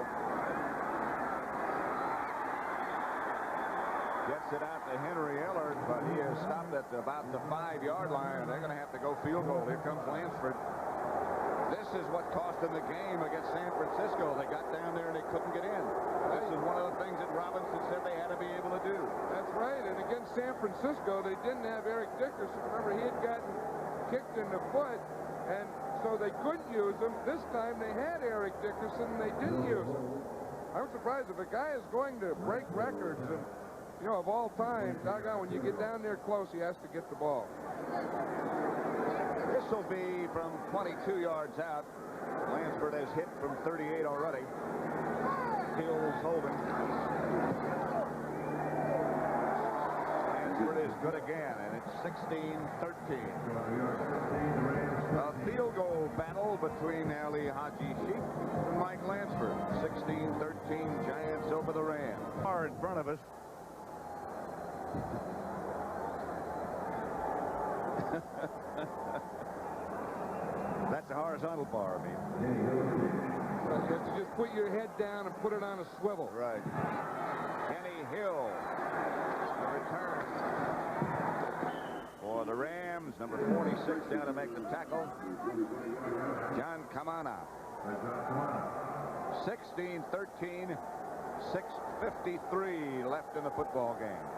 Gets it out to Henry Ellard, but he is stopped at about the 5-yard line. They're gonna have to go field goal. Here comes Lansford. This is what cost them the game against San Francisco. They got down there and they couldn't get in. This is one of the things that Robinson said they had to be able to do. That's right. And against San Francisco, they didn't have Eric Dickerson. Remember, he had gotten kicked in the foot, and so they couldn't use him. This time they had Eric Dickerson, and they didn't use him. I'm surprised if a guy is going to break records, and you know, of all time, doggone, when you get down there close, he has to get the ball. This will be from 22 yards out. Lansford has hit from 38 already. Hills holding. Lansford is good again, and it's 16-13. A field goal battle between Ali Haji Sheikh and Mike Lansford. 16-13, Giants over the Rams. Far in front of us. That's a horizontal bar, I mean. You have to just put your head down and put it on a swivel. Right. Kenny Hill. The return for the Rams. Number 46 down to make the tackle. John Kamana. 16-13. 6:53 left in the football game.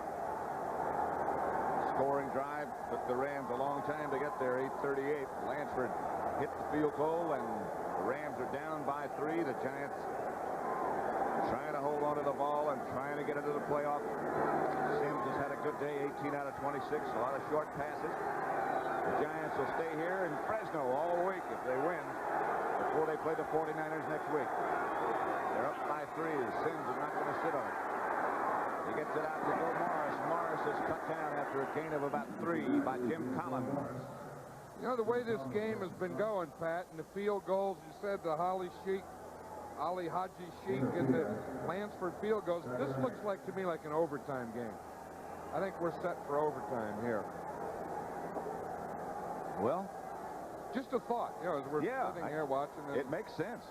Scoring drive took the Rams a long time to get there. 8:38. Lansford hit the field goal, and the Rams are down by 3. The Giants trying to hold on to the ball and trying to get into the playoffs. Sims has had a good day, 18 out of 26, a lot of short passes. The Giants will stay here in Fresno all week if they win before they play the 49ers next week. They're up by 3. Sims is not going to sit on it. He gets it out to Joe Morris. Morris is cut down after a gain of about 3 by Jim Collins. You know, the way this game has been going, Pat, and the field goals, you said the Ali Haji Sheikh and the Lansford field goals, this looks like to me like an overtime game. I think we're set for overtime here. Well, just a thought, you know, as we're sitting here watching this. It makes sense.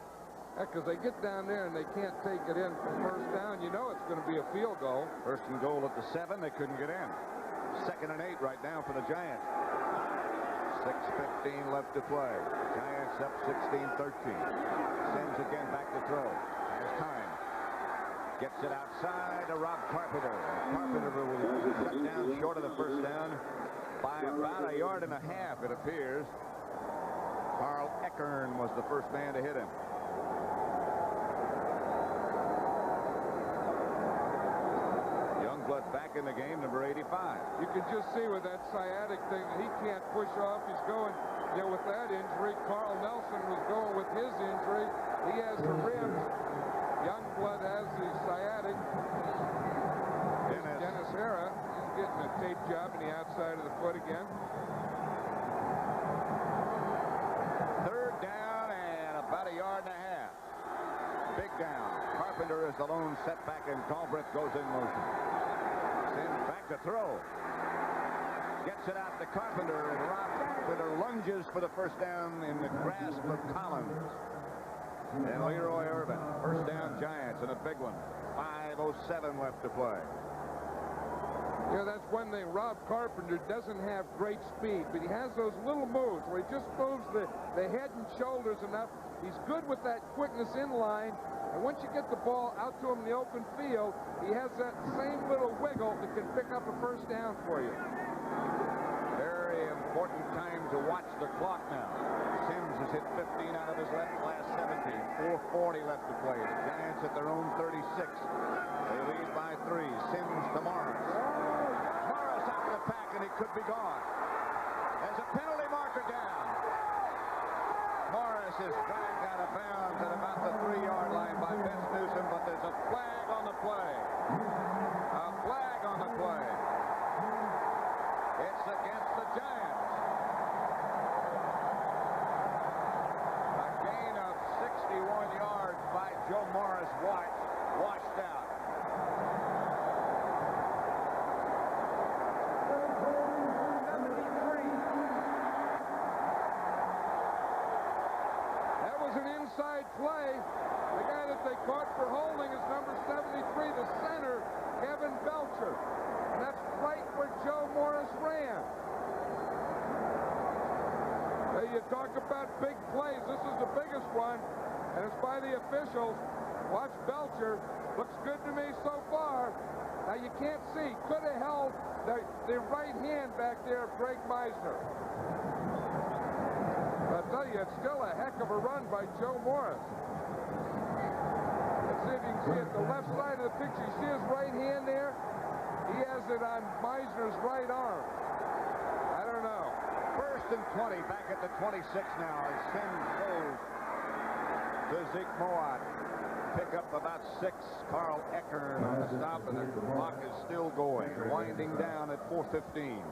Because they get down there and they can't take it in for first down. You know it's going to be a field goal. First and goal at the 7. They couldn't get in. 2nd and 8 right now for the Giants. 6:15 left to play. Giants up 16-13. Sends again back to throw. Has time. Gets it outside to Rob Carpenter. Carpenter will shut down short of the first down by about about a yard and a half, it appears. Carl Eckern was the first man to hit him. Youngblood back in the game, number 85. You can just see with that sciatic thing that he can't push off. He's going, with that injury. Carl Nelson was going with his injury. He has the ribs. Youngblood has the sciatic. Dennis Hara, he's getting a tape job in the outside of the foot again. Third down and about a yard and a half. Big down. Carpenter is the lone setback, and Galbraith goes in motion. Sims back to throw. Gets it out to Carpenter, and Rob Carpenter lunges for the first down in the grasp of Collins. And Leroy Irvin. First down Giants, and a big one. 5:07 left to play. Yeah, that's one thing. Rob Carpenter doesn't have great speed, but he has those little moves where he just moves the head and shoulders enough. He's good with that quickness in line, and once you get the ball out to him in the open field, he has that same little wiggle that can pick up a first down for you. Very important time to watch the clock now. Sims has hit 15 out of his last 17. 4:40 left to play. The Giants at their own 36. They lead by 3. Sims to Morris. Morris out of the pack, and he could be gone. There's a penalty marker down. Morris is dragged out of bounds at about the 3-yard line by Vince Newsom, but there's a flag on the play. A flag on the play. It's against the Giants. A gain of 61 yards by Joe Morris. Washed out. That was an inside play. The guy that they caught for holding is number 73, the center, Kevin Belcher. And that's right where Joe Morris ran. Hey, you talk about big plays. This is the biggest one, and it's by the officials. Watch Belcher. Looks good to me so far. Now, you can't see. Could have held the right hand back there of Greg Meisner. But I'll tell you, it's still a heck of a run by Joe Morris. Let's see if you can see it. The left side of the picture, you see his right hand there? He has it on Meisner's right arm. I don't know. First and 20, back at the 26 now as Sims goes to Zeke Moat. Pick up about 6. Carl Eckern on the stop, and the clock is still going. Winding down at 4:15.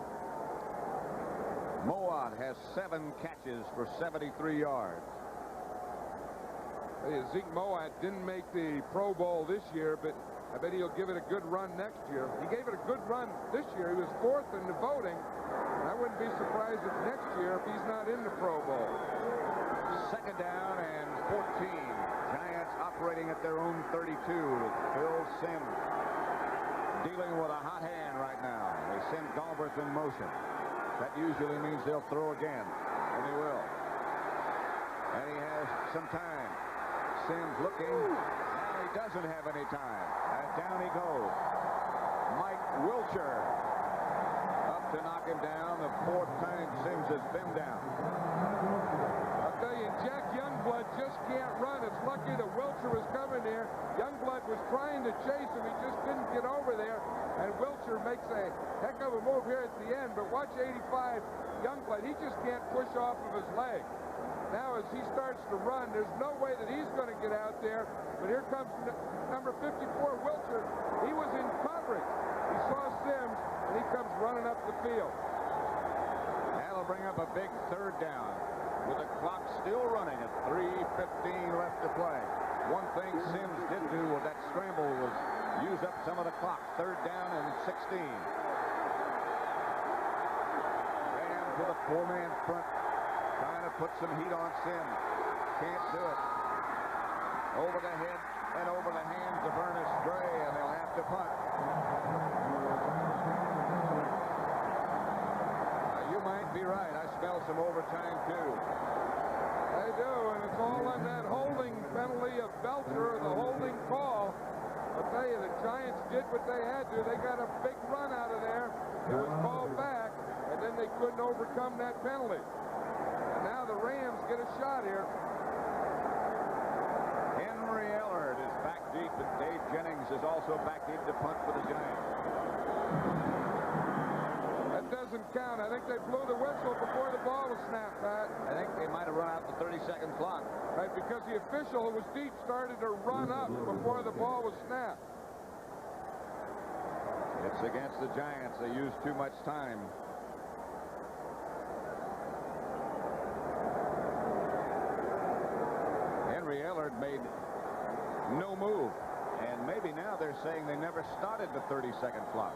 Moat has 7 catches for 73 yards. Hey, Zeke Moat didn't make the Pro Bowl this year, but I bet he'll give it a good run next year. He gave it a good run this year. He was 4th in the voting. And I wouldn't be surprised if next year if he's not in the Pro Bowl. Second down and 14. Giants operating at their own 32. Phil Sims dealing with a hot hand right now. They send Galbraith in motion. That usually means they'll throw again, and he will. And he has some time. Sims looking. Now he doesn't have any time. And down he goes. Mike Wilcher up to knock him down. The 4th time Sims has been down. I'll tell you, Jack Youngblood just can't run. It's lucky that Wilcher was coming there. Youngblood was trying to chase him. He just didn't get over there. And Wilcher makes a heck of a move here at the end. But watch 85, Youngblood. He just can't push off of his leg. Now as he starts to run, there's no way that he's going to get out there. But here comes number 54, Wilcher. He was in coverage. He saw Sims, and he comes running up the field. That'll bring up a big 3rd down with the clock still running at 3:15 left to play. One thing Sims did do with that scramble was use up some of the clock. 3rd down and 16. Ran to the 4-man front. Trying to put some heat on Sims. Can't do it. Over the head and over the hands of Ernest Gray, and they'll have to punt. You might be right. I smell some overtime, too. I do, and it's all on that holding penalty of Belcher, the holding call. I'll tell you, the Giants did what they had to. They got a big run out of there. It was called back, and then they couldn't couldn't overcome that penalty. And now the Rams get a shot here. Henry Ellard is back deep, and Dave Jennings is also back deep to punt for the Giants. That doesn't count. I think they blew the whistle before the ball was snapped, Pat. I think they might have run out the 30-second clock. Right, because the official who was deep started to run up before the ball was snapped. It's against the Giants. They used too much time. Henry Ellard made no move. And maybe now they're saying they never started the 30-second clock.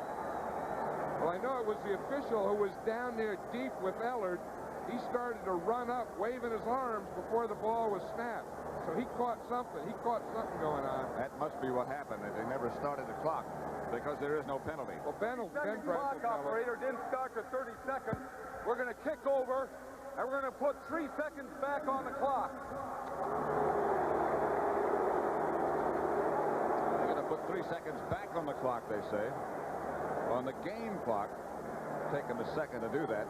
Well, I know it was the official who was down there deep with Ellard. He started to run up, waving his arms before the ball was snapped. So he caught something. He caught something going on. That must be what happened. They never started the clock because there is no penalty. Well, Ben clock operator didn't start the 30 seconds. We're going to kick over, and we're going to put 3 seconds back on the clock. They're going to put 3 seconds back on the clock, they say. On the game clock. Take them a second to do that.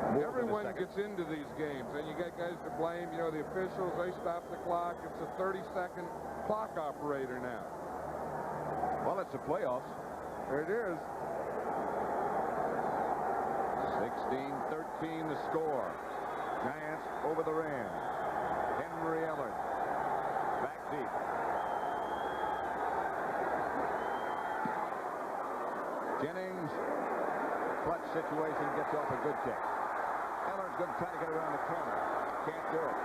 Everyone gets into these games, and you got guys to blame. You know, the officials, they stop the clock. It's a 30-second clock operator now. Well, it's the playoffs. There it is. 16-13 the score. Giants over the Rams. Henry Ellard back deep. Jennings, clutch situation, gets off a good kick. Ellard's going to try to get around the corner. Can't do it.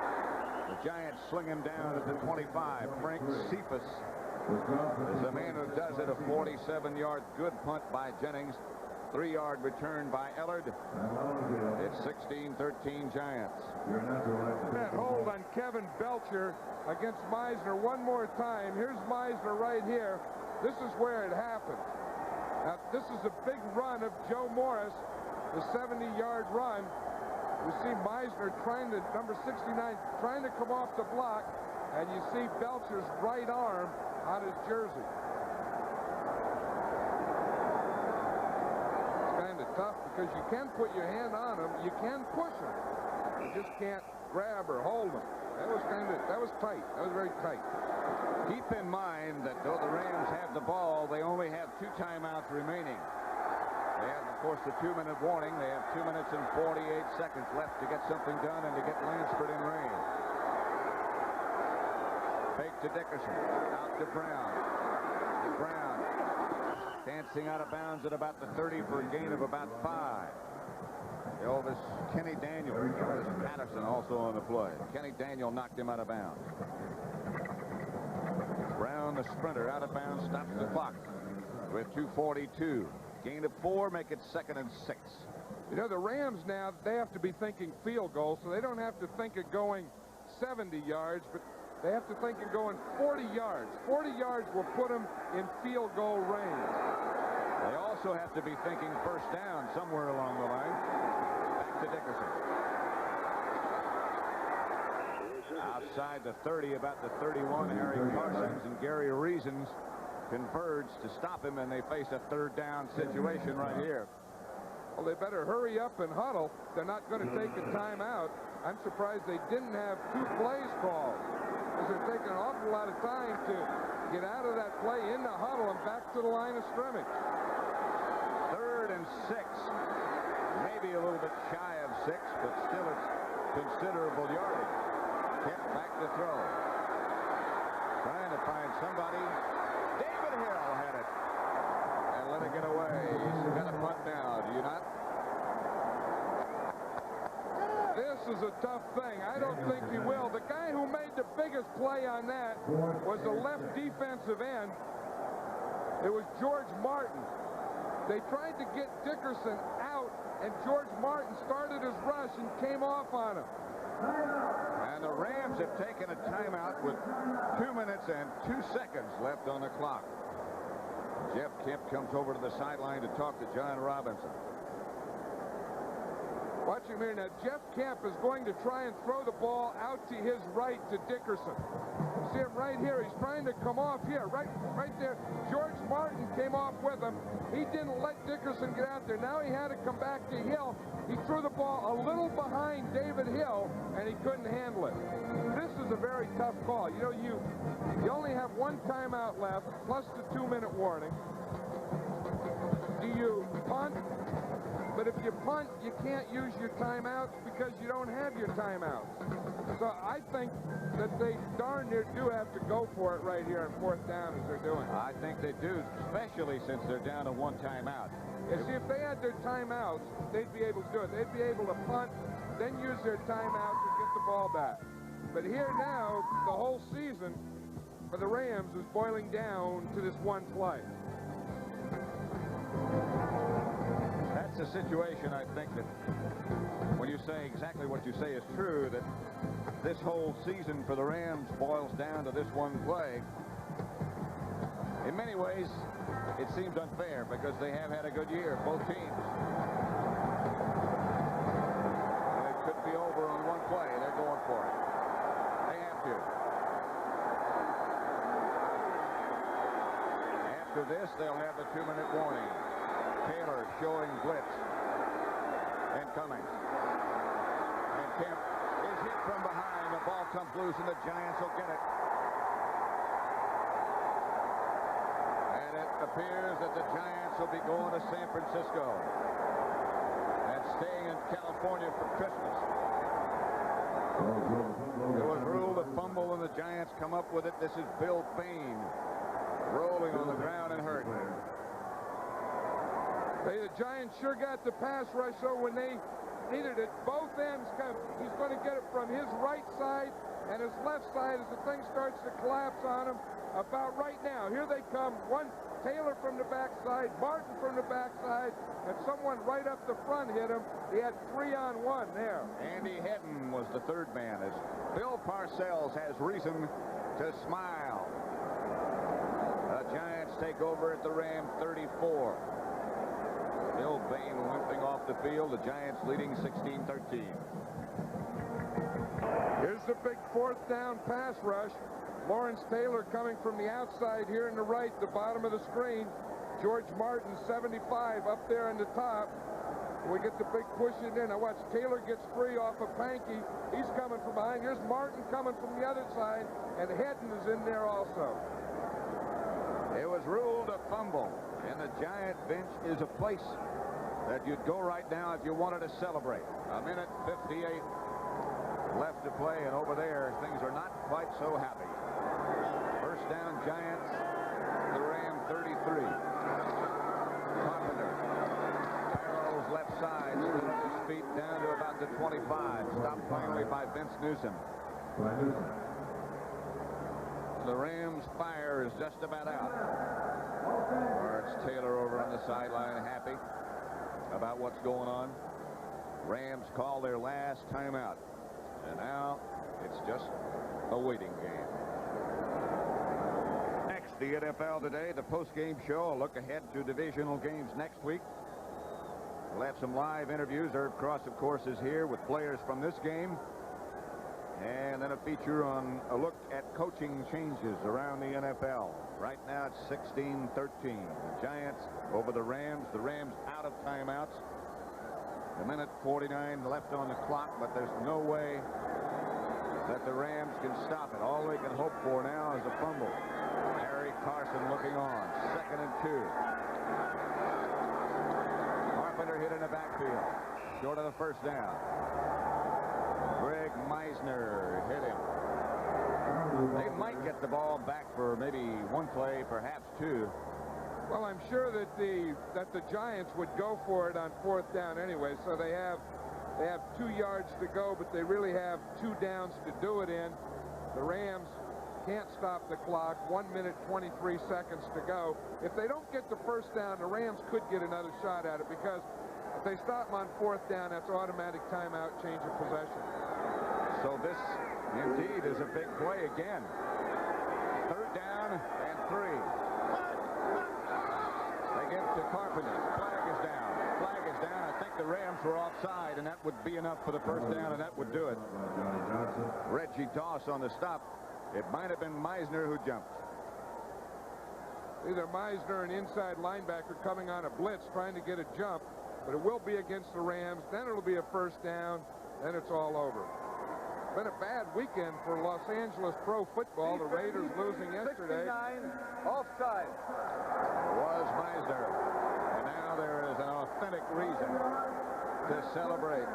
The Giants swing him down at the 25. Frank Cephas is the man who does it. A 47-yard good punt by Jennings. 3-yard return by Ellard. It's 16-13 Giants. That hold on Kevin Belcher against Meisner one more time. Here's Meisner right here. This is where it happened. Now, this is a big run of Joe Morris, the 70-yard run. You see Meisner trying to, number 69, trying to come off the block, and you see Belcher's right arm on his jersey. It's kind of tough because you can put your hand on him, you can push him. You just can't grab or hold him. That was tight. That was very tight. Keep in mind that though the Rams have the ball, they only have 2 timeouts remaining. They have, of course, the 2-minute warning. They have 2 minutes and 48 seconds left to get something done and to get Lansford in range. Fake to Dickerson. Out to Brown. Brown dancing out of bounds at about the 30 for a gain of about 5. Elvis Kenny Daniel. Elvis Patterson also on the play. Kenny Daniel knocked him out of bounds. Brown, the sprinter, out of bounds, stops the clock with 2:42. Gain of 4, make it 2nd and 6. You know, the Rams now, they have to be thinking field goal, so they don't have to think of going 70 yards, but they have to think of going 40 yards. 40 yards will put them in field goal range. They also have to be thinking first down somewhere along the line. Back to Dickerson. Outside the 30, about the 31, Harry Parsons and Gary Reasons converge to stop him, and they face a 3rd down situation right here. Well, they better hurry up and huddle. They're not going to take a timeout. I'm surprised they didn't have 2 plays called, because they're taking an awful lot of time to get out of that play in the huddle and back to the line of scrimmage. 3rd and 6. Maybe a little bit shy of 6, but still it's considerable yardage. Kemp back to throw. Trying to find somebody. David Hill had it. And let it get away. He's got a punt now, do you not? This is a tough thing. I don't think he will. The guy who made the biggest play on that was the left defensive end. It was George Martin. They tried to get Dickerson out, and George Martin started his rush and came off on him. And the Rams have taken a timeout with 2 minutes and 2 seconds left on the clock. Jeff Kemp comes over to the sideline to talk to John Robinson. Watch him here now. Jeff Kemp is going to try and throw the ball out to his right to Dickerson. See him right here. He's trying to come off here, right there. George Martin came off with him. He didn't let Dickerson get out there. Now he had to come back to Hill. He threw the ball a little behind David Hill, and he couldn't handle it. This is a very tough call. You know, you only have one timeout left, plus the 2-minute warning. Do you punt? But if you punt, you can't use your timeouts because you don't have your timeouts. So I think that they darn near do have to go for it right here on 4th down as they're doing. I think they do, especially since they're down to 1 timeout. Yeah, see, if they had their timeouts, they'd be able to do it. They'd be able to punt, then use their timeout to get the ball back. But here now, the whole season for the Rams is boiling down to this one play. That's a situation, I think, that when you say exactly what you say is true, that this whole season for the Rams boils down to this one play. In many ways, it seems unfair because they have had a good year, both teams. It could be over on one play. They're going for it. They have to. After this, they'll have the 2-minute warning. Taylor showing blitz and coming. And Kemp is hit from behind. The ball comes loose, and the Giants will get it. And it appears that the Giants will be going to San Francisco and staying in California for Christmas. It was ruled a fumble, and the Giants come up with it. This is Bill Fain rolling on the ground and hurt. Hey, the Giants sure got the pass rush, so when they needed it, both ends come. He's going to get it from his right side and his left side as the thing starts to collapse on him about right now. Here they come. One Taylor from the backside, Martin from the backside, and someone right up the front hit him. He had 3-on-1 there. Andy Hedden was the third man as Bill Parcells has reason to smile. The Giants take over at the Ram 34. Bill Bain limping off the field. The Giants leading 16-13. Here's the big 4th down pass rush. Lawrence Taylor coming from the outside here in the right, the bottom of the screen. George Martin, 75, up there in the top. We get the big push in there. Now watch, Taylor gets free off of Pankey. He's coming from behind. Here's Martin coming from the other side, and Hedden is in there also. It was ruled a fumble, and the Giant bench is a place that you'd go right now if you wanted to celebrate. 1:58 left to play, and over there, things are not quite so happy. 1st down, Giants, the Ram 33. Carpenter, Farrell's left side, stood on his feet down to about the 25. Stopped finally by Vince Newsom. The Rams' fire is just about out. Or it's Taylor over on the sideline, happy about what's going on. Rams call their last timeout. And now it's just a waiting game. Next, the NFL Today, the post-game show. A look ahead to divisional games next week. We'll have some live interviews. Herb Cross, of course, is here with players from this game. And then a feature on a look at coaching changes around the NFL. Right now it's 16-13. The Giants over the Rams. The Rams out of timeouts. 1:49 left on the clock, but there's no way that the Rams can stop it. All they can hope for now is a fumble. Harry Carson looking on. 2nd and 2. Carpenter hit in the backfield. Short of the 1st down. Greg Meisner hit him. They might get the ball back for maybe one play, perhaps two. Well, I'm sure that the Giants would go for it on 4th down anyway, so they have 2 yards to go, but they really have 2 downs to do it in. The Rams can't stop the clock. 1:23 to go. If they don't get the 1st down, the Rams could get another shot at it, because if they stop them on 4th down, that's automatic timeout, change of possession. So this indeed is a big play again. 3rd down and 3. They give it to Carpenter. Flag is down. Flag is down. I think the Rams were offside, and that would be enough for the first down, and that would do it. Reggie Doss on the stop. It might have been Meisner who jumped. Either Meisner, an inside linebacker, coming on a blitz trying to get a jump, but it will be against the Rams. Then it'll be a first down. Then it's all over. Been a bad weekend for Los Angeles pro football. The Raiders losing yesterday. 69, offside. It was Meisner. And now there is an authentic reason to celebrate.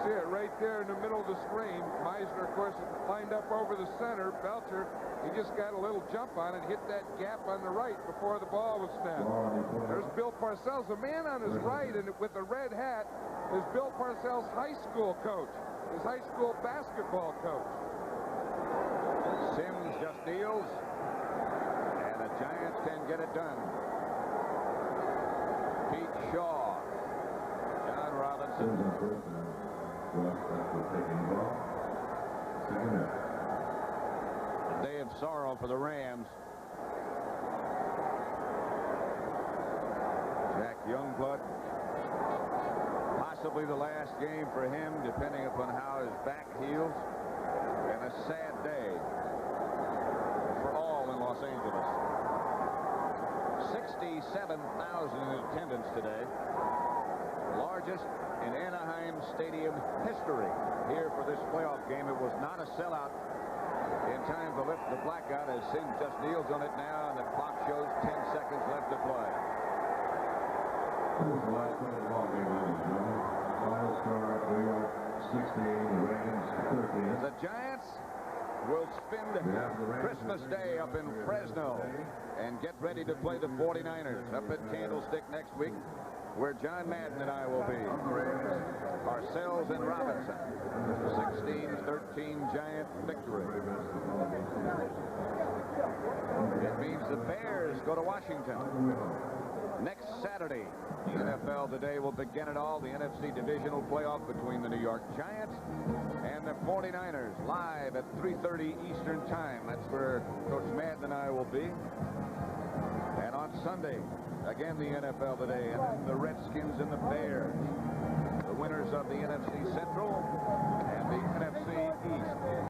See it right there in the middle of the screen. Meisner, of course, lined up over the center. Belcher, he just got a little jump on it, hit that gap on the right before the ball was snapped. There's Bill Parcells. The man on his right and with the red hat is Bill Parcells' high school coach, his high school basketball coach. Sims just deals, and the Giants can get it done. Pete Shaw, John Robinson. A day of sorrow for the Rams. Jack Youngblood, possibly the last game for him, depending upon how his back heals. And a sad day for all in Los Angeles. 67,000 in attendance today. Largest in Anaheim Stadium history here for this playoff game. It was not a sellout in time to lift the blackout as Sims just kneels on it now, and the clock shows 10 seconds left to play. The Giants will spend Christmas Day up in Fresno and get ready to play the 49ers up at Candlestick next week, where John Madden and I will be. Parcells and Robinson. 16-13 Giant victory. It means the Bears go to Washington. Next Saturday, the NFL Today will begin it all. The NFC divisional playoff between the New York Giants and the 49ers, live at 3:30 Eastern Time. That's where Coach Madden and I will be. And on Sunday, again, the NFL Today, and then the Redskins and the Bears, the winners of the NFC Central and the NFC East.